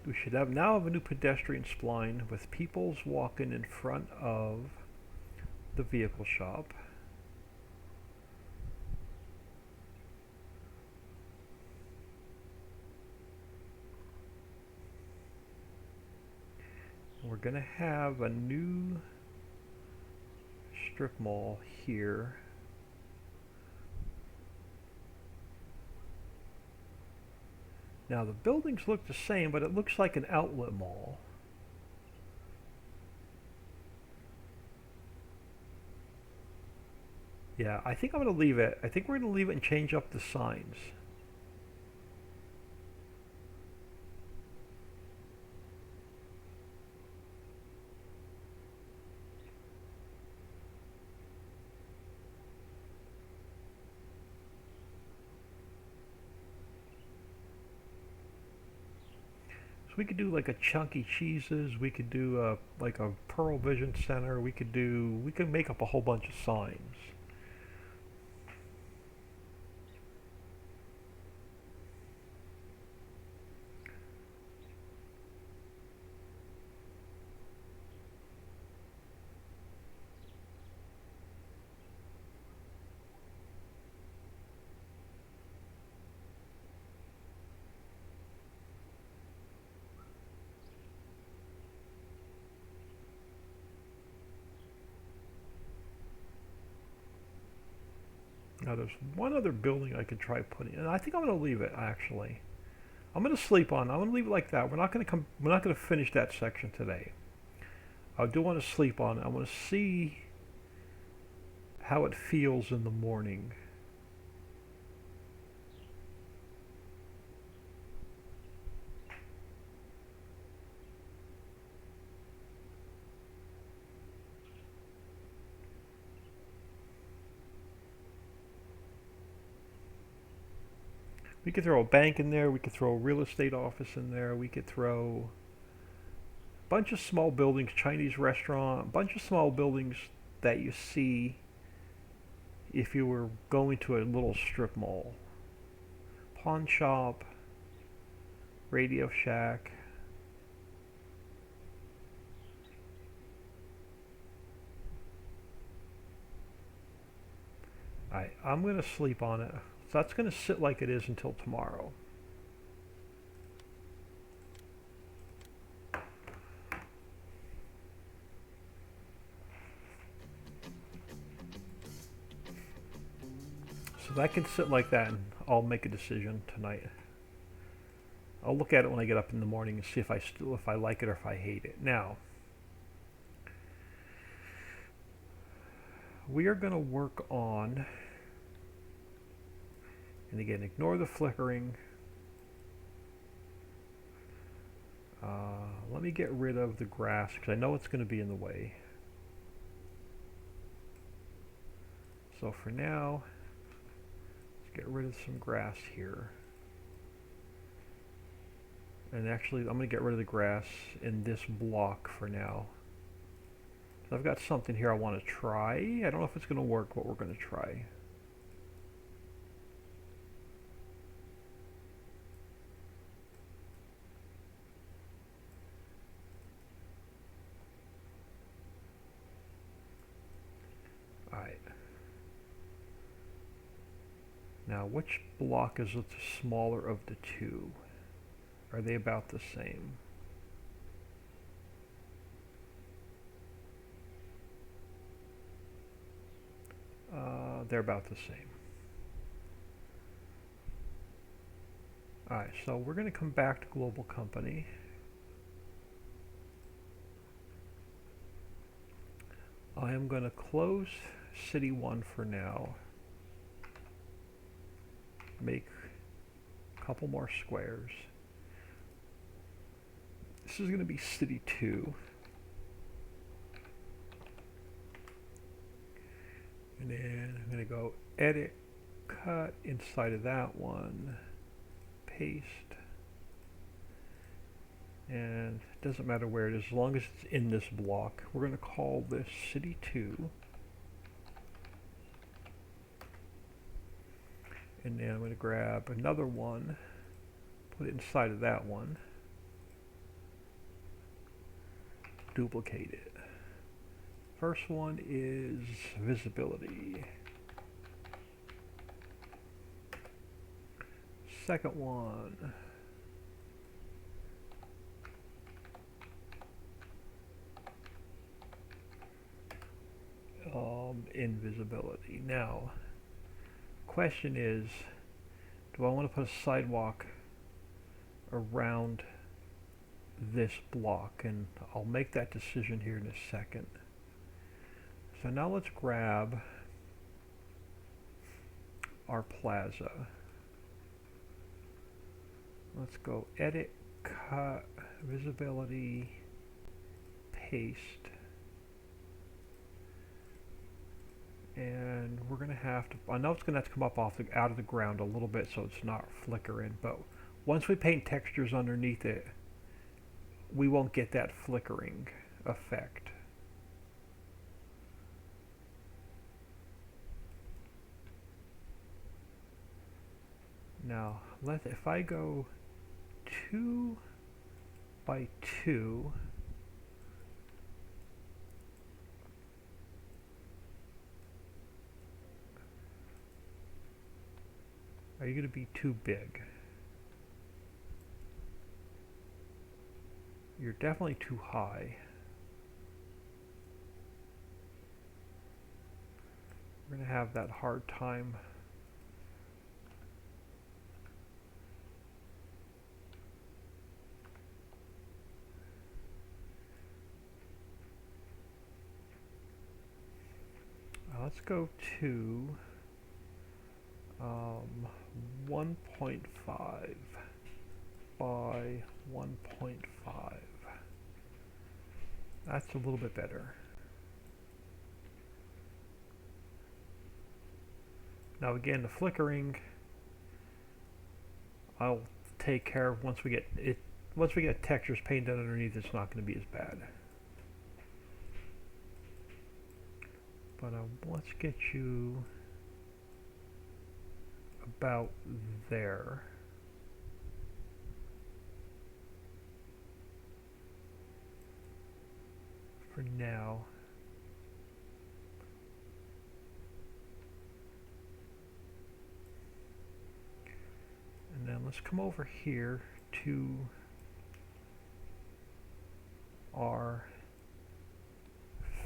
we should now have a new pedestrian spline with people's walking in front of the vehicle shop. We're going to have a new strip mall here. Now the buildings look the same, but it looks like an outlet mall. Yeah, I think I'm going to leave it. I think we're going to leave it and change up the signs. So we could do like a Chunky Cheeses. We could do like a Pearl Vision Center. We could make up a whole bunch of signs. Now there's one other building I could try putting, and I think I'm going to leave it actually. I'm going to sleep on. I'm going to leave it like that. We're not going to come. We're not going to finish that section today. I do want to sleep on it. I want to see how it feels in the morning. We could throw a bank in there. We could throw a real estate office in there. We could throw a bunch of small buildings, Chinese restaurant, a bunch of small buildings that you see if you were going to a little strip mall. Pawn shop, Radio Shack. I'm going to sleep on it. So that's going to sit like it is until tomorrow. So that can sit like that, and I'll make a decision tonight. I'll look at it when I get up in the morning and see if I like it or if I hate it. Now, we are going to work on, and again, ignore the flickering. Let me get rid of the grass because I know it's going to be in the way. So for now, let's get rid of some grass here. And actually, I'm going to get rid of the grass in this block for now. So I've got something here I want to try. I don't know if it's going to work, but we're going to try. Alright. Now, which block is the smaller of the two? Are they about the same? They're about the same. Alright, so we're going to come back to Global Company. I am going to close City 1 for now. Make a couple more squares. This is going to be City 2. And then I'm going to go edit, cut inside of that one, paste. And it doesn't matter where it is, as long as it's in this block. We're going to call this City 2. And then I'm going to grab another one, put it inside of that one, duplicate it. First one is visibility. Second one, invisibility. Now, question is, do I want to put a sidewalk around this block? And I'll make that decision here in a second. So now let's grab our plaza. Let's go edit, cut, visibility, paste. And we're going to have to, I know it's going to have to come up out of the ground a little bit so it's not flickering, but once we paint textures underneath it, we won't get that flickering effect. Now, if I go 2 by 2, are you going to be too big? You're definitely too high. We're going to have that hard time. Let's go to 1.5 by 1.5. That's a little bit better. Now again, the flickering, I'll take care of once we get it. Once we get textures painted underneath, it's not going to be as bad. But let's get you about there. For now. And then let's come over here to our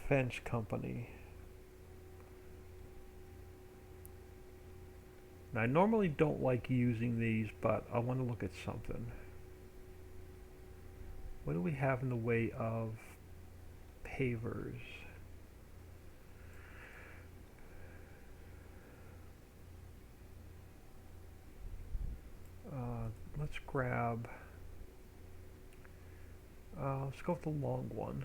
fence company. Now, I normally don't like using these, but I want to look at something. What do we have in the way of pavers? Let's grab, let's go with the long one.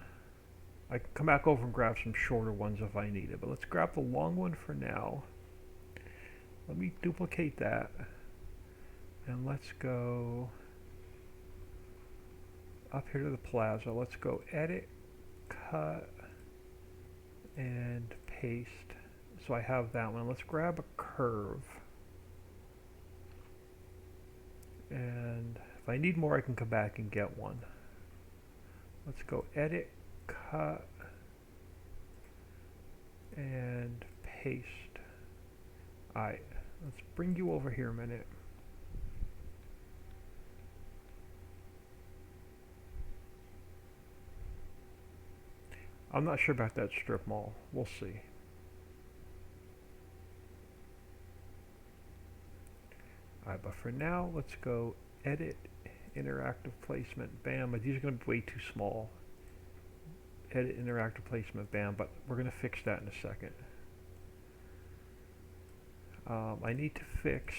I can come back over and grab some shorter ones if I need it, but let's grab the long one for now. Let me duplicate that, and let's go up here to the plaza. Let's go edit, cut, and paste. So I have that one. Let's grab a curve. And if I need more, I can come back and get one. Let's go edit, cut, and paste. Alright, let's bring you over here a minute. I'm not sure about that strip mall. We'll see. Alright, but for now, let's go edit, interactive placement, bam. But these are going to be way too small. Edit, interactive placement, bam. But we're going to fix that in a second. I need to fix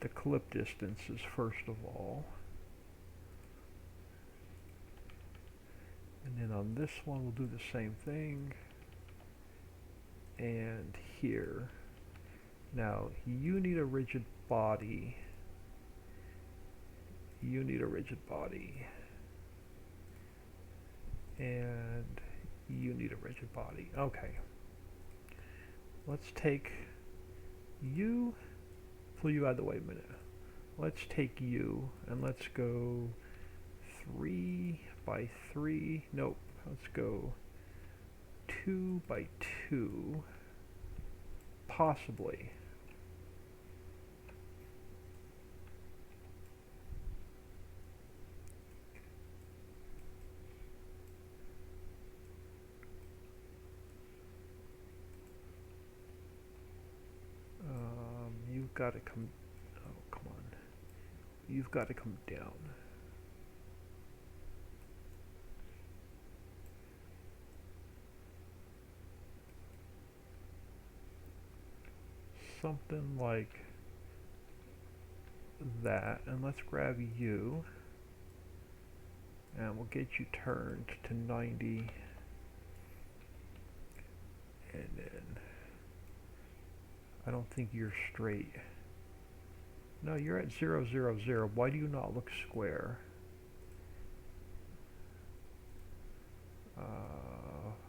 the clip distances first of all. And then on this one, we'll do the same thing. And here. Now, you need a rigid body. You need a rigid body. And you need a rigid body. Okay. Let's take you. Pull you out of the way a minute. Let's take you and let's go 3 by 3. Nope. Let's go 2 by 2. Possibly. You've got to come. Oh, come on. You've got to come down. something like that, and let's grab you, and we'll get you turned to 90, and then I don't think you're straight. No, you're at 0, 0, 0. Why do you not look square?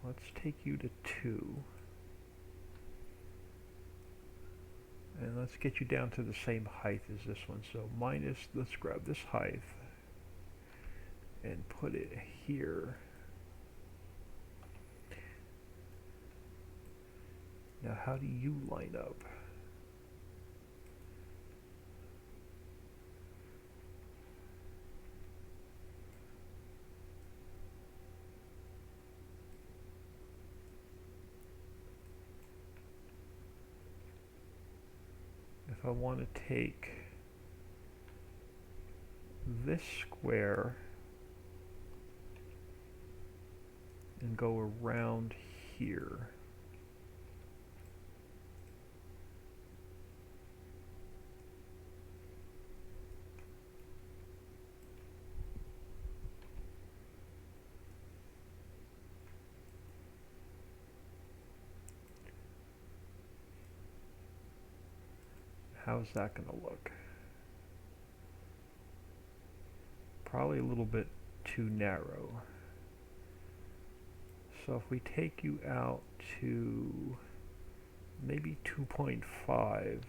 Let's take you to 2. And let's get you down to the same height as this one. So minus, let's grab this height and put it here. Now how do you line up? If I want to take this square and go around here, how's that going to look? Probably a little bit too narrow. So if we take you out to maybe 2.5,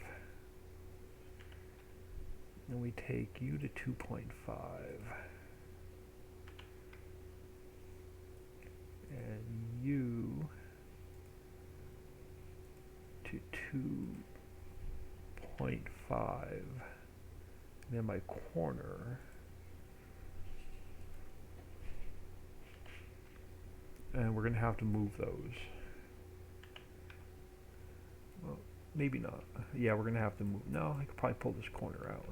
and we take you to 2.5, and you to 2.5, then my corner, and we're going to have to move those. Well, maybe not. Yeah, we're going to have to move. No, I could probably pull this corner out.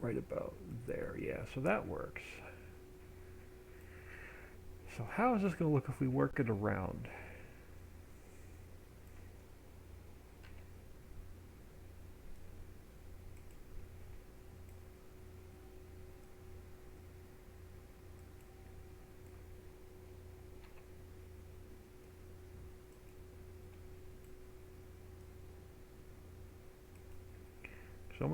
Right about there, yeah, so that works. So how is this going to look if we work it around? So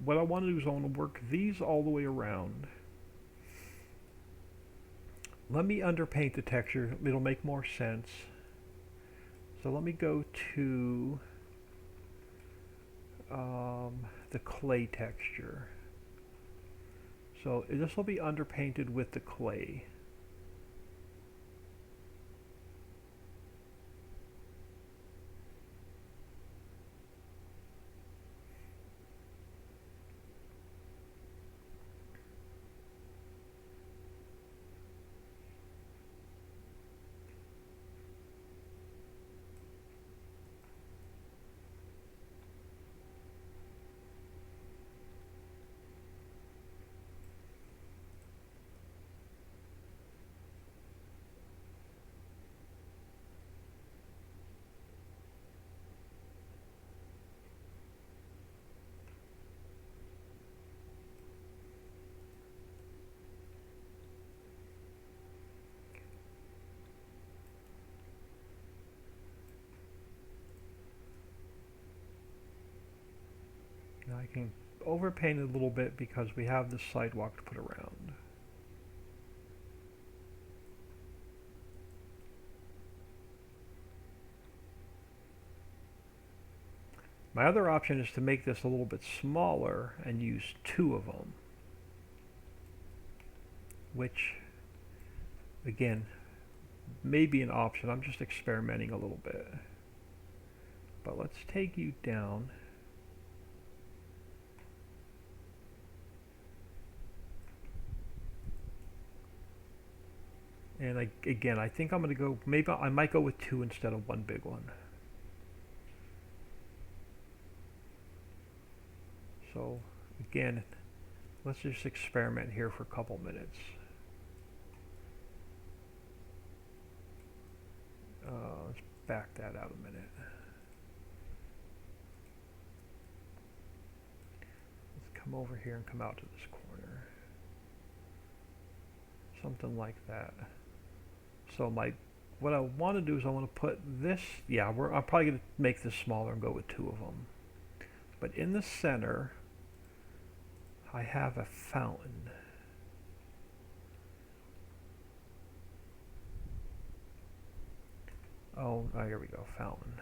what I want to do is I want to work these all the way around. Let me underpaint the texture. It'll make more sense. So let me go to the clay texture. So this will be underpainted with the clay. Now I can overpaint it a little bit because we have the sidewalk to put around. My other option is to make this a little bit smaller and use 2 of them, which again may be an option. I'm just experimenting a little bit. But let's take you down. And again, I think I'm going to go, maybe I might go with 2 instead of 1 big one. So again, let's just experiment here for a couple minutes. Let's back that out a minute. Let's come over here and come out to this corner. Something like that. So what I want to do is I want to put this, yeah, I'm probably going to make this smaller and go with 2 of them. But in the center, I have a fountain. Oh, here we go, fountain.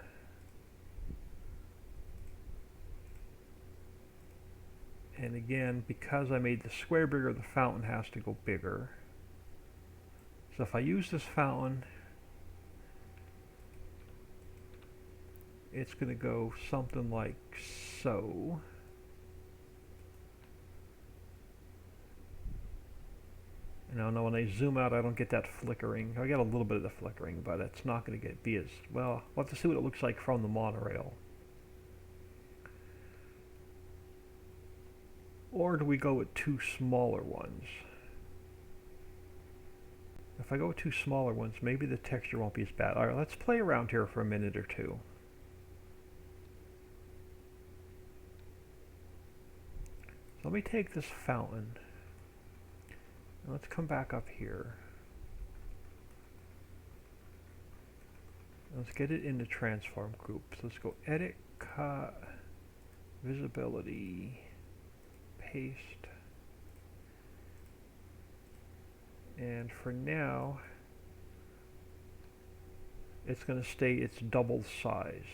And again, because I made the square bigger, the fountain has to go bigger. So if I use this fountain, it's going to go something like so. And I know when I zoom out, I don't get that flickering. I get a little bit of the flickering, but it's not going to be as well. We'll have to see what it looks like from the monorail. Or do we go with 2 smaller ones? If I go with 2 smaller ones, maybe the texture won't be as bad. Alright, let's play around here for a minute or 2. So let me take this fountain. And let's come back up here. Let's get it into transform groups. Let's go edit, cut, visibility, paste. And for now, it's going to stay its double size.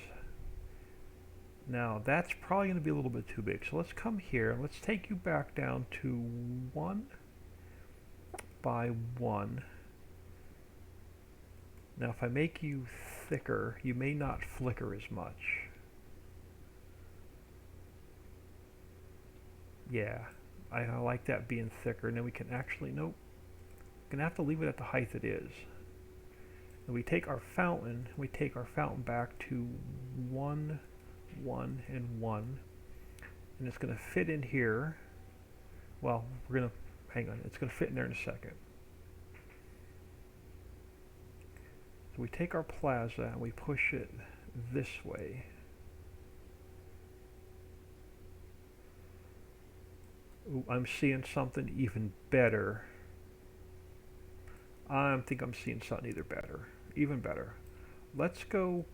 Now that's probably going to be a little bit too big. So let's come here. Let's take you back down to 1 by 1. Now if I make you thicker, you may not flicker as much. Yeah, I like that being thicker. And then we can actually, nope. Gonna have to leave it at the height it is. And we take our fountain back to 1, 1, and 1. And it's gonna fit in here. Well, we're gonna, hang on, it's gonna fit in there in a second. So we take our plaza and we push it this way. Ooh, I'm seeing something even better. I think I'm seeing something even better. Let's go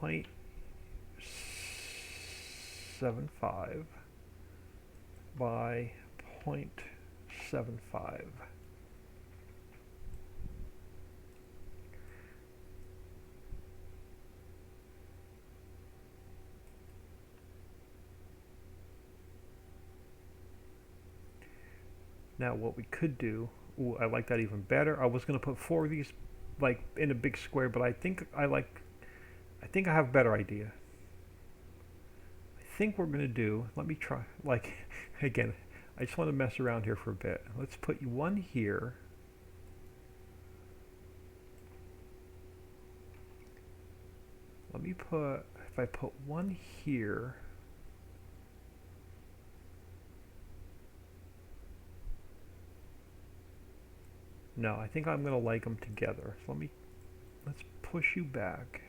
0.75 by 0.75. Now what we could do, ooh, I like that even better. I was going to put 4 of these like in a big square, but I think I have a better idea. I think we're going to do, let me try, like, again, I just want to mess around here for a bit. Let's put 1 here. Let me put, if I put 1 here, no, I think I'm going to like them together. So let's push you back.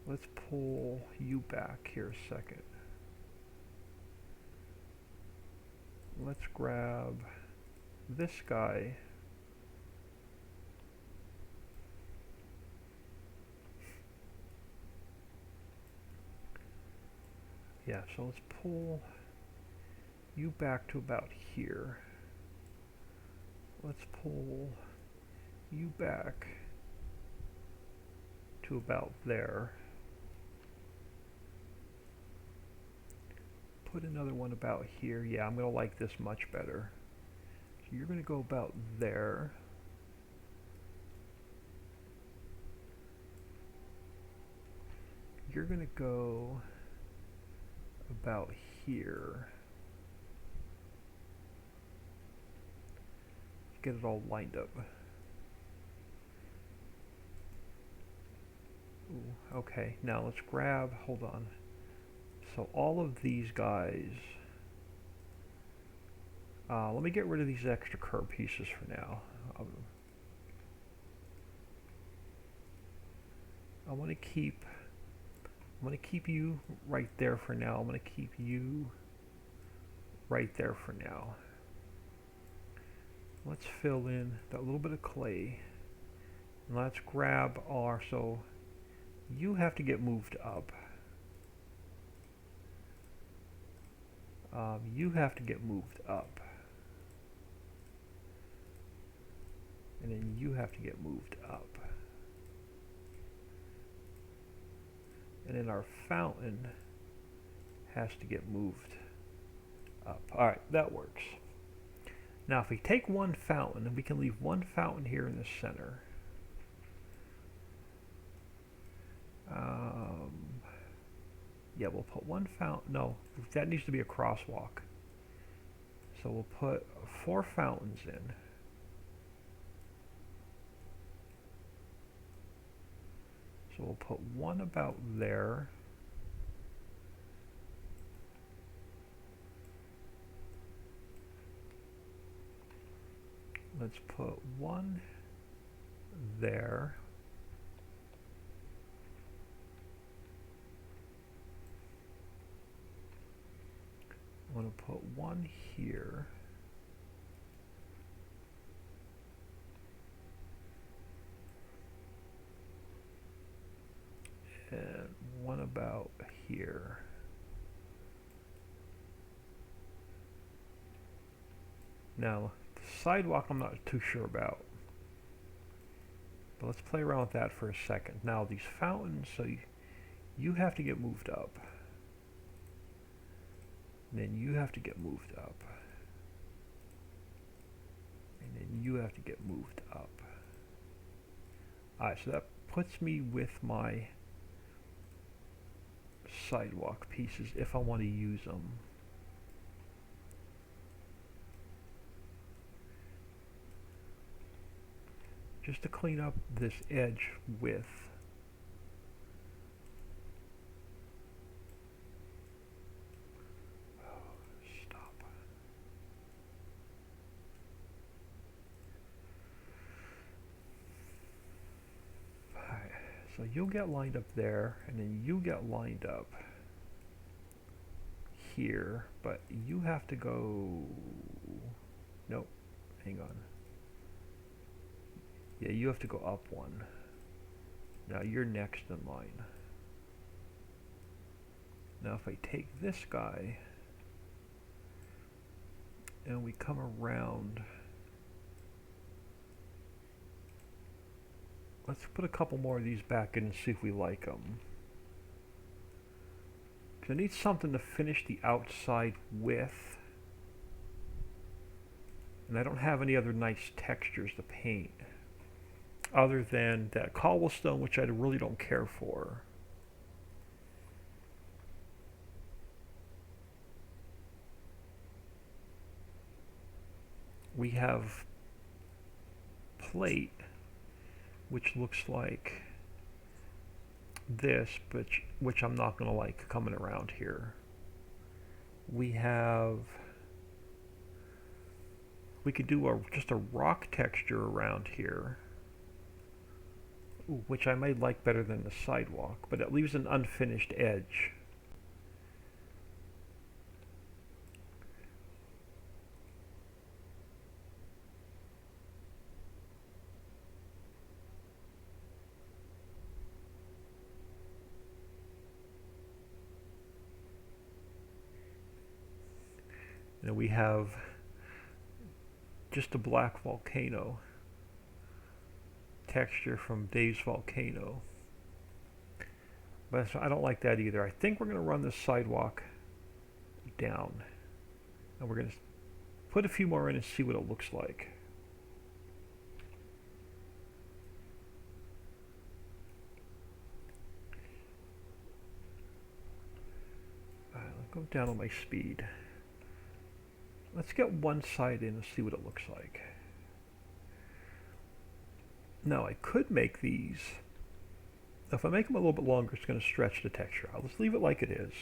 Let's pull you back here a second. Let's grab this guy. Yeah, so let's pull you back to about here. Let's pull you back to about there. Put another one about here. Yeah, I'm going to like this much better. So you're going to go about there. You're going to go about here. Get it all lined up. Ooh, okay, now let's grab, hold on. So all of these guys, let me get rid of these extra curb pieces for now. I'm gonna keep you right there for now. I'm gonna keep you right there for now. Let's fill in that little bit of clay. And let's grab our, so you have to get moved up. You have to get moved up. And then you have to get moved up. And then our fountain has to get moved up. Alright, that works. Now if we take one fountain, and we can leave one fountain here in the center. Yeah, we'll put one fountain. No, that needs to be a crosswalk. So we'll put 4 fountains in. So we'll put one about there. Let's put one there. I'm going to put one here. And one about here. Now, the sidewalk I'm not too sure about. But let's play around with that for a second. Now, these fountains, so you have to get moved up. And then you have to get moved up. And then you have to get moved up. Alright, so that puts me with my sidewalk pieces if I want to use them. Just to clean up this edge width. Stop. Alright, so you'll get lined up there, and then you get lined up here, but you have to go... Nope, hang on. Yeah, you have to go up one. Now you're next in line. Now if I take this guy and we come around, let's put a couple more of these back in and see if we like them. Because I need something to finish the outside with. And I don't have any other nice textures to paint other than that cobblestone, which I really don't care for. We have plate, which looks like this, but which I'm not going to like coming around here. We could do just a rock texture around here. Ooh, which I may like better than the sidewalk, but it leaves an unfinished edge. And we have just a black volcano texture from Dave's Volcano. But I don't like that either. I think we're going to run this sidewalk down. And we're going to put a few more in and see what it looks like. Alright, I'll go down on my speed. Let's get one side in and see what it looks like. Now I could make these. If I make them a little bit longer, it's going to stretch the texture out. Let's leave it like it is.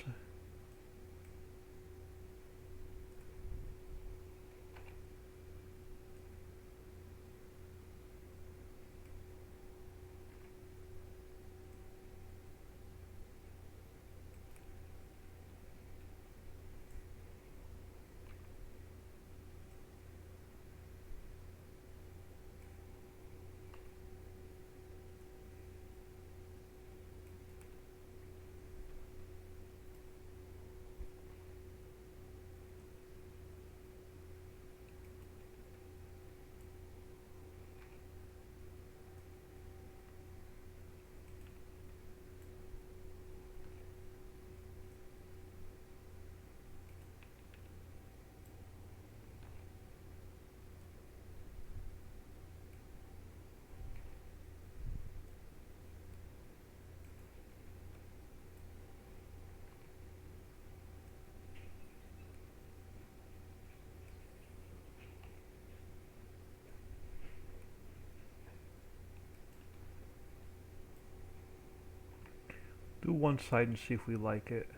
Do one side and see if we like it.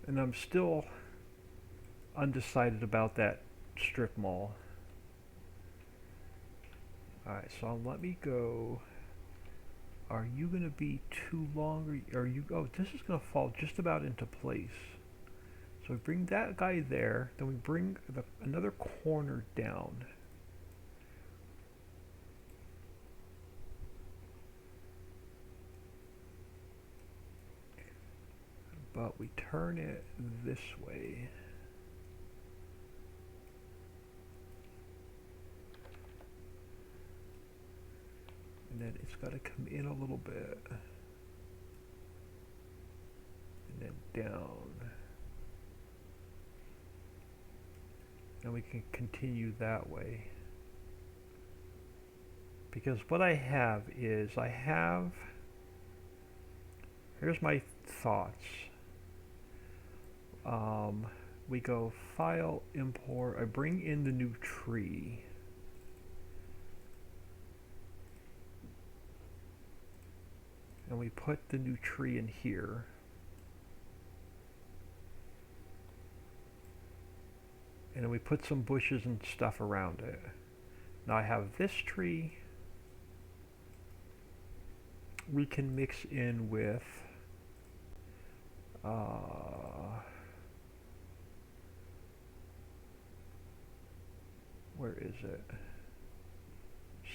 And I'm still undecided about that strip mall. Alright, so let me go. Are you going to be too long? Or are you... Oh, this is going to fall just about into place. So we bring that guy there. Then we bring another corner down. But we turn it this way. And then it's got to come in a little bit. And then down. And we can continue that way. Because what I have is, here's my thoughts. We go File, Import, I bring in the new tree. And we put the new tree in here. And then we put some bushes and stuff around it. Now I have this tree. We can mix in with where is it?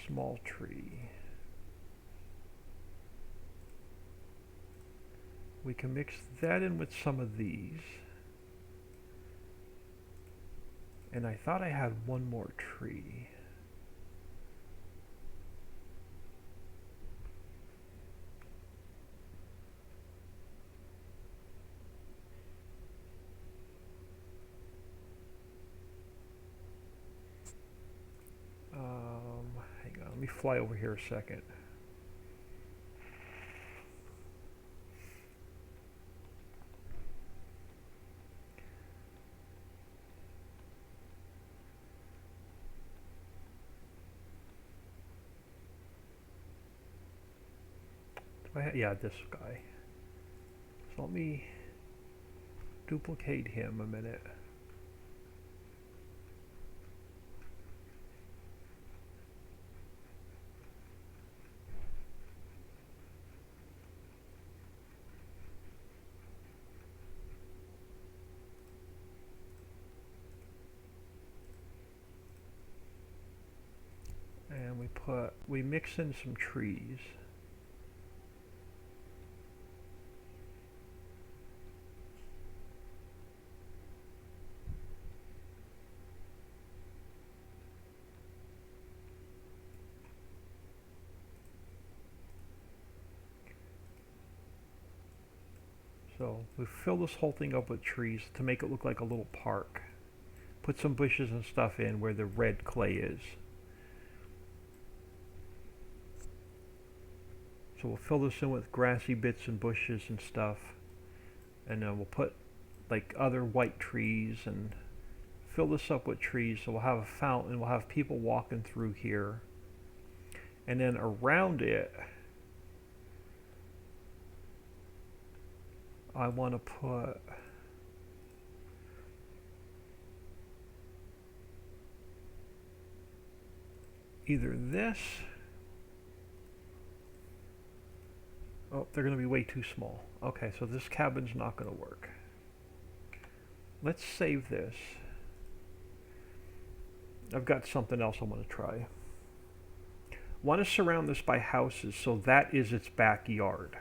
Small tree. We can mix that in with some of these. And I thought I had one more tree. Hang on, let me fly over here a second. Yeah, this guy. So let me duplicate him a minute. And we mix in some trees. So we fill this whole thing up with trees to make it look like a little park. Put some bushes and stuff in where the red clay is. So we'll fill this in with grassy bits and bushes and stuff. And then we'll put like other white trees and fill this up with trees. So we'll have a fountain, we'll have people walking through here. And then around it, I want to put either this. Oh, they're going to be way too small. Okay, so this cabin's not going to work. Let's save this. I've got something else I want to try. Want to surround this by houses, so that is its backyard.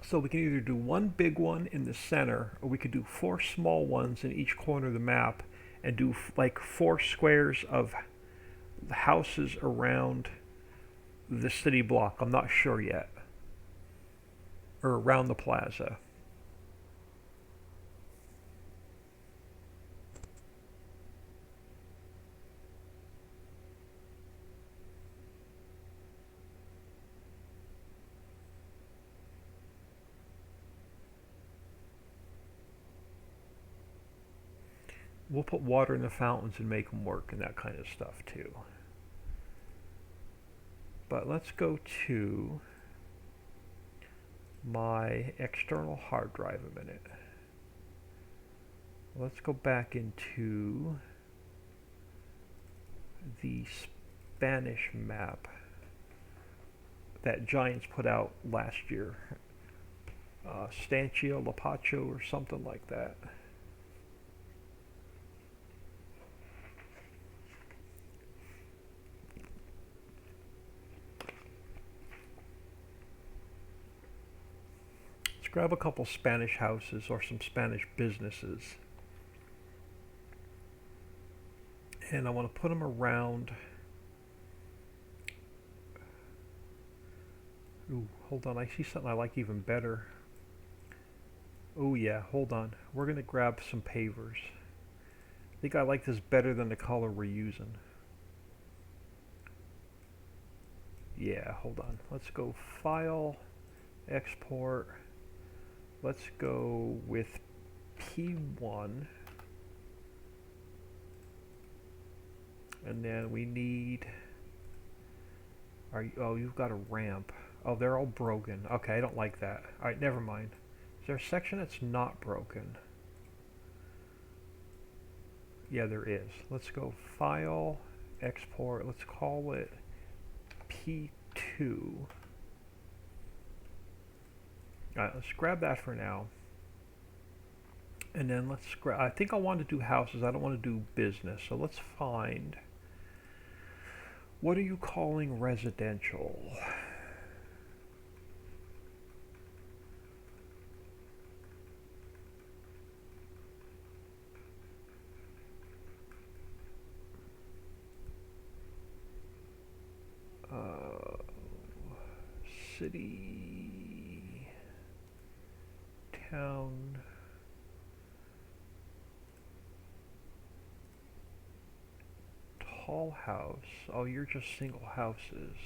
So we can either do one big one in the center, or we could do 4 small ones in each corner of the map and do like 4 squares of the houses around the city block. I'm not sure yet. Or around the plaza. We'll put water in the fountains and make them work and that kind of stuff too. But let's go to my external hard drive a minute. Let's go back into the Spanish map that Giants put out last year. Stanchio Lapacho or something like that. Let's grab a couple Spanish houses or some Spanish businesses. And I want to put them around. Ooh, hold on, I see something I like even better. Oh yeah, hold on. We're going to grab some pavers. I think I like this better than the color we're using. Yeah, hold on. Let's go File, Export. Let's go with P1. And then we need... oh, you've got a ramp. Oh, they're all broken. Okay, I don't like that. Alright, never mind. Is there a section that's not broken? Yeah, there is. Let's go File, Export. Let's call it P2. Alright, let's grab that for now. And then let's grab... I think I want to do houses. I don't want to do business. So let's find... What are you calling residential? City, town, tall house. Oh, you're just single houses.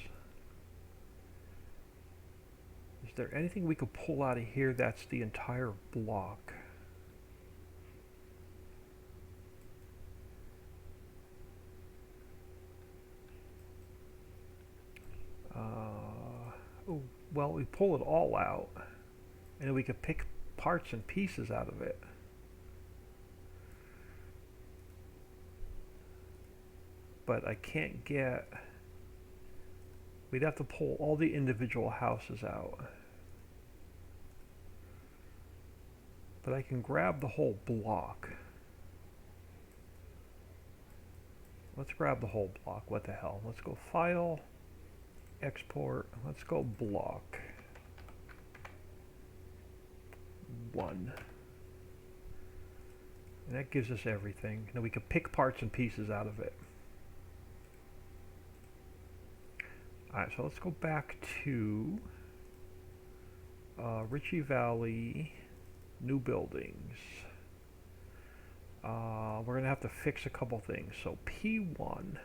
Is there anything we could pull out of here that's the entire block? Oh, well, we pull it all out, and we could pick parts and pieces out of it. But I can't get... We'd have to pull all the individual houses out. But I can grab the whole block. Let's grab the whole block. What the hell? Let's go File, Export. Let's go Block 1. And that gives us everything. Now we can pick parts and pieces out of it. Alright, so let's go back to Ritchie Valley, new buildings. We're going to have to fix a couple things. So P1,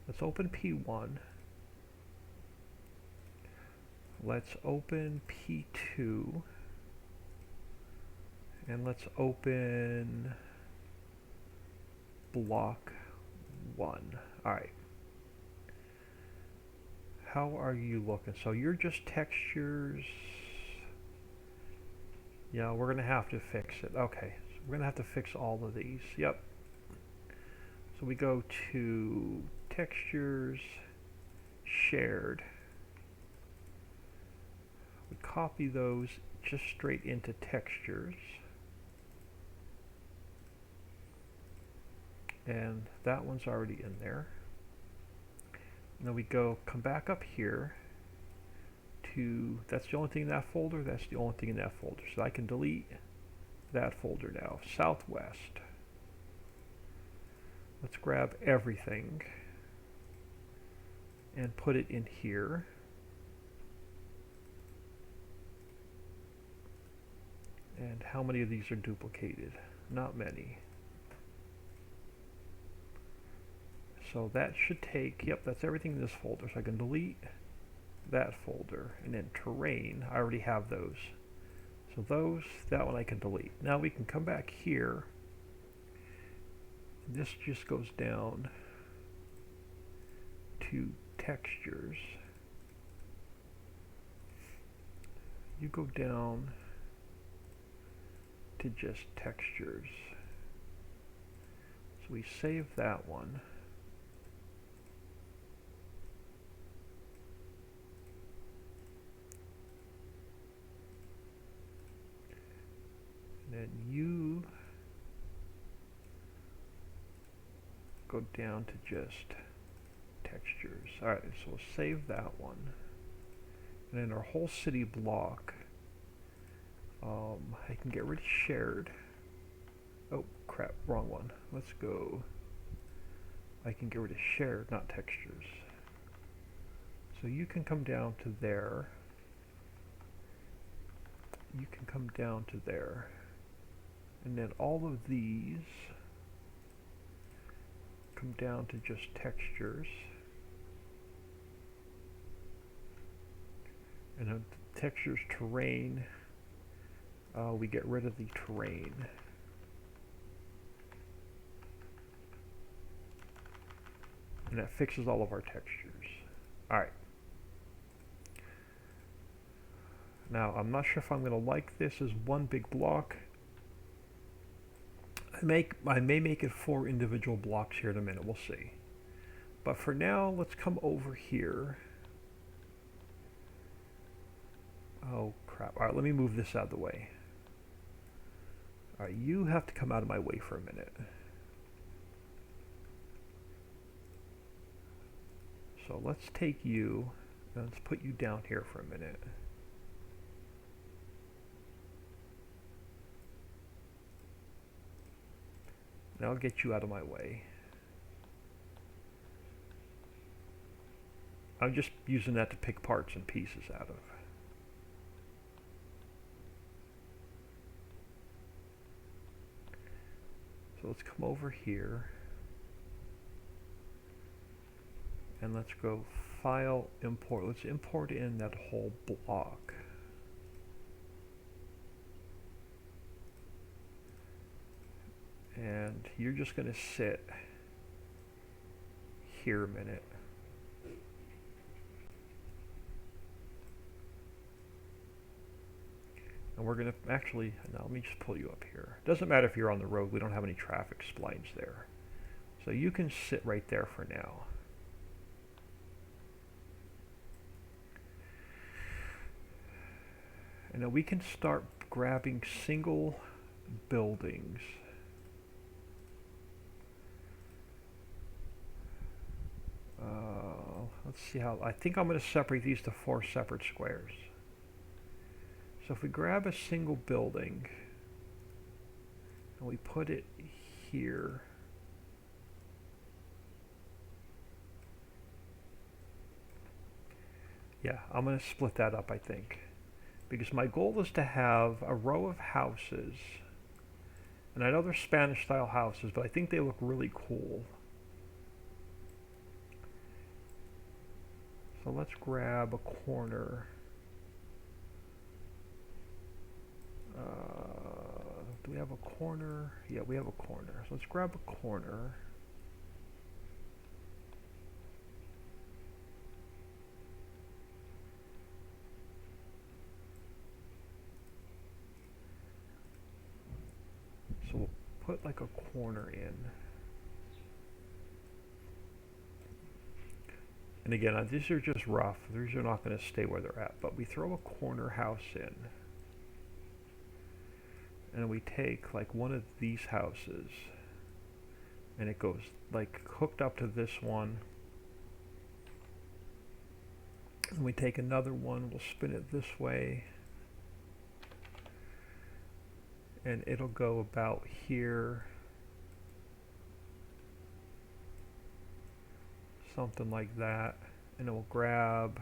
let's open P1. Let's open P2. And let's open Block 1. Alright. How are you looking? So you're just textures. Yeah, we're going to have to fix it. Okay, so we're going to have to fix all of these. Yep. So we go to textures, shared. We copy those just straight into textures. And that one's already in there. And then we come back up here to, that's the only thing in that folder, that's the only thing in that folder. So I can delete that folder now. Southwest. Let's grab everything and put it in here. And how many of these are duplicated? Not many. So that should take, yep, that's everything in this folder. So I can delete that folder. And then terrain, I already have those. So that one I can delete. Now we can come back here This just goes down to textures. You go down to just textures. So we save that one. And then you go down to just textures. Alright, so we'll save that one. And then our whole city block, I can get rid of shared. Oh crap, wrong one. Let's go. I can get rid of shared, not textures. So you can come down to there. You can come down to there. And then all of these come down to just textures. And then textures terrain, we get rid of the terrain. And that fixes all of our textures. Alright. Now, I'm not sure if I'm going to like this as one big block. I may make it 4 individual blocks here in a minute, we'll see. But for now, let's come over here. Oh crap. Alright, let me move this out of the way. Alright, you have to come out of my way for a minute. So let's take you, and let's put you down here for a minute. Now I'll get you out of my way. I'm just using that to pick parts and pieces out of. So let's come over here. And let's go File, Import. Let's import in that whole block. And you're just going to sit here a minute. And we're going to actually, now let me just pull you up here. Doesn't matter if you're on the road, we don't have any traffic splines there. So you can sit right there for now. And now we can start grabbing single buildings. Let's see how, I think I'm going to separate these to 4 separate squares. So if we grab a single building and we put it here, yeah, I'm going to split that up, I think. Because my goal is to have a row of houses, and I know they're Spanish style houses, but I think they look really cool. So let's grab a corner. Do we have a corner? Yeah, we have a corner. So let's grab a corner. So we'll put like a corner in. And again, these are just rough. These are not going to stay where they're at. But we throw a corner house in. And we take like one of these houses. And it goes like hooked up to this one. And we take another one. We'll spin it this way. And it'll go about here. Something like that. And it will grab,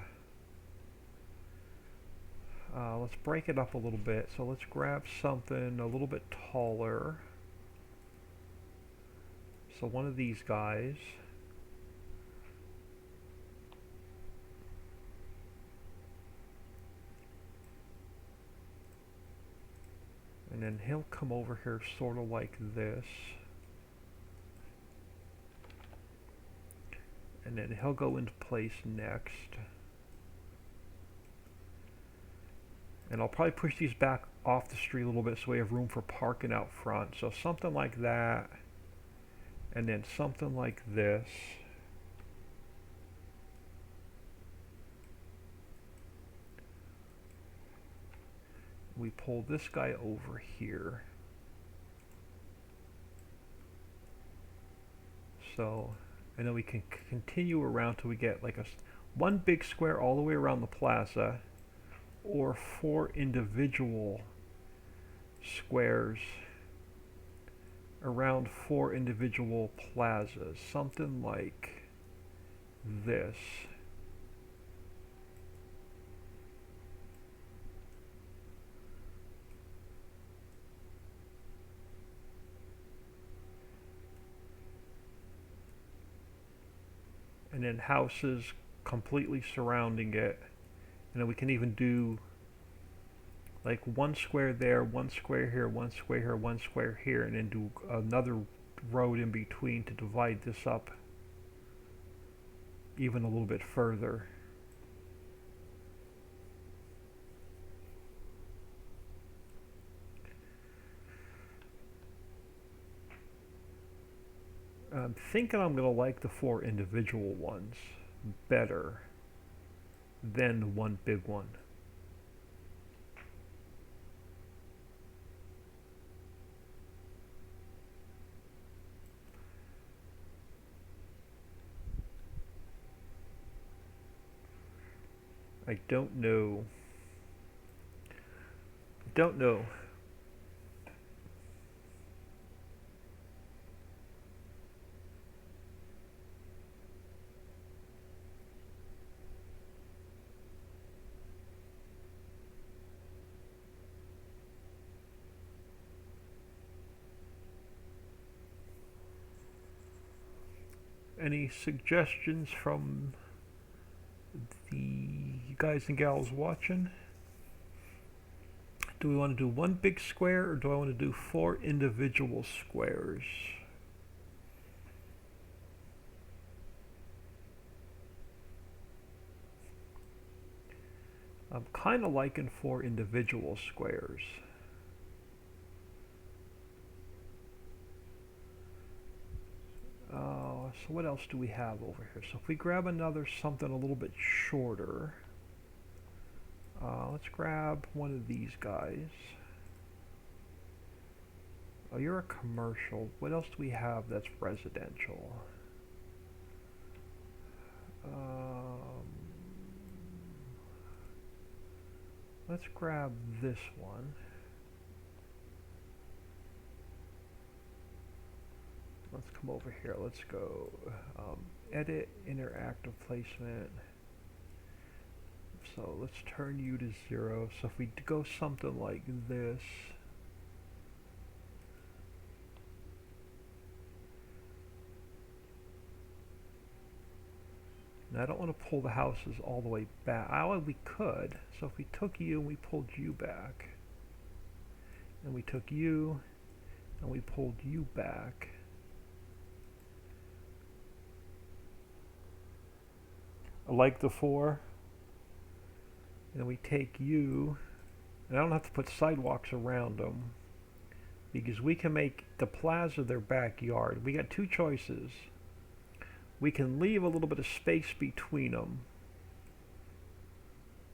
let's break it up a little bit. So let's grab something a little bit taller. So one of these guys. And then he'll come over here sort of like this. and then he'll go into place next. And I'll probably push these back off the street a little bit so we have room for parking out front. So something like that, and then something like this. We pull this guy over here. So, and then we can continue around till we get like one big square all the way around the plaza, or 4 individual squares around 4 individual plazas, something like this. And then houses completely surrounding it. And then we can even do like 1 square there, 1 square here, 1 square here, 1 square here, and then do another road in between to divide this up even a little bit further. I'm thinking I'm going to like the 4 individual ones better than the one big one. I don't know. Any suggestions from the guys and gals watching? Do we want to do 1 big square, or do I want to do 4 individual squares? I'm kind of liking 4 individual squares. So what else do we have over here? So if we grab another something a little bit shorter, let's grab one of these guys. Oh, you're a commercial. What else do we have that's residential? Let's grab this one. Let's come over here. Let's go edit interactive placement. So let's turn you to 0. So if we go something like this, now I don't want to pull the houses all the way back. We could. So if we took you and we pulled you back, and we took you and we pulled you back, I like the 4. And we take you, and I don't have to put sidewalks around them, because we can make the plaza their backyard. We got 2 choices. We can leave a little bit of space between them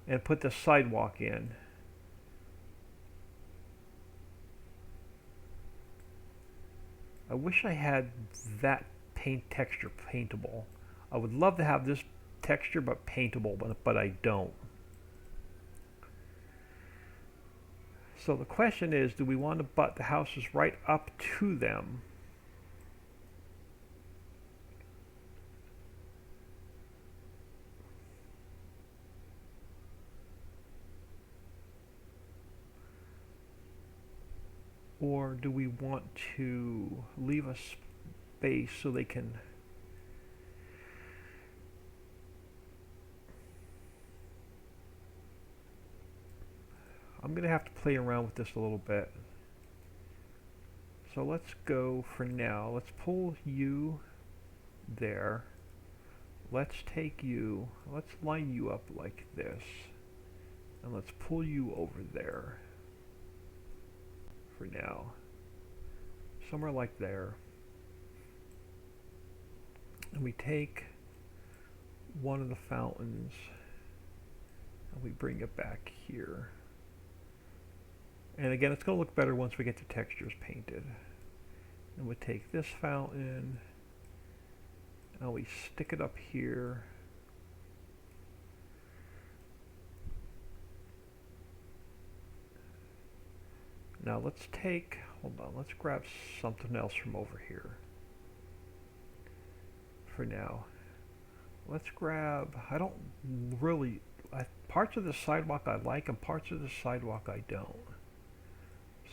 and put the sidewalk in. I wish I had that paint texture paintable. I would love to have this texture but paintable, but I don't. So the question is, do we want to butt the houses right up to them? Or do we want to leave a space so they can... I'm going to have to play around with this a little bit. So let's go for now. Let's pull you there. let's take you, let's line you up like this, and let's pull you over there for now. Somewhere like there. And we take one of the fountains and we bring it back here. And again, it's going to look better once we get the textures painted. And we take this fountain and we stick it up here. Now let's take, hold on, let's grab something else from over here. For now. Let's grab, I don't really, parts of the sidewalk I like and parts of the sidewalk I don't.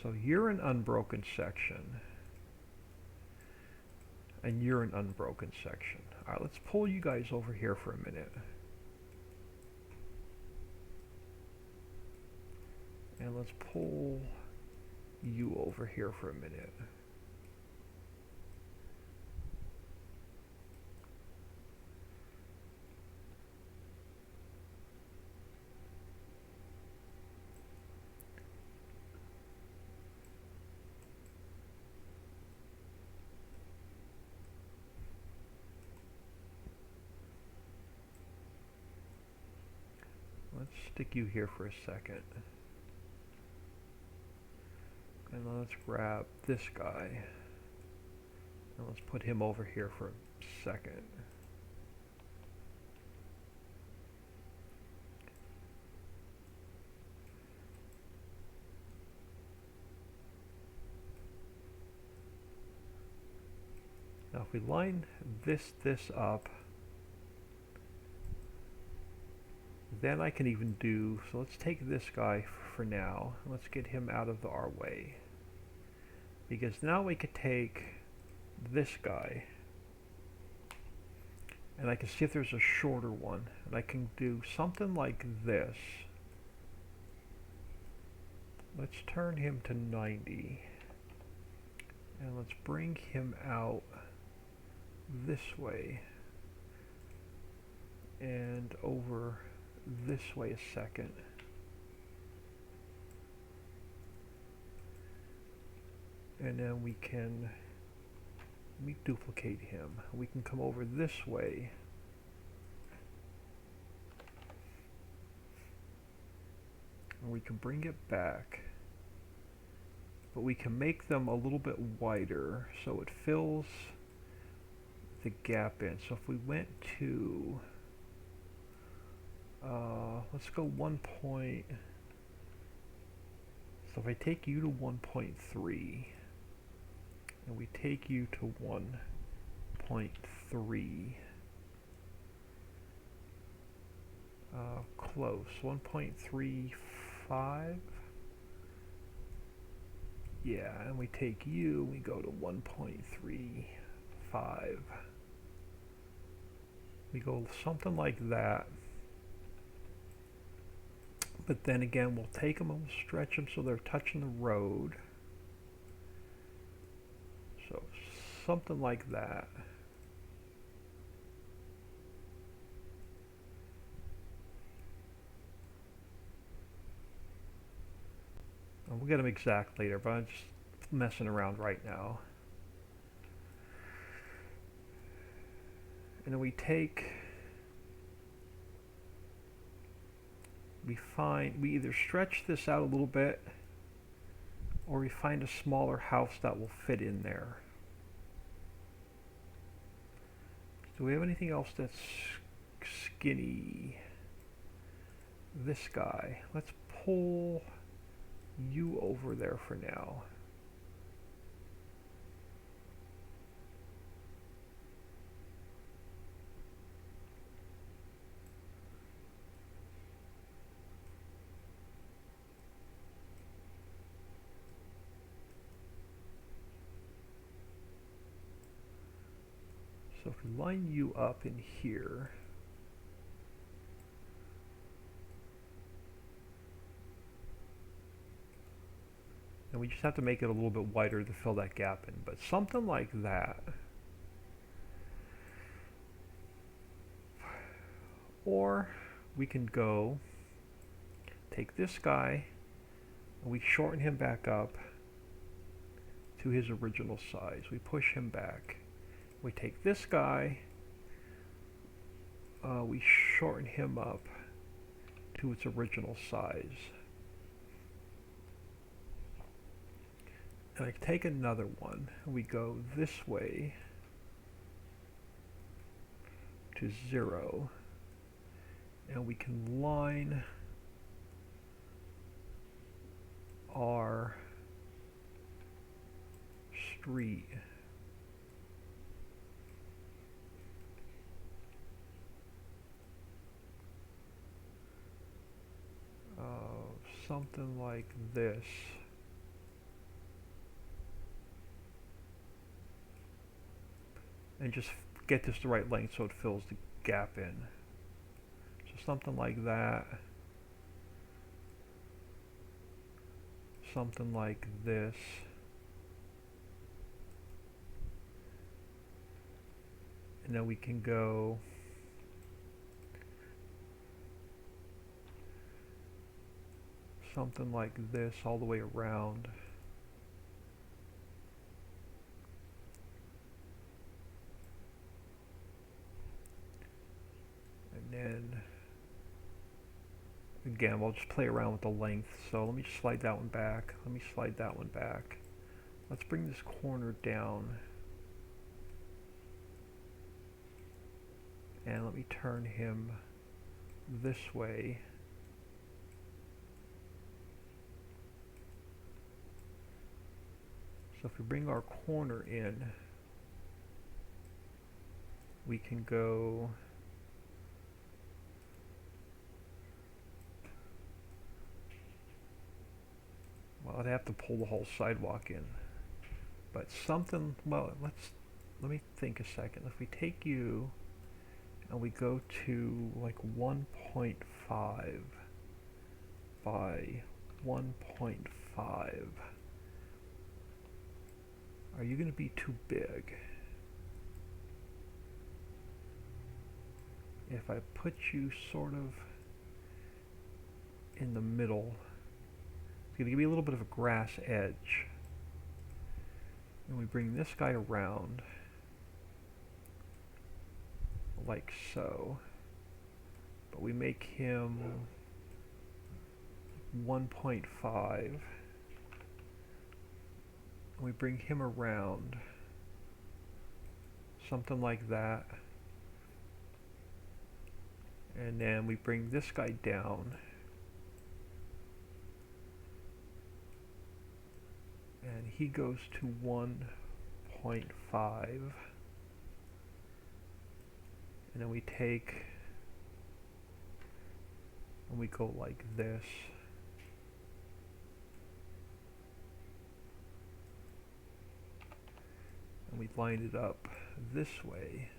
So you're an unbroken section. And you're an unbroken section. Alright, let's pull you guys over here for a minute. And let's pull you over here for a minute. Let's stick you here for a second. And let's grab this guy. And let's put him over here for a second. Now if we line this up, then I can even do, so let's take this guy for now. Let's get him out of our way. Because now we could take this guy and I can see if there's a shorter one. And I can do something like this. Let's turn him to 90. And let's bring him out this way. And over this way a second. And then we can duplicate him. We can come over this way. And we can bring it back. But we can make them a little bit wider so it fills the gap in. So if we went to, let's go 1 point. So if I take you to 1.3, and we take you to 1.3, close, 1.35, yeah, and we take you, we go to 1.35, we go something like that. But then again, we'll take them and we'll stretch them so they're touching the road. So something like that. And we'll get them exact later, but I'm just messing around right now. And then we take, we either stretch this out a little bit or we find a smaller house that will fit in there. Do we have anything else that's skinny? This guy. Let's pull you over there for now. So if we line you up in here, and we just have to make it a little bit wider to fill that gap in, but something like that. Or we can go take this guy and we shorten him back up to his original size. We push him back. We take this guy, we shorten him up to its original size. And I take another one, and we go this way to 0, and we can line our street something like this. And just get this the right length so it fills the gap in. So something like that. Something like this. And then we can go something like this all the way around. And then again, we'll just play around with the length. So let me just slide that one back. Let me slide that one back. Let's bring this corner down. And let me turn him this way. So if we bring our corner in, we can go well, I'd have to pull the whole sidewalk in. But something, well, let me think a second. If we take you and we go to like 1.5 by 1.5, are you going to be too big? If I put you sort of in the middle, it's going to give me a little bit of a grass edge. And we bring this guy around like so, but we make him 1.5. We bring him around something like that, and then we bring this guy down, and he goes to 1.5, and then we take and we go like this. And we line it up this way.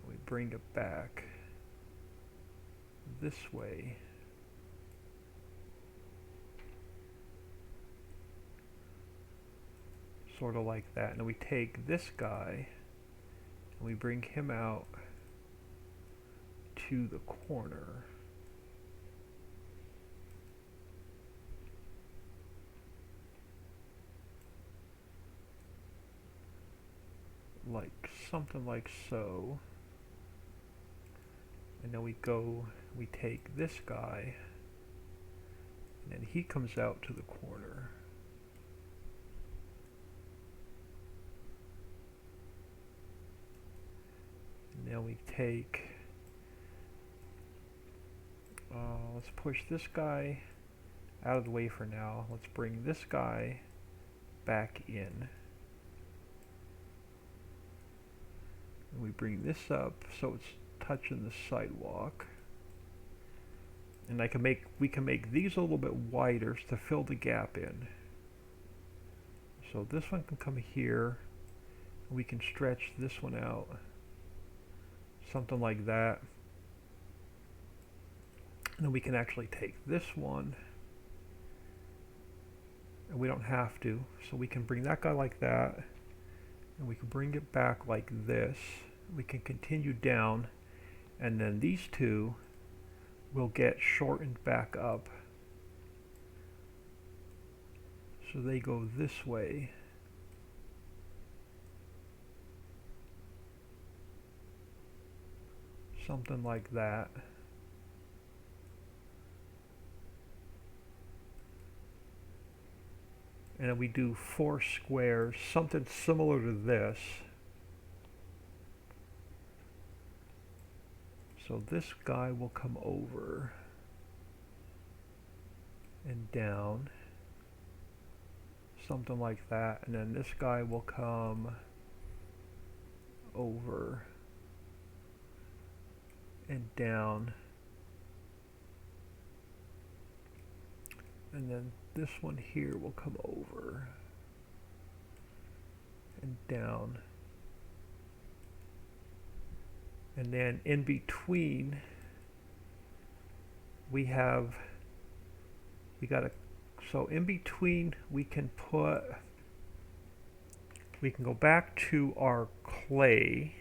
And we bring it back this way. Sort of like that. And then we take this guy and we bring him out to the corner. Like something like so. And then we take this guy, and then he comes out to the corner. And then we take, let's push this guy out of the way for now. Let's bring this guy back in. And we bring this up so it's touching the sidewalk. And we can make these a little bit wider to fill the gap in. So this one can come here. We can stretch this one out. Something like that. And then we can actually take this one. And we don't have to. So we can bring that guy like that. And we can bring it back like this. We can continue down, and then these two will get shortened back up. So they go this way. Something like that. And then we do 4 squares, something similar to this. So this guy will come over and down, something like that, and then this guy will come over and down, and then this one here will come over and down, and then in between we got a, so in between we can go back to our clay,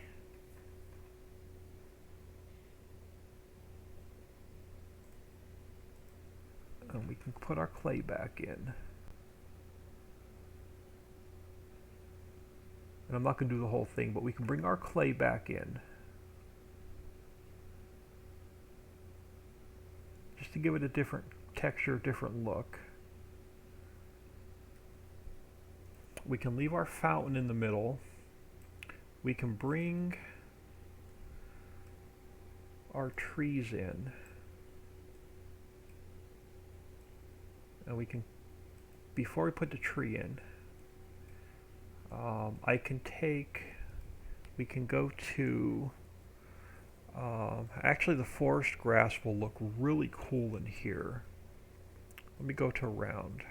and we can put our clay back in. And I'm not going to do the whole thing, but we can bring our clay back in. Just to give it a different texture, different look. We can leave our fountain in the middle. We can bring our trees in. And we can, before we put the tree in, we can go to, actually the forest grass will look really cool in here. Let me go to round.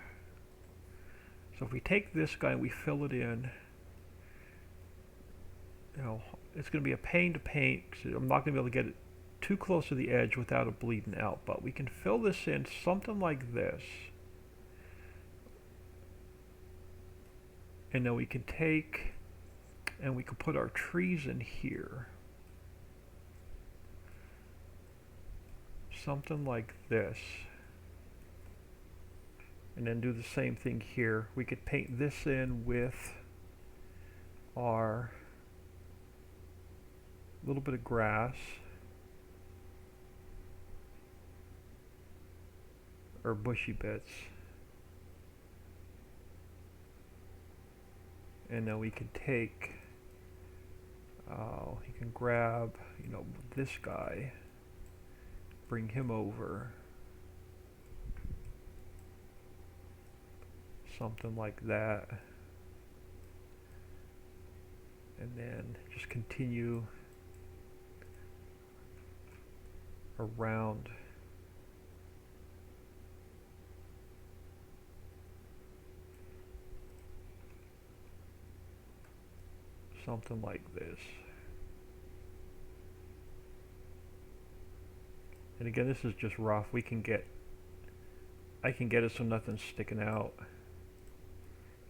So if we take this guy and we fill it in, you know, it's going to be a pain to paint, because I'm not going to be able to get it too close to the edge without it bleeding out, but we can fill this in something like this. And then we can take and we can put our trees in here. Something like this. And then do the same thing here. We could paint this in with our little bit of grass. Or bushy bits. And then we can take, you can grab, you know, this guy, bring him over, something like that, and then just continue around. Something like this. And again, this is just rough. I can get it so nothing's sticking out.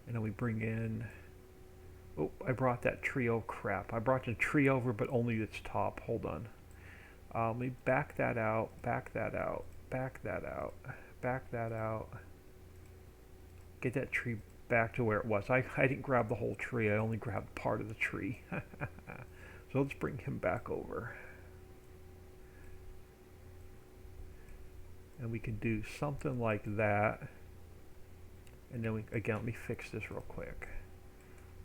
And then we bring in, oh, I brought that tree, oh crap. I brought the tree over, but only its top. Hold on. Let me back that out, back that out, back that out, back that out. Get that tree back to where it was. I didn't grab the whole tree, I only grabbed part of the tree. So let's bring him back over. And we can do something like that. And then again, let me fix this real quick.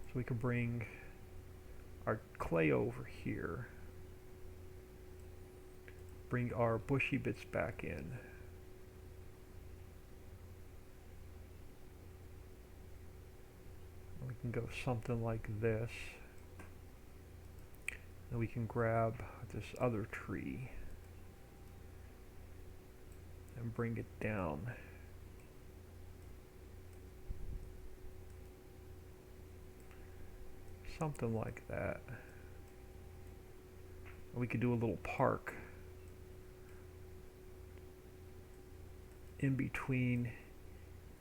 So we can bring our clay over here. Bring our bushy bits back in. We can go something like this. And we can grab this other tree and bring it down. Something like that. And we could do a little park in between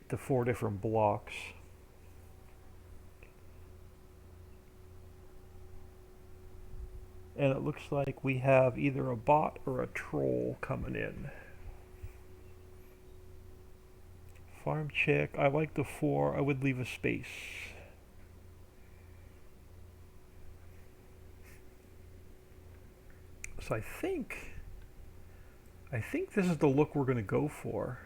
the 4 different blocks. And it looks like we have either a bot or a troll coming in. Farm check. I like the 4. I would leave a space. So I think this is the look we're going to go for.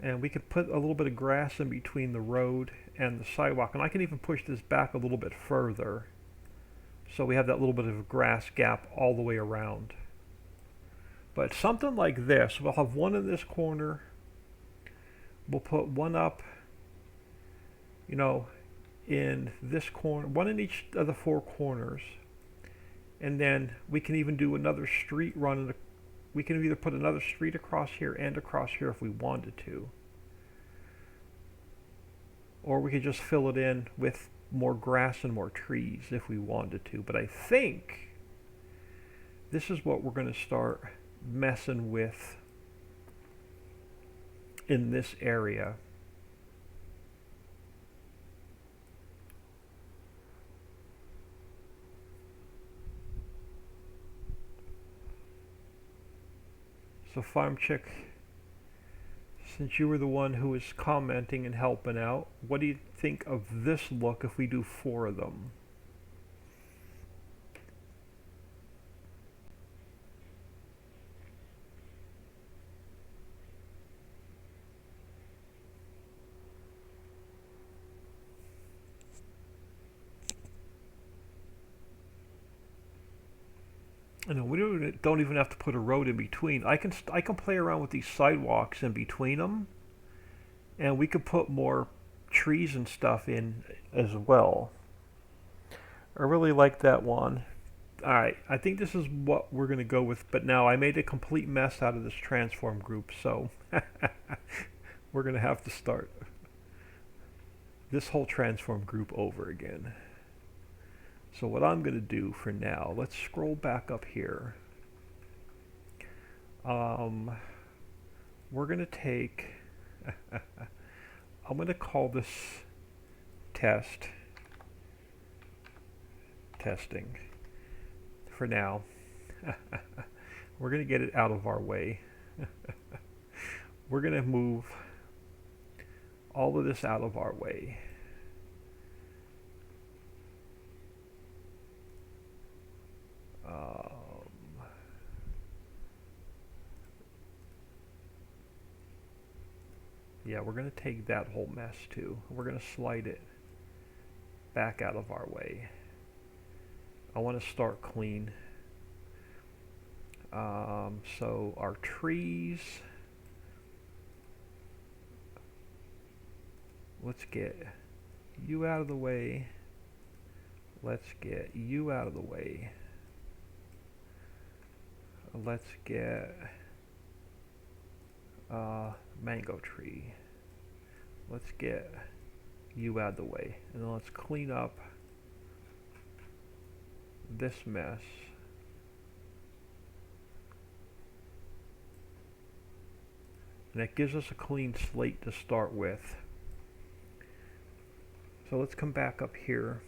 And we could put a little bit of grass in between the road and the sidewalk. And I can even push this back a little bit further. So we have that little bit of a grass gap all the way around. But something like this. We'll have one in this corner. We'll put one up, you know, in this corner. One in each of the 4 corners. And then we can even do another street run. We can either put another street across here and across here if we wanted to. Or we could just fill it in with more grass and more trees if we wanted to. But I think this is what we're going to start messing with in this area. So Farm Chick, since you were the one who was commenting and helping out, what do you think of this look if we do 4 of them? And we don't even have to put a road in between. I can play around with these sidewalks in between them, and we could put more trees and stuff in as well. I really like that one. Alright, I think this is what we're going to go with, but now I made a complete mess out of this transform group, so we're going to have to start this whole transform group over again. So what I'm going to do for now, let's scroll back up here. We're going to take, I'm going to call this testing for now. We're going to get it out of our way. We're going to move all of this out of our way. Yeah, we're going to take that whole mess too. We're going to slide it back out of our way. I want to start clean. So our trees, let's get you out of the way. Let's get you out of the way. Let's get mango tree. Let's get you out of the way. And then let's clean up this mess. And that gives us a clean slate to start with. So let's come back up here.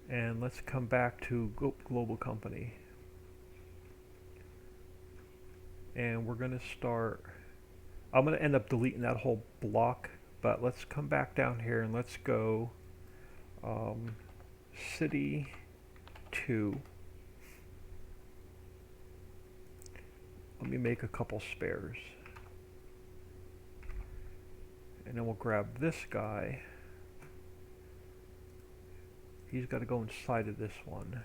And let's come back to global company. And we're going to start, I'm going to end up deleting that whole block, but let's come back down here and let's go city 2. Let me make a couple spares. And then we'll grab this guy. He's got to go inside of this one.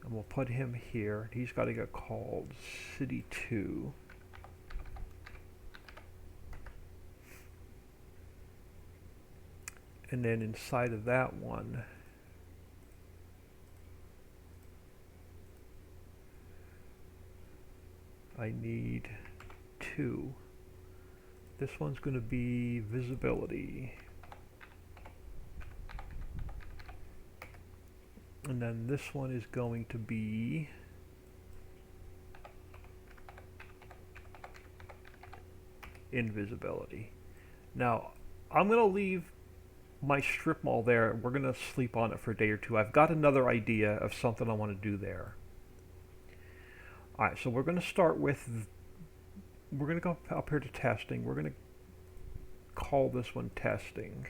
And we'll put him here. He's got to get called City 2. And then inside of that one, I need 2. This one's going to be visibility. And then this one is going to be invisibility. Now, I'm going to leave my strip mall there. We're going to sleep on it for a day or two. I've got another idea of something I want to do there. All right, so we're going to start with, we're going to go up here to testing. We're going to call this one testing.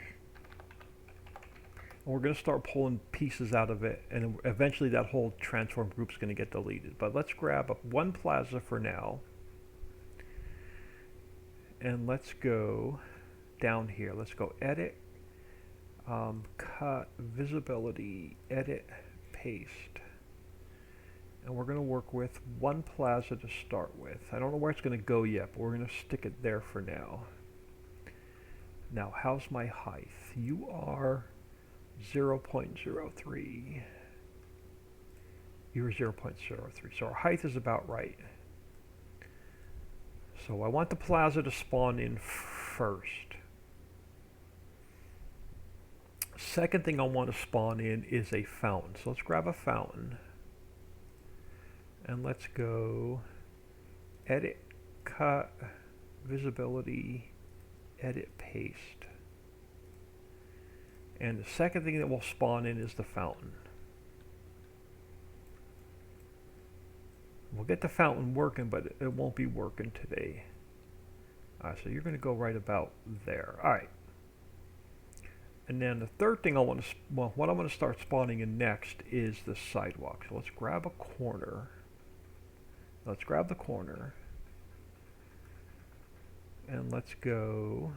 And we're going to start pulling pieces out of it, and eventually that whole transform group is going to get deleted. But let's grab up one plaza for now. And let's go down here. Let's go edit, cut, visibility, edit, paste. And we're going to work with one plaza to start with. I don't know where it's going to go yet, but we're going to stick it there for now. Now, how's my height? You are 0.03. You're 0.03. So our height is about right. So I want the plaza to spawn in first. Second thing I want to spawn in is a fountain. So let's grab a fountain. And let's go edit, cut, visibility, edit, paste. And the second thing that will spawn in is the fountain. We'll get the fountain working, but it won't be working today. Alright, so you're going to go right about there. Alright. And then the third thing I want to, well, what I'm going to start spawning in next is the sidewalk. So let's grab a corner. Let's grab the corner. And let's go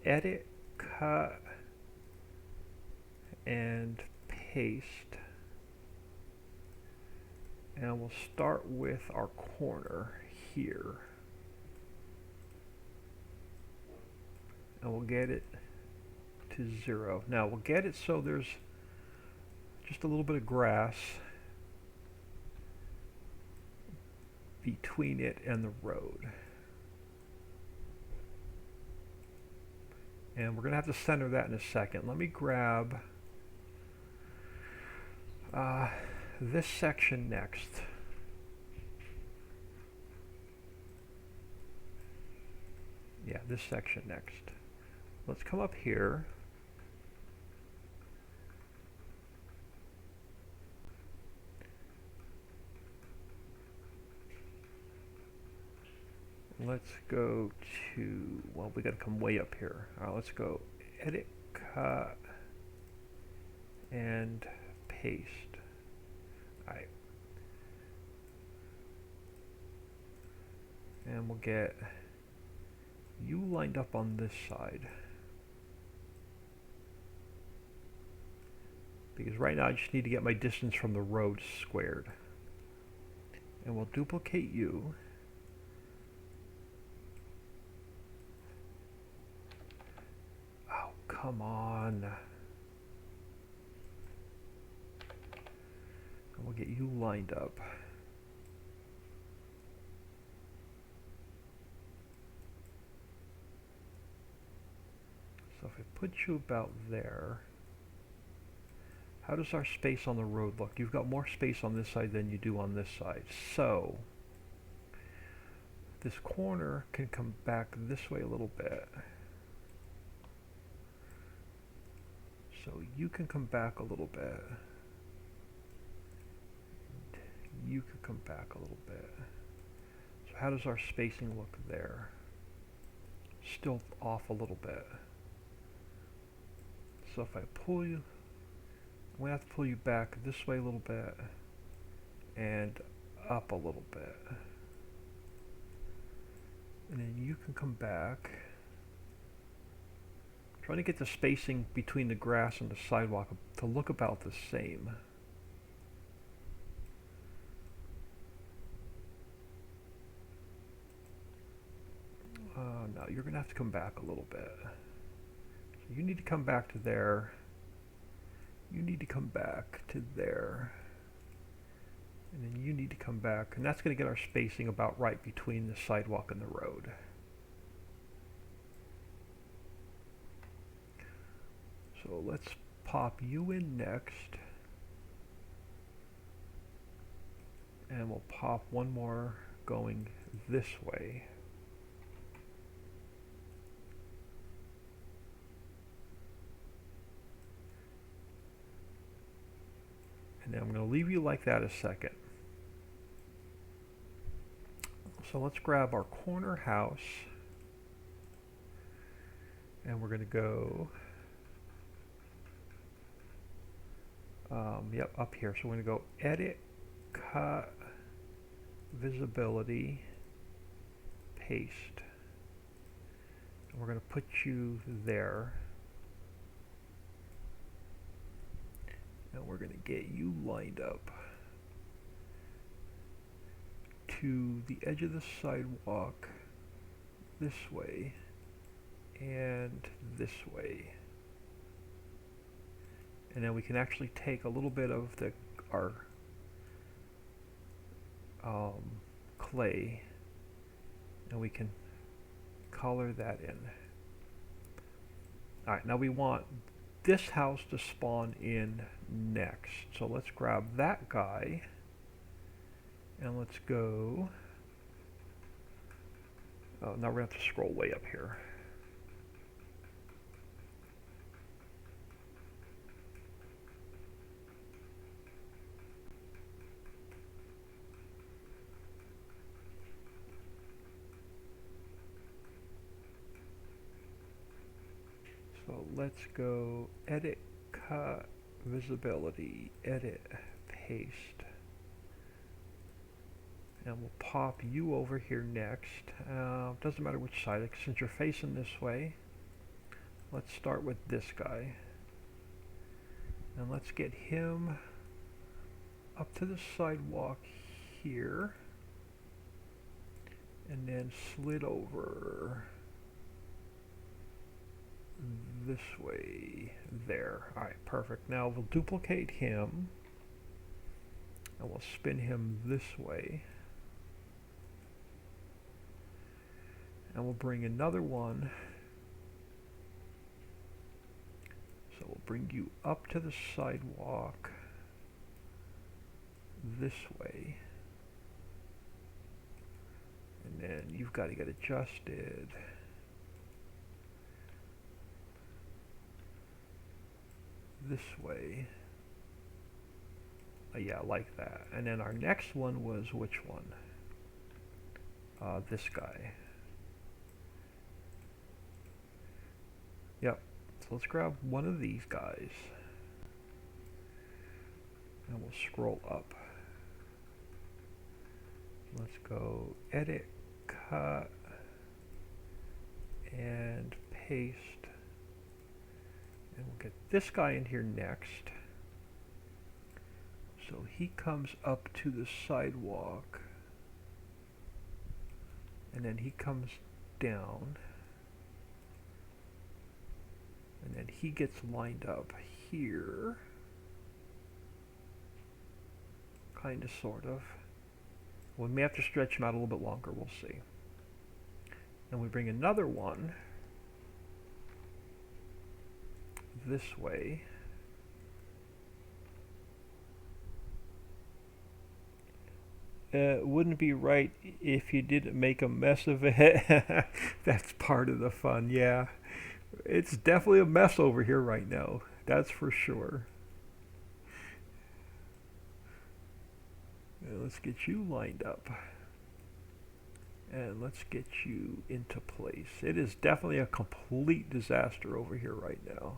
edit, cut, and paste. And we'll start with our corner here. And we'll get it to 0. Now we'll get it so there's just a little bit of grass between it and the road. And we're going to have to center that in a second. Let me grab this section next. Yeah, this section next. Let's come up here. Let's go to, well, we got to come way up here. All right, let's go edit, cut, and paste. All right. And we'll get you lined up on this side. Because right now I just need to get my distance from the road squared. And we'll duplicate you. Oh, come on. And we'll get you lined up. So if I put you about there, how does our space on the road look? You've got more space on this side than you do on this side. So this corner can come back this way a little bit. So you can come back a little bit. You can come back a little bit. So how does our spacing look there? Still off a little bit. So if I pull you, I'm going to have to pull you back this way a little bit and up a little bit. And then you can come back. I'm trying to get the spacing between the grass and the sidewalk to look about the same. No, you're going to have to come back a little bit. So you need to come back to there. You need to come back to there. And then you need to come back. And that's going to get our spacing about right between the sidewalk and the road. So let's pop you in next. And we'll pop one more going this way. And then I'm going to leave you like that a second. So let's grab our corner house, and we're going to go, yep, up here. So we're going to go Edit, Cut, Visibility, Paste. And we're going to put you there. And we're going to get you lined up to the edge of the sidewalk this way and this way. And then we can actually take a little bit of our clay, and we can color that in. Alright, now we want this house to spawn in next. So let's grab that guy, and let's go, oh, now we're going to have to scroll way up here. So let's go Edit, Cut, Visibility, Edit, Paste. And we'll pop you over here next. Doesn't matter which side, since you're facing this way. Let's start with this guy. And let's get him up to the sidewalk here. And then slid over this way there. Alright, perfect. Now we'll duplicate him, and we'll spin him this way, and we'll bring another one. So we'll bring you up to the sidewalk this way, and then you've got to get adjusted this way. Yeah, like that. And then our next one was which one? This guy. Yep. So let's grab one of these guys, and we'll scroll up. Let's go Edit, Cut, and Paste. And we'll get this guy in here next. So he comes up to the sidewalk, and then he comes down, and then he gets lined up here, kind of, sort of. We may have to stretch him out a little bit longer, we'll see. And we bring another one this way. It wouldn't be right if you didn't make a mess of it. That's part of the fun, yeah. It's definitely a mess over here right now, that's for sure. Let's get you lined up, and let's get you into place. It is definitely a complete disaster over here right now.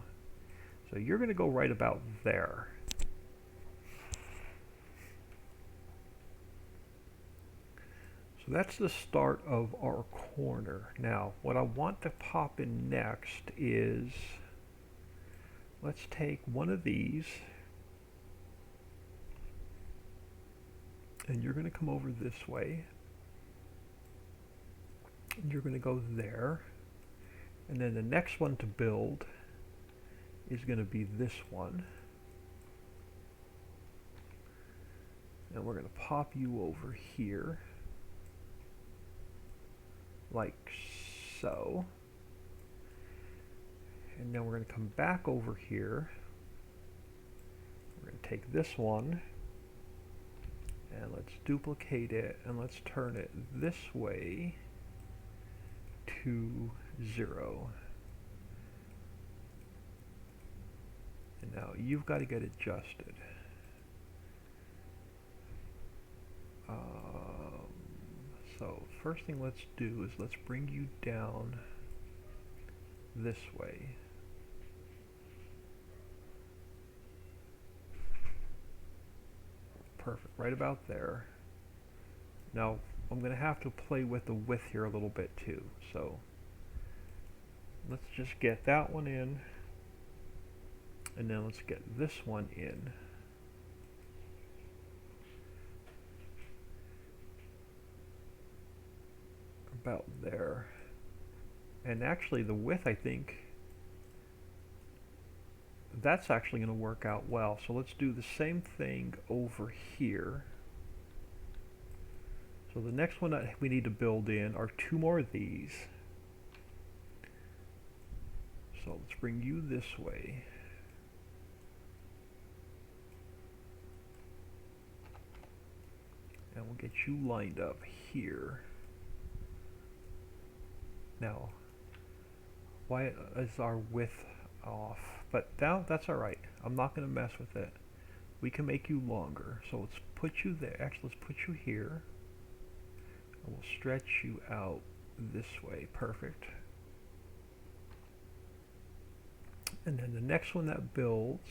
So you're going to go right about there. So that's the start of our corner. Now, what I want to pop in next is, let's take one of these, and you're going to come over this way, and you're going to go there, and then the next one to build is going to be this one, and we're going to pop you over here like so, and then we're going to come back over here. We're going to take this one, and let's duplicate it, and let's turn it this way to 0. And now you've got to get adjusted. Um, so first thing let's do is let's bring you down this way. Perfect, right about there. Now I'm going to have to play with the width here a little bit too, so let's just get that one in, and then let's get this one in. About there. And actually the width, I think that's actually going to work out well. So let's do the same thing over here. So the next one that we need to build in are two more of these. So let's bring you this way. And we'll get you lined up here. Now, why is our width off? But now that's alright. I'm not going to mess with it. We can make you longer. So let's put you there. Actually, let's put you here. And we'll stretch you out this way. Perfect. And then the next one that builds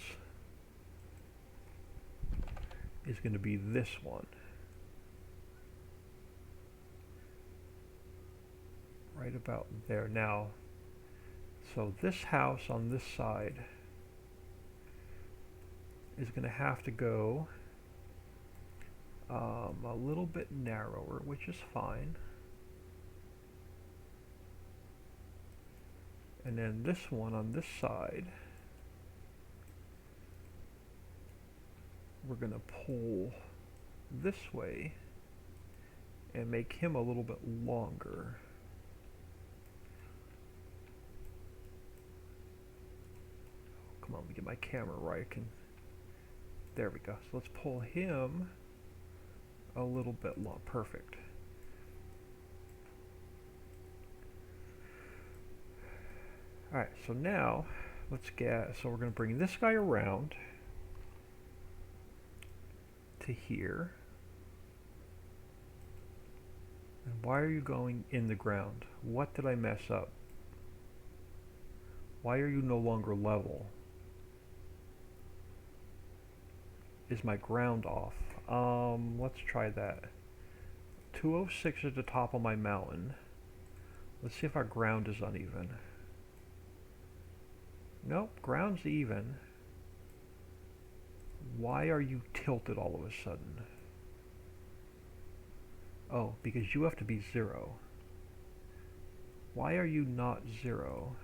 is going to be this one. Right about there. Now, so this house on this side is going to have to go a little bit narrower, which is fine. And then this one on this side, we're going to pull this way and make him a little bit longer. Come on, let me get my camera right. There we go. So let's pull him a little bit long. Perfect. Alright, so now let's so we're going to bring this guy around to here. And why are you going in the ground? What did I mess up? Why are you no longer level? Is my ground off? Let's try that. 206 at the top of my mountain. Let's see if our ground is uneven. Nope, ground's even. Why are you tilted all of a sudden? Oh, because you have to be 0. Why are you not 0?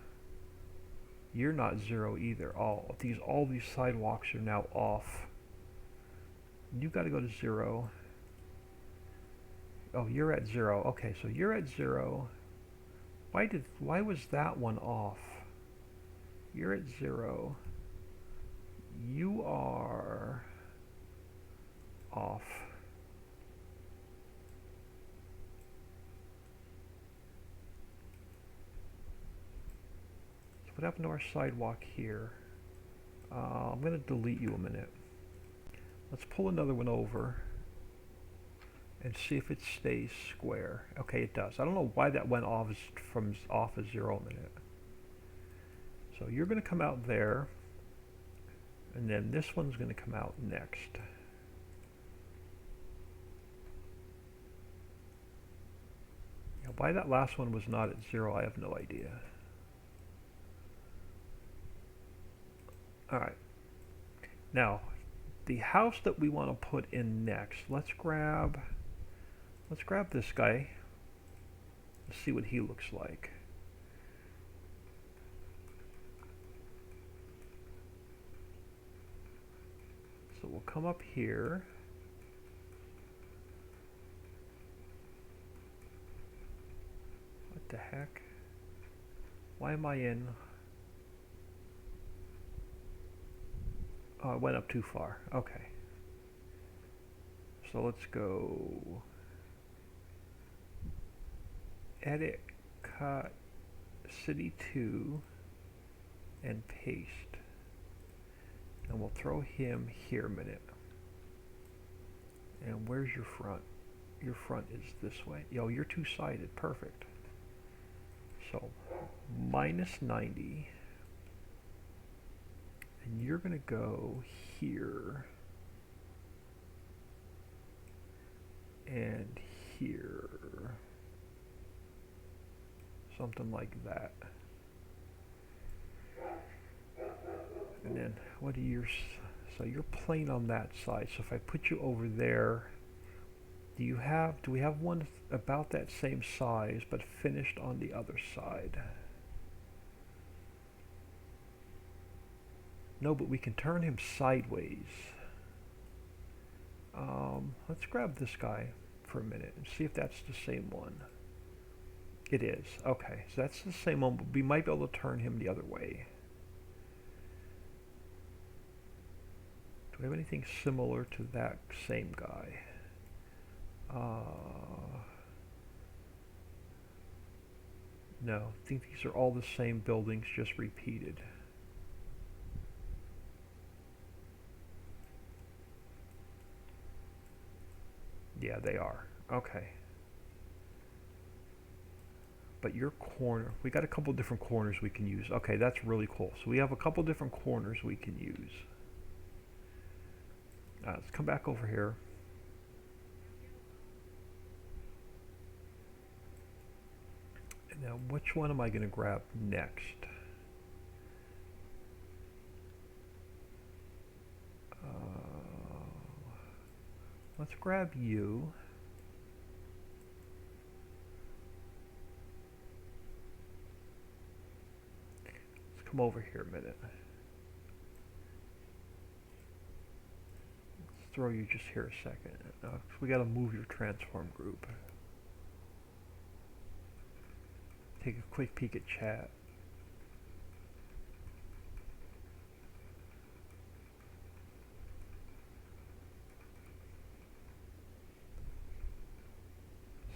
You're not 0 either. All these sidewalks are now off. You got to go to 0. Oh, you're at 0. Okay, so you're at 0. Why was that one off? You're at 0. You are off. So what happened to our sidewalk here? I'm going to delete you a minute. Let's pull another one over and see if it stays square. Okay, it does. I don't know why that went off off of 0 a minute. So you're going to come out there, and then this one's going to come out next. Now, why that last one was not at 0, I have no idea. Alright. Now, the house that we want to put in next, let's grab this guy. Let's see what he looks like. So we'll come up here. What the heck? Why am I in? Oh, I went up too far. Okay. So let's go edit, cut, city 2, and paste. And we'll throw him here a minute. And where's your front? Your front is this way. Yo, you're two-sided. Perfect. So, minus 90. And you're going to go here. And here. Something like that. And then, what are your... So you're plain on that side. So if I put you over there, do we have one about that same size but finished on the other side? No, but we can turn him sideways. Let's grab this guy for a minute and see if that's the same one. It is. Okay, so that's the same one, but we might be able to turn him the other way. Do we have anything similar to that same guy? No, I think these are all the same buildings, just repeated. Yeah, they are. Okay. But your corner, we got a couple different corners we can use. Okay, that's really cool. So we have a couple different corners we can use. Let's come back over here. And now, which one am I going to grab next? Let's grab you. Let's come over here a minute. Let's throw you just here a second. We got to move your transform group. Take a quick peek at chat.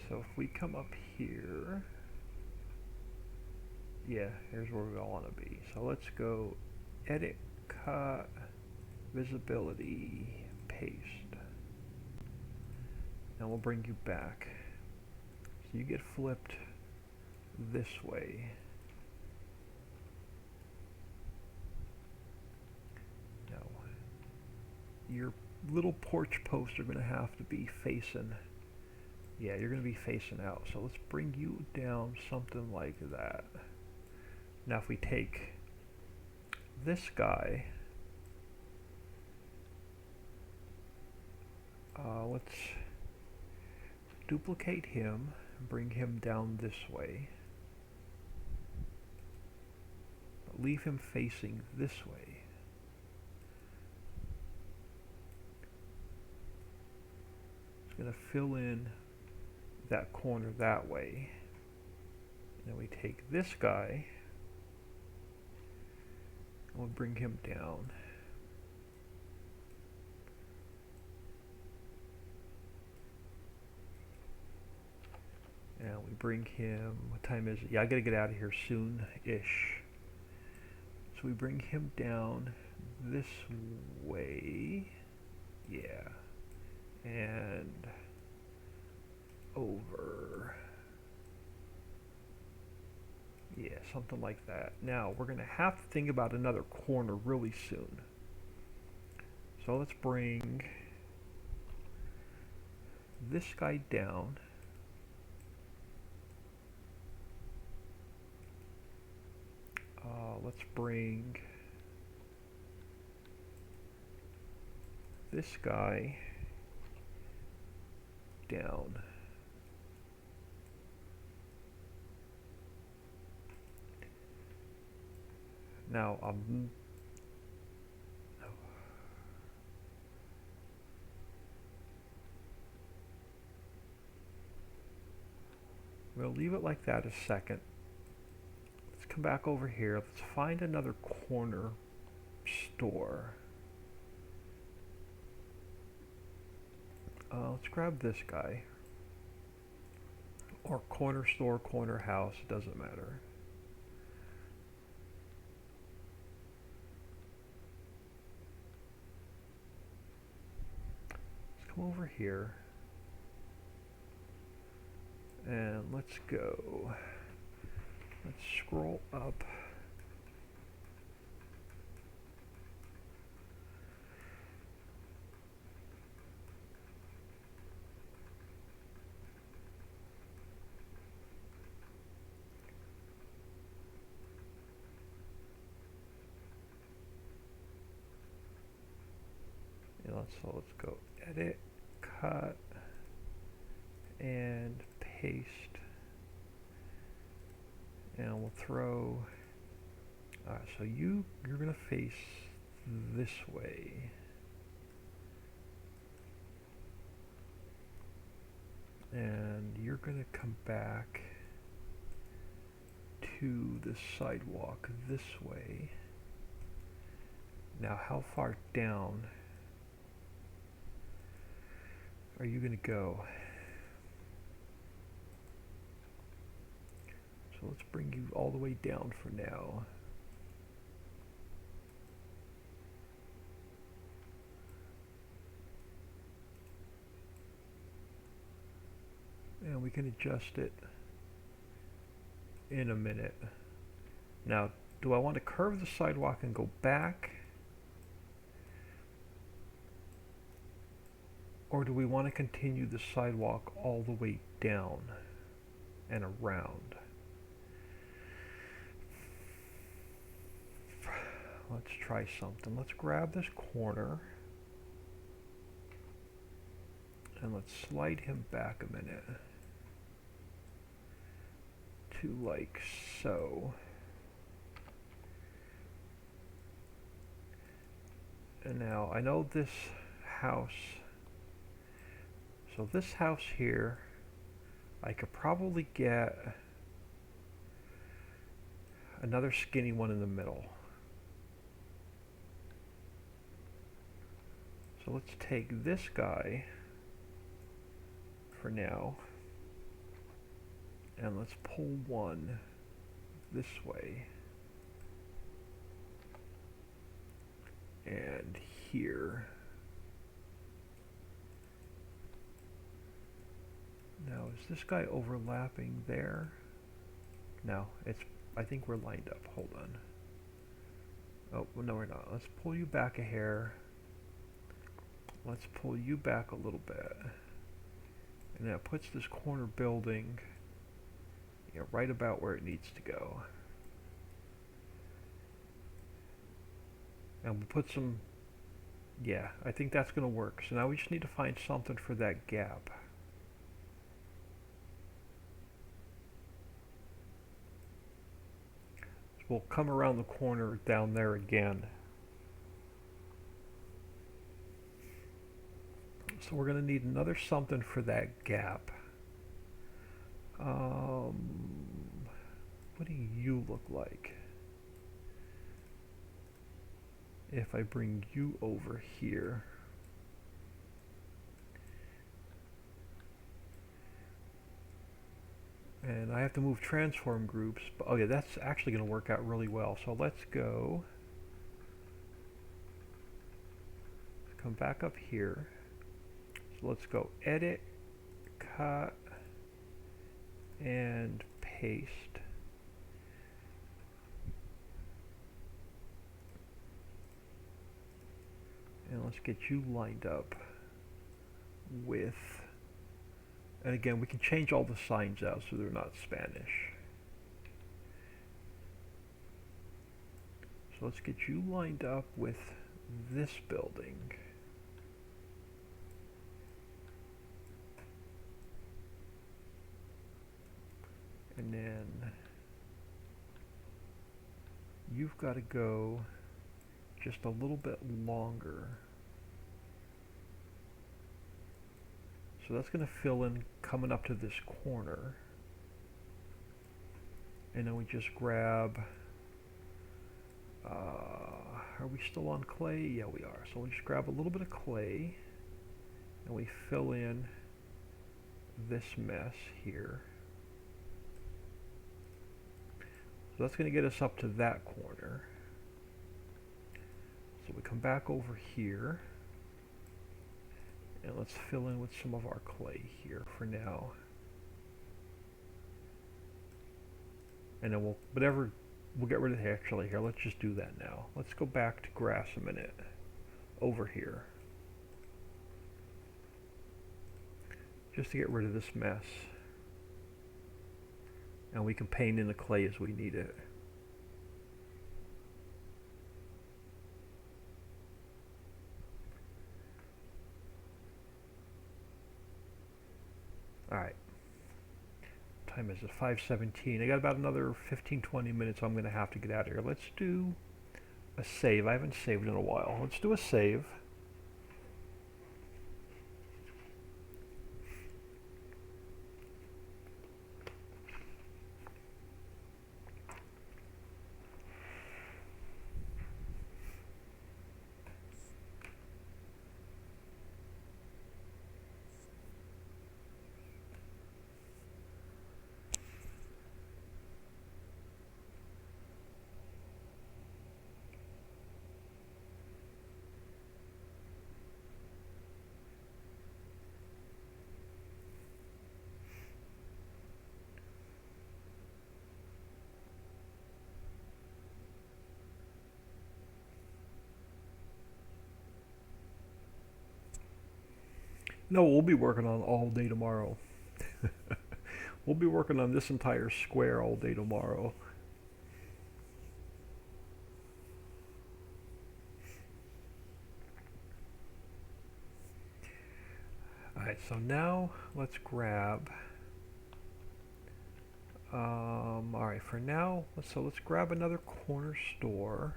So if we come up here, yeah, here's where we all want to be. So let's go edit, cut, visibility, paste. And we'll bring you back. So you get flipped this way. Now, your little porch posts are going to have to be facing. Yeah, you're going to be facing out. So let's bring you down something like that. Now if we take this guy, let's duplicate him and bring him down this way. But leave him facing this way. It's going to fill in that corner that way. And then we take this guy and we'll bring him down. And we bring him, what time is it? Yeah, I gotta get out of here soon-ish. So we bring him down this way. Yeah. And over. Yeah, something like that. Now, we're going to have to think about another corner really soon. So let's bring this guy down. Let's bring this guy down. Now, we'll leave it like that a second. Let's come back over here. Let's find another corner store. Let's grab this guy. Or corner store, corner house, it doesn't matter. Let's come over here. And let's go. Let's scroll up. And let's go edit, cut, and paste. And we'll throw, so you're gonna face this way. And you're gonna come back to the sidewalk this way. Now how far down are you gonna go? So let's bring you all the way down for now. And we can adjust it in a minute. Now, do I want to curve the sidewalk and go back? Or do we want to continue the sidewalk all the way down and around? Let's try something. Let's grab this corner and let's slide him back a minute to like so. And now I know this house, so this house here, I could probably get another skinny one in the middle. So let's take this guy for now, and let's pull one this way, and here. Now is this guy overlapping there? No, I think we're lined up. Hold on. Oh, well, no we're not. Let's pull you back a hair. Let's pull you back a little bit. And that puts this corner building, right about where it needs to go. And we'll put some, yeah, I think that's going to work. So now we just need to find something for that gap. So we'll come around the corner down there again. So we're going to need another something for that gap. What do you look like? If I bring you over here. And I have to move transform groups, but oh yeah, that's actually going to work out really well. So let's go. Come back up here. So let's go edit, cut, and paste. And let's get you lined up with, and again, we can change all the signs out so they're not Spanish. So let's get you lined up with this building. And then you've got to go just a little bit longer. So that's going to fill in coming up to this corner. And then we just grab, are we still on clay? Yeah, we are. So we just grab a little bit of clay and we fill in this mess here. So that's going to get us up to that corner. So we come back over here and let's fill in with some of our clay here for now. and then we'll get rid of the, actually here, let's just do that now. Let's go back to grass a minute over here, just to get rid of this mess, and we can paint in the clay as we need it. Alright, time is it? 5:17. I got about another 15-20 minutes. I'm going to have to get out of here. Let's do a save. I haven't saved in a while. Let's do a save. No, we'll be working on all day tomorrow. We'll be working on this entire square all day tomorrow. Alright, so now let's grab, alright, for now, let's grab another corner store,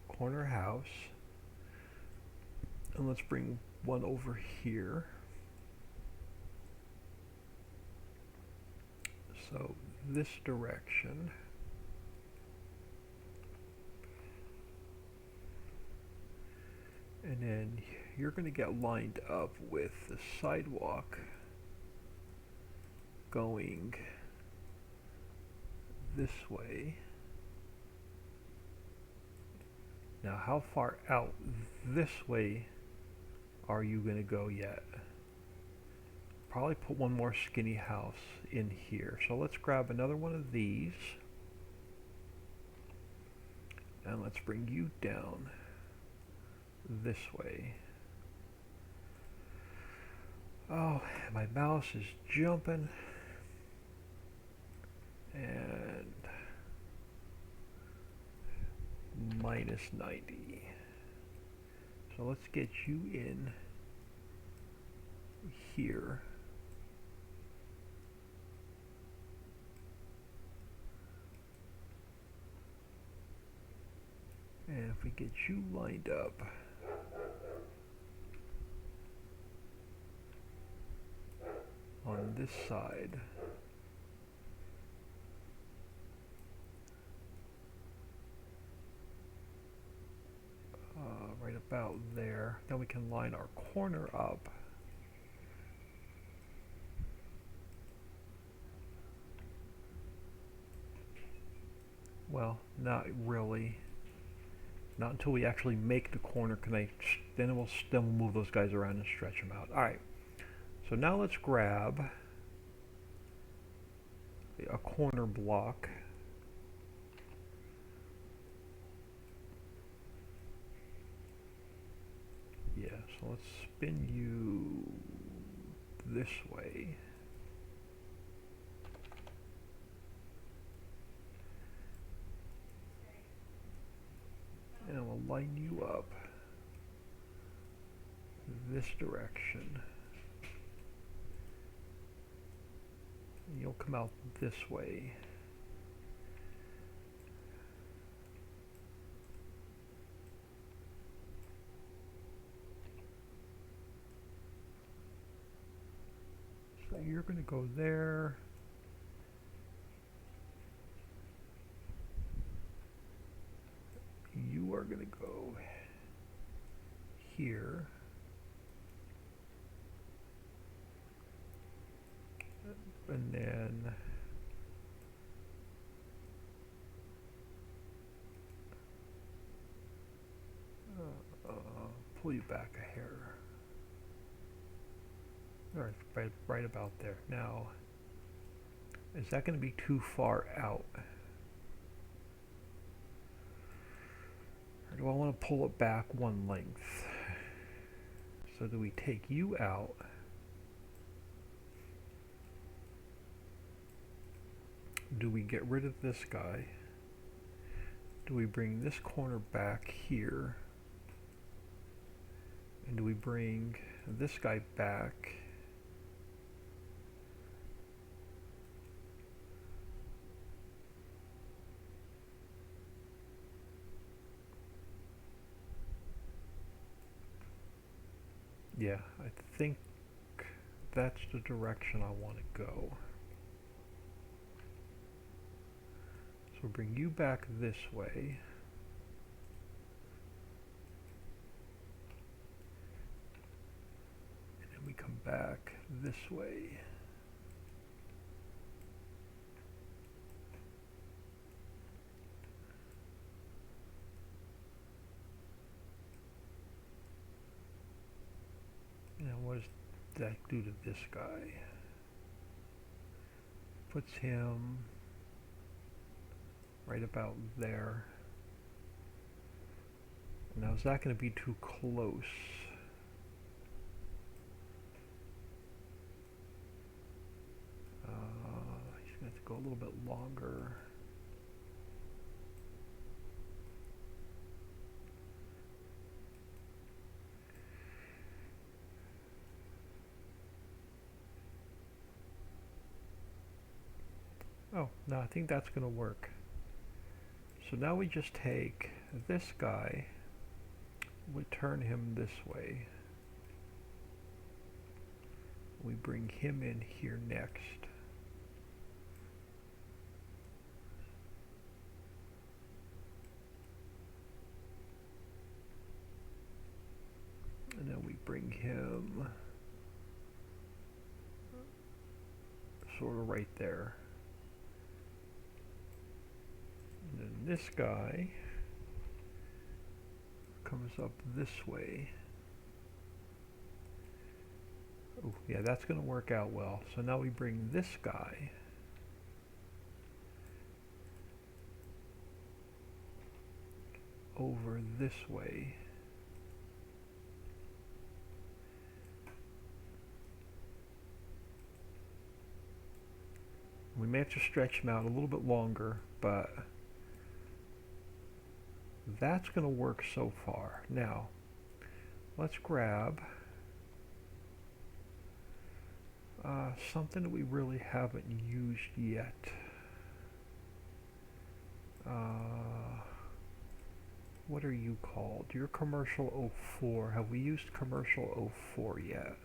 corner house, and let's bring one over here. So this direction. And then you're going to get lined up with the sidewalk going this way. Now, how far out this way are you going to go yet? Probably put one more skinny house in here. So let's grab another one of these. And let's bring you down this way. Oh, my mouse is jumping. And minus 90. So let's get you in here. And if we get you lined up, on this side, right about there, then we can line our corner up. Well, not really. Not until we actually make the corner, then we'll move those guys around and stretch them out. Alright, so now let's grab a corner block. Yeah, so let's spin you this way. And we'll line you up this direction. And you'll come out this way. So you're going to go there. You are going to go here. And then pull you back a hair. All right, right about there. Now, Is that going to be too far out? Or do I want to pull it back one length? So do we take you out? Do we get rid of this guy? Do we bring this corner back here? And do we bring this guy back? Yeah, I think that's the direction I want to go. So bring you back this way. And then we come back this way. Now what does that do to this guy? Puts him right about there. Now is that going to be too close? He's going to have to go a little bit longer. Oh, no, I think that's going to work. So now we just take this guy, we turn him this way. We bring him in here next. And then we bring him sort of right there. And then this guy comes up this way. Oh, yeah, that's going to work out well. So now we bring this guy over this way. We may have to stretch him out a little bit longer, but that's going to work so far. Now, let's grab something that we really haven't used yet. What are you called? You're Commercial 04. Have we used Commercial 04 yet?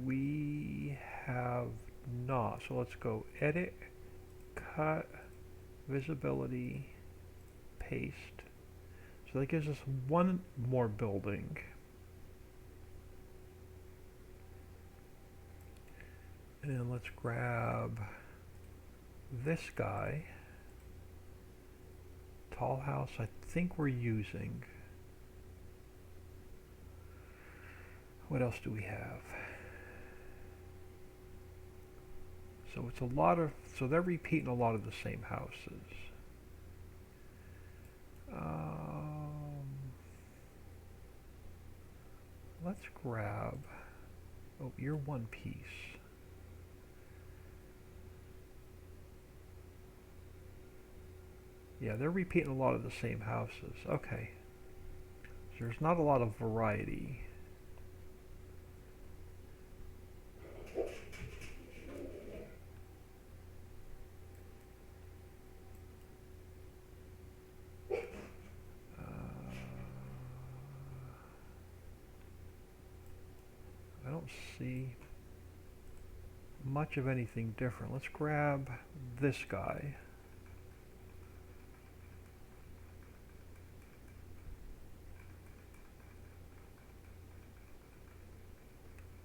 We have not. So let's go edit, cut, visibility, paste. So that gives us one more building. And then let's grab this guy. Tall house, I think we're using. What else do we have? So it's a lot of, so they're repeating a lot of the same houses. Let's grab, oh, you're one piece. Yeah, they're repeating a lot of the same houses. Okay. So there's not a lot of variety. I don't see much of anything different. Let's grab this guy.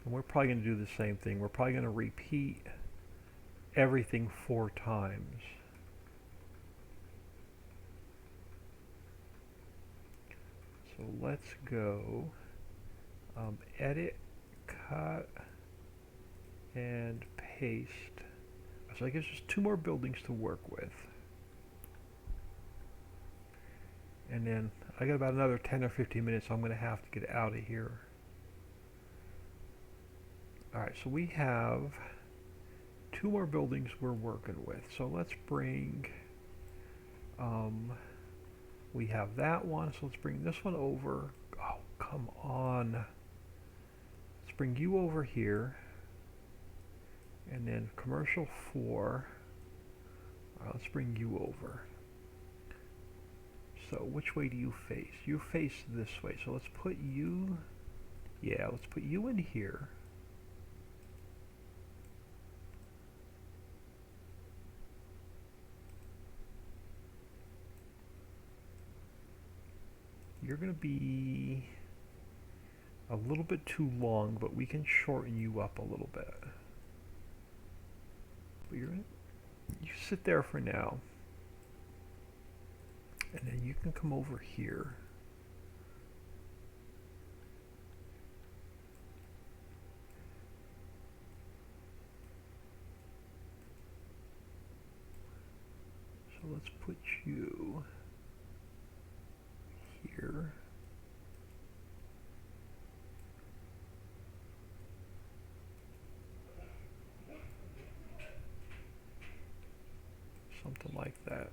And we're probably going to do the same thing. We're probably going to repeat everything 4 times. So let's go edit, cut, and paste. So I guess there's 2 more buildings to work with. And then I got about another 10 or 15 minutes, so I'm going to have to get out of here. Alright, so we have 2 more buildings we're working with. So let's bring, we have that one, so let's bring this one over. Oh, come on. Let's bring you over here. And then commercial 4. Let's bring you over. So which way do you face? You face this way. So let's put you, yeah, let's put you in here. You're going to be a little bit too long, but we can shorten you up a little bit. But you sit there for now. And then you can come over here. So let's put you here. Something like that.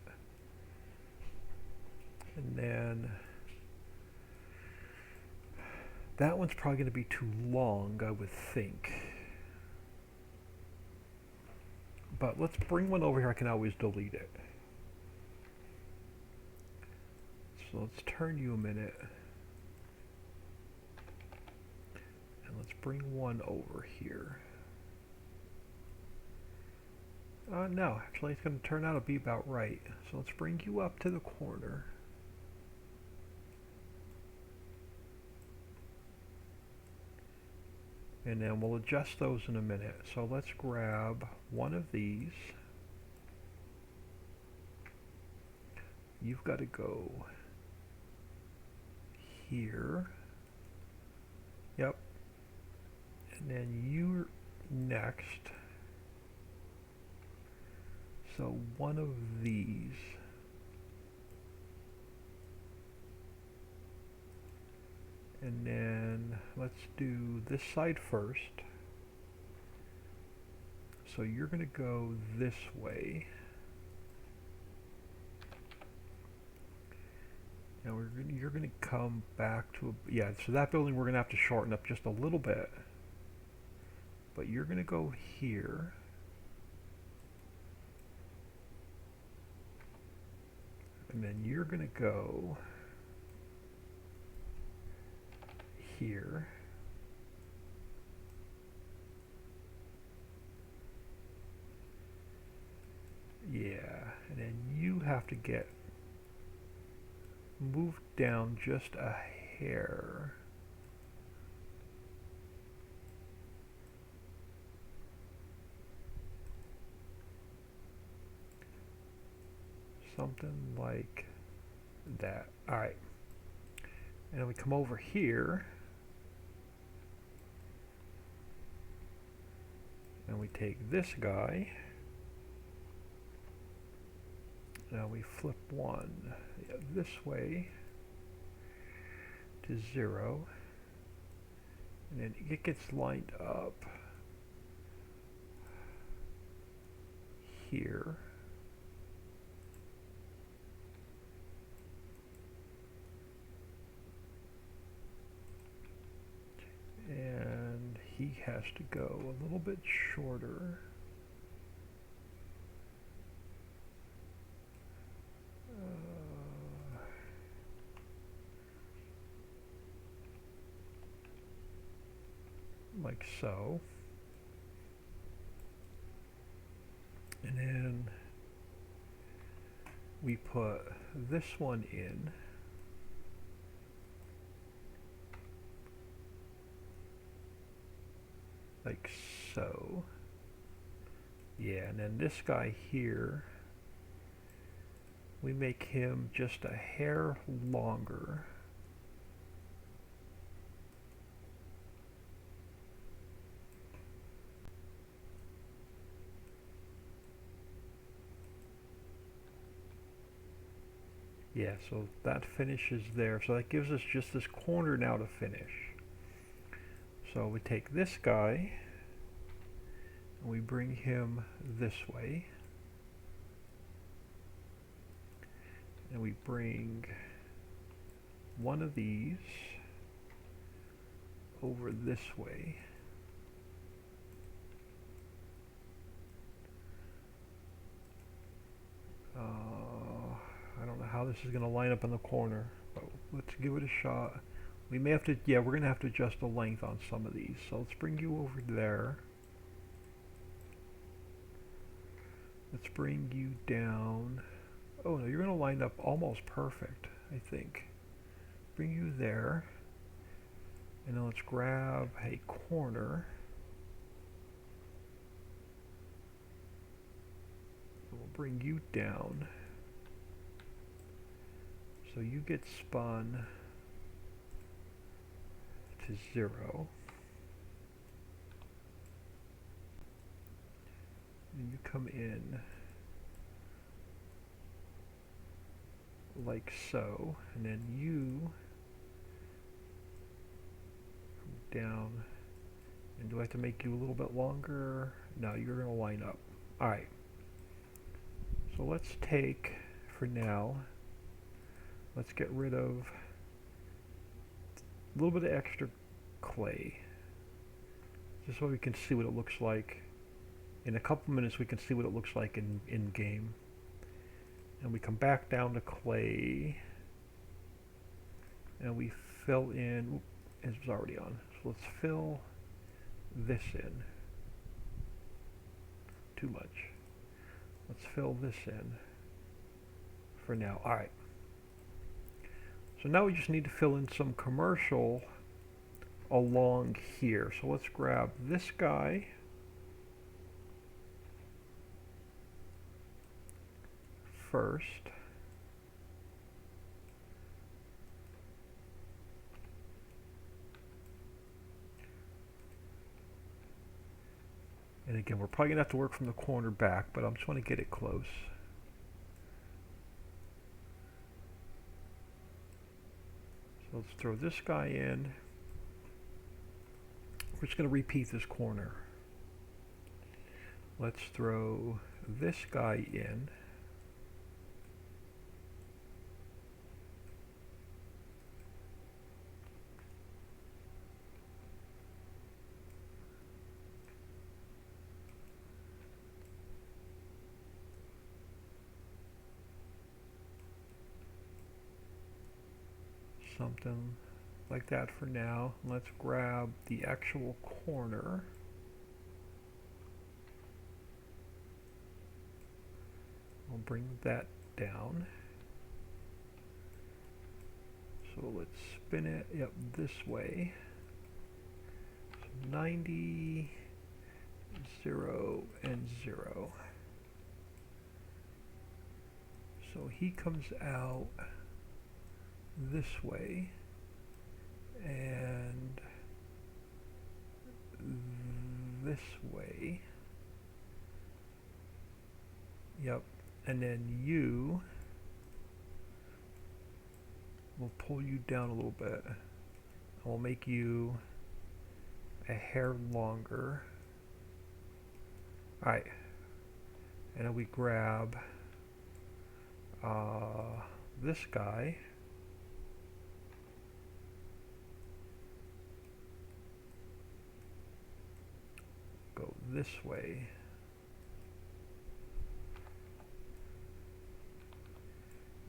And then that one's probably going to be too long, I would think. But let's bring one over here. I can always delete it. So let's turn you a minute. And let's bring one over here. No, actually it's going to turn out to be about right. So let's bring you up to the corner. And then we'll adjust those in a minute. So let's grab one of these. You've got to go here. Yep. And then you're next. So one of these. And then let's do this side first. So you're going to go this way. And you're going to come back to yeah, so that building we're going to have to shorten up just a little bit. But you're going to go here. And then you're going to go here. Yeah, and then you have to get moved down just a hair. Something like that. All right. And then we come over here. And we take this guy. Now we flip one this way to 0. And then it gets lined up here. And he has to go a little bit shorter. Like so. And then we put this one in. Like so. Yeah, and then this guy here, we make him just a hair longer. Yeah, so that finishes there. So that gives us just this corner now to finish. So we take this guy and we bring him this way. And we bring one of these over this way. I don't know how this is going to line up in the corner, but let's give it a shot. We may have to, yeah, we're going to have to adjust the length on some of these. So let's bring you over there. Let's bring you down. Oh no, you're going to line up almost perfect, I think. Bring you there. And then let's grab a corner. We'll bring you down. So you get spun to 0. And you come in like so, and then you come down. And do I have to make you a little bit longer? No, you're going to line up. Alright. So let's take, for now, let's get rid of a little bit of extra clay. Just so we can see what it looks like. In a couple minutes we can see what it looks like in game. And we come back down to clay. And we fill in, it was already on. So let's fill this in. Too much. Let's fill this in for now. Alright. So now we just need to fill in some commercial along here. So let's grab this guy. First. And again, we're probably going to have to work from the corner back, but I just want to get it close. So let's throw this guy in. We're just going to repeat this corner. Let's throw this guy in. Something like that for now. Let's grab the actual corner. I'll bring that down. So let's spin it, yep, this way. So 90, 0, and 0. So he comes out this way, and this way. Yep, and then you will pull you down a little bit. And we'll make you a hair longer. Alright, and then we grab this guy. Go this way.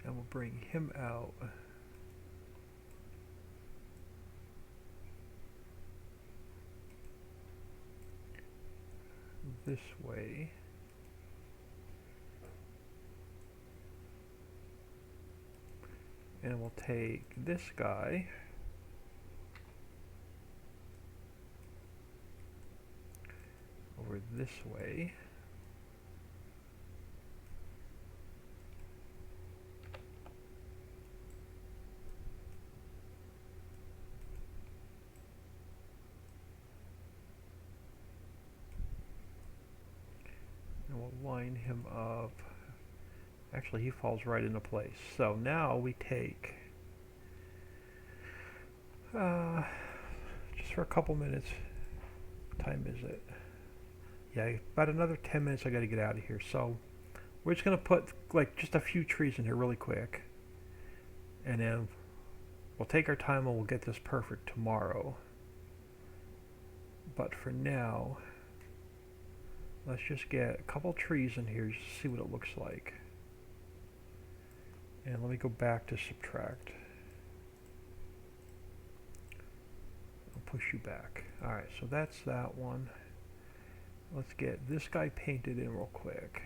And we'll bring him out. This way. And we'll take this guy. Over this way. And we'll line him up Actually, he falls right into place. So now we take, just for a couple minutes, what time is it? Yeah, about another 10 minutes I gotta get out of here. So we're just gonna put like just a few trees in here really quick. And then we'll take our time and we'll get this perfect tomorrow. But for now, let's just get a couple trees in here just to see what it looks like. And let me go back to subtract. I'll push you back. Alright, so that's that one. Let's get this guy painted in real quick.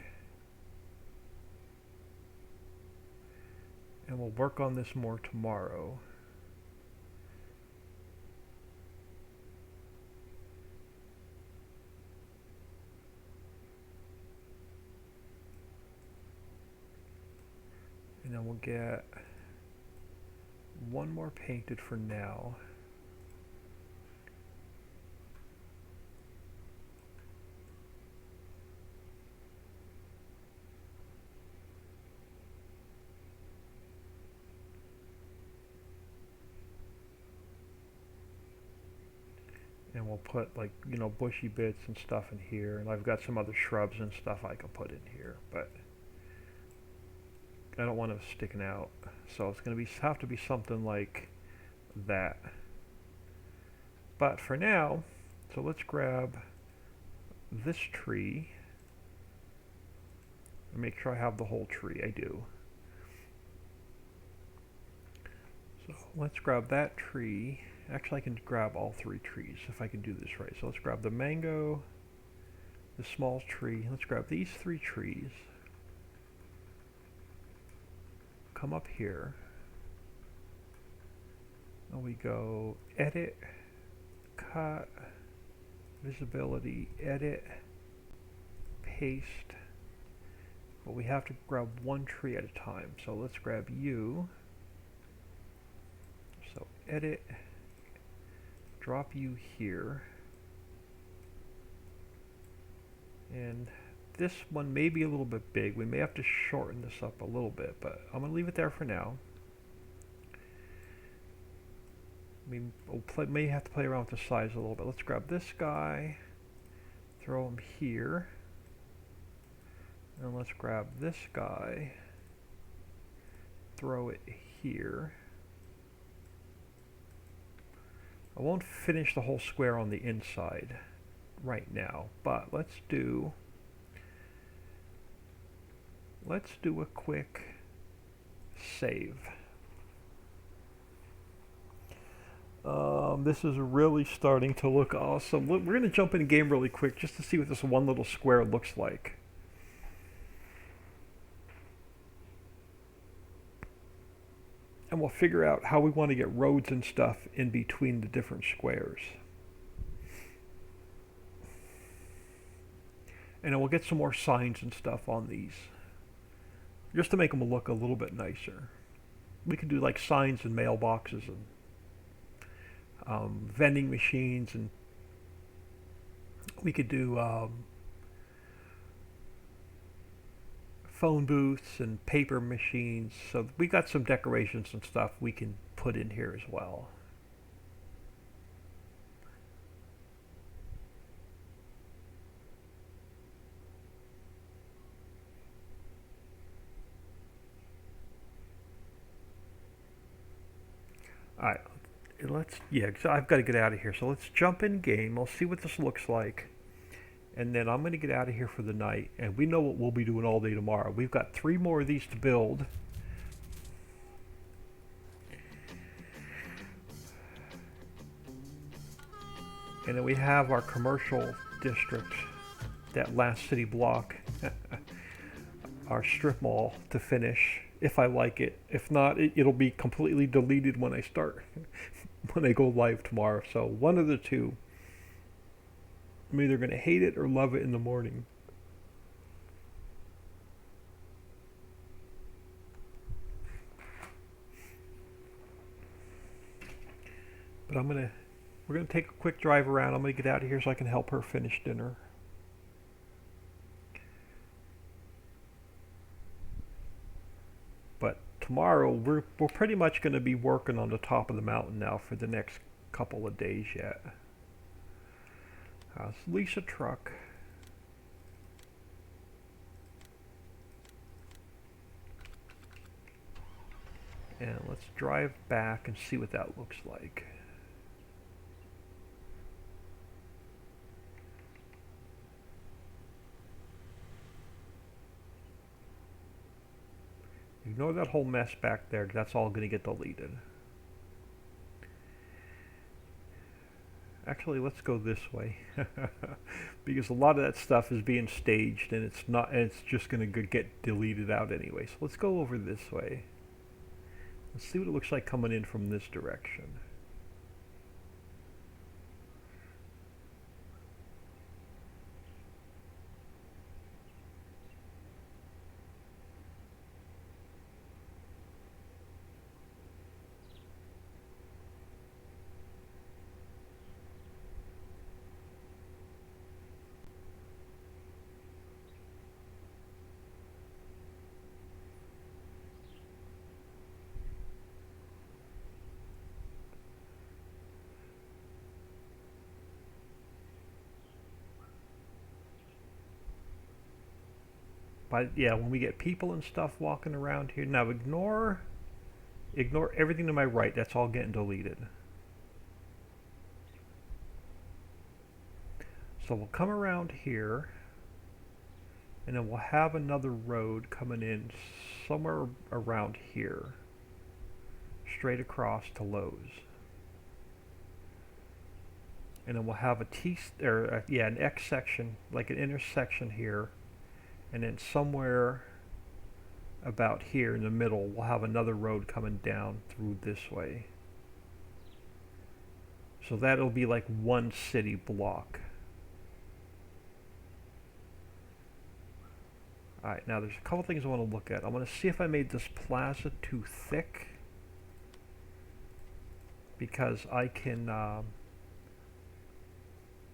And we'll work on this more tomorrow. And then we'll get one more painted for now. And we'll put like, you know, bushy bits and stuff in here. And I've got some other shrubs and stuff I can put in here, but I don't want it sticking out. So it's going to have to be something like that. But for now, so let's grab this tree and make sure I have the whole tree. I do. So let's grab that tree. Actually, I can grab all three trees if I can do this right. So let's grab the mango, the small tree. Let's grab these three trees. Come up here. And we go edit, cut, visibility, edit, paste. But we have to grab one tree at a time. So let's grab you. So edit, drop you here. And this one may be a little bit big. We may have to shorten this up a little bit, but I'm going to leave it there for now. I mean, may have to play around with the size a little bit. Let's grab this guy, throw him here, and let's grab this guy, throw it here. I won't finish the whole square on the inside right now, but let's do a quick save. This is really starting to look awesome. We're going to jump in game really quick just to see what this one little square looks like. And we'll figure out how we want to get roads and stuff in between the different squares. And then we'll get some more signs and stuff on these, just to make them look a little bit nicer. We could do like signs and mailboxes and vending machines, and we could do phone booths and paper machines. So we got some decorations and stuff we can put in here as well. Alright, so I've got to get out of here. So let's jump in game. We'll see what this looks like. And then I'm going to get out of here for the night. And we know what we'll be doing all day tomorrow. We've got 3 more of these to build. And then we have our commercial district, that last city block, our strip mall to finish, if I like it. If not, it'll be completely deleted when I start, when I go live tomorrow. So one of the two. I'm either going to hate it or love it in the morning. But we're going to take a quick drive around. I'm going to get out of here so I can help her finish dinner. tomorrow we're pretty much going to be working on the top of the mountain now for the next couple of days yet. Let's lease a truck. And let's drive back and see what that looks like. Ignore that whole mess back there. That's all going to get deleted. Actually, let's go this way. Because a lot of that stuff is being staged and it's not, and it's just going to get deleted out anyway. So let's go over this way. Let's see what it looks like coming in from this direction. But yeah, when we get people and stuff walking around here, now ignore everything to my right. That's all getting deleted. So we'll come around here, and then we'll have another road coming in somewhere around here, straight across to Lowe's. And then we'll have an X section, like an intersection here. And then somewhere about here in the middle, we'll have another road coming down through this way. So that'll be like one city block. Alright, now there's a couple things I want to look at. I want to see if I made this plaza too thick. Because I can...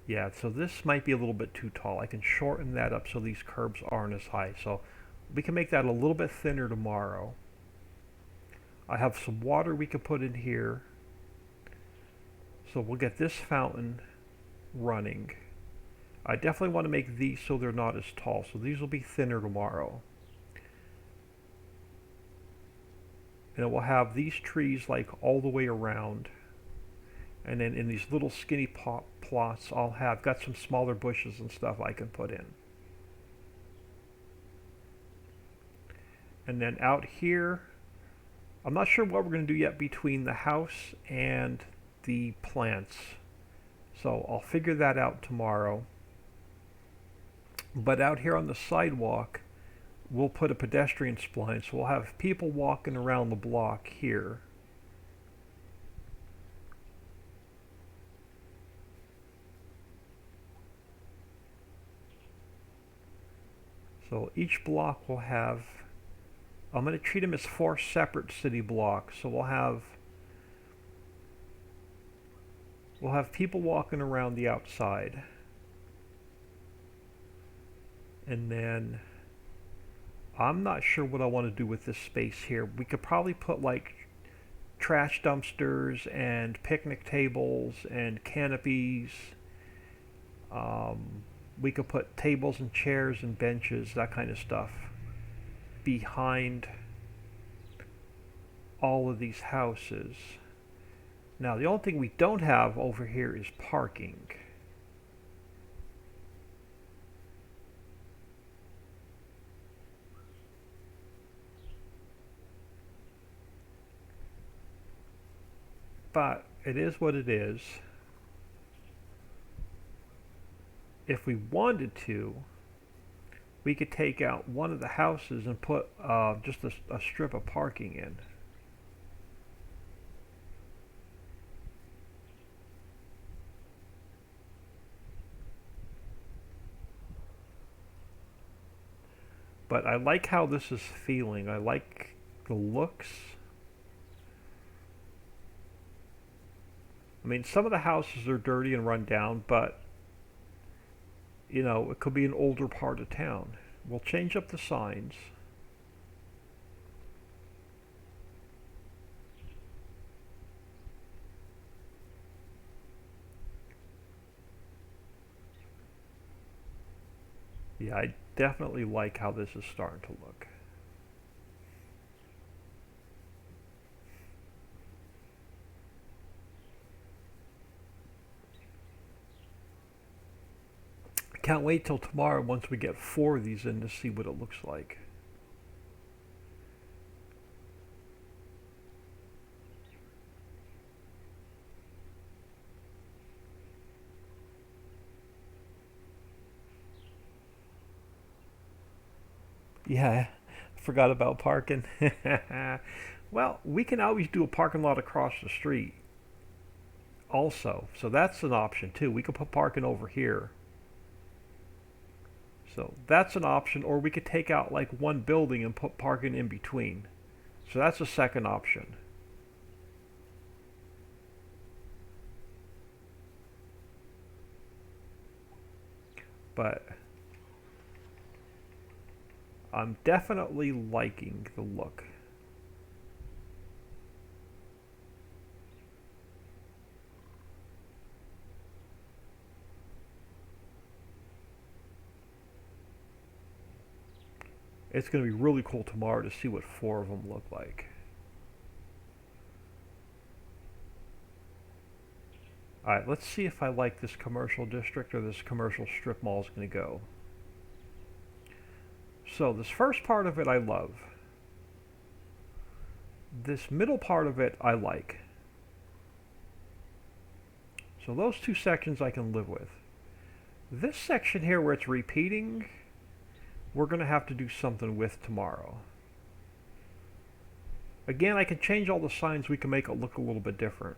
yeah, so this might be a little bit too tall. I can shorten that up so these curbs aren't as high. So we can make that a little bit thinner tomorrow. I have some water we can put in here. So we'll get this fountain running. I definitely want to make these so they're not as tall. So these will be thinner tomorrow. And then we'll have these trees like all the way around. And then in these little skinny plots, I've got some smaller bushes and stuff I can put in. And then out here, I'm not sure what we're going to do yet between the house and the plants. So I'll figure that out tomorrow. But out here on the sidewalk, we'll put a pedestrian spline. So we'll have people walking around the block here. So each block will have, I'm going to treat them as 4 separate city blocks. So we'll have people walking around the outside. And then I'm not sure what I want to do with this space here. We could probably put like trash dumpsters and picnic tables and canopies. We could put tables and chairs and benches, that kind of stuff, behind all of these houses. Now, the only thing we don't have over here is parking. But it is what it is. If we wanted to, we could take out one of the houses and put just a strip of parking in. But I like how this is feeling. I like the looks. I mean, some of the houses are dirty and run down, but you know, it could be an older part of town. We'll change up the signs. Yeah, I definitely like how this is starting to look. I can't wait till tomorrow once we get 4 of these in to see what it looks like. Yeah, forgot about parking. Well, we can always do a parking lot across the street also. So that's an option too. We could put parking over here. So that's an option, or we could take out like one building and put parking in between. So that's a second option. But I'm definitely liking the look. It's going to be really cool tomorrow to see what 4 of them look like. Alright, let's see if I like this commercial district or this commercial strip mall is going to go. So this first part of it I love. This middle part of it I like. So those 2 sections I can live with. This section here where it's repeating, we're going to have to do something with tomorrow. Again, I can change all the signs. We can make it look a little bit different.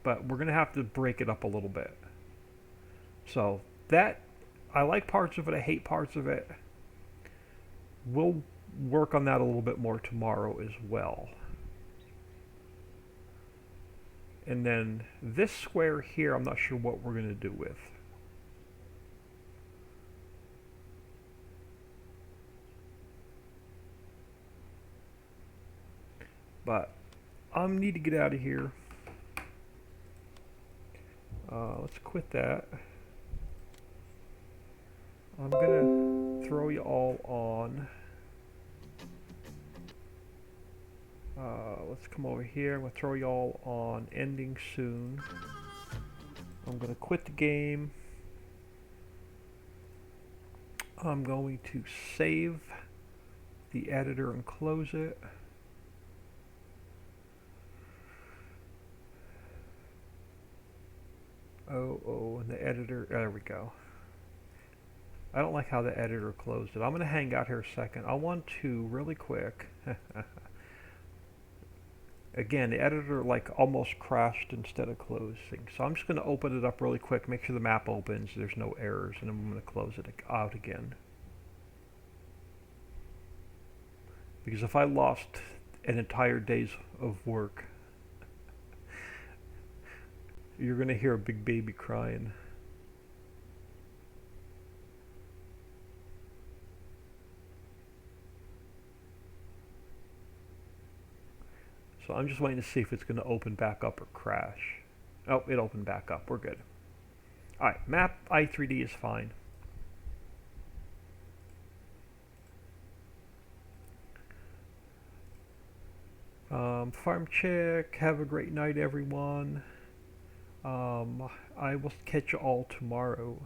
But we're going to have to break it up a little bit. So that, I like parts of it. I hate parts of it. We'll work on that a little bit more tomorrow as well. And then this square here, I'm not sure what we're going to do with. But I need to get out of here. Let's quit that. I'm going to throw you all on. Let's come over here. I'm going to throw you all on ending soon. I'm going to quit the game. I'm going to save the editor and close it. And the editor, there we go. I don't like how the editor closed it. I'm going to hang out here a second. I want to, really quick, again, the editor like almost crashed instead of closing. So I'm just going to open it up really quick, make sure the map opens, there's no errors, and then I'm going to close it out again. Because if I lost an entire day's of work, you're going to hear a big baby crying. So I'm just waiting to see if it's going to open back up or crash. Oh, it opened back up. We're good. Alright, map i3D is fine. Farm check. Have a great night, everyone. I will catch you all tomorrow.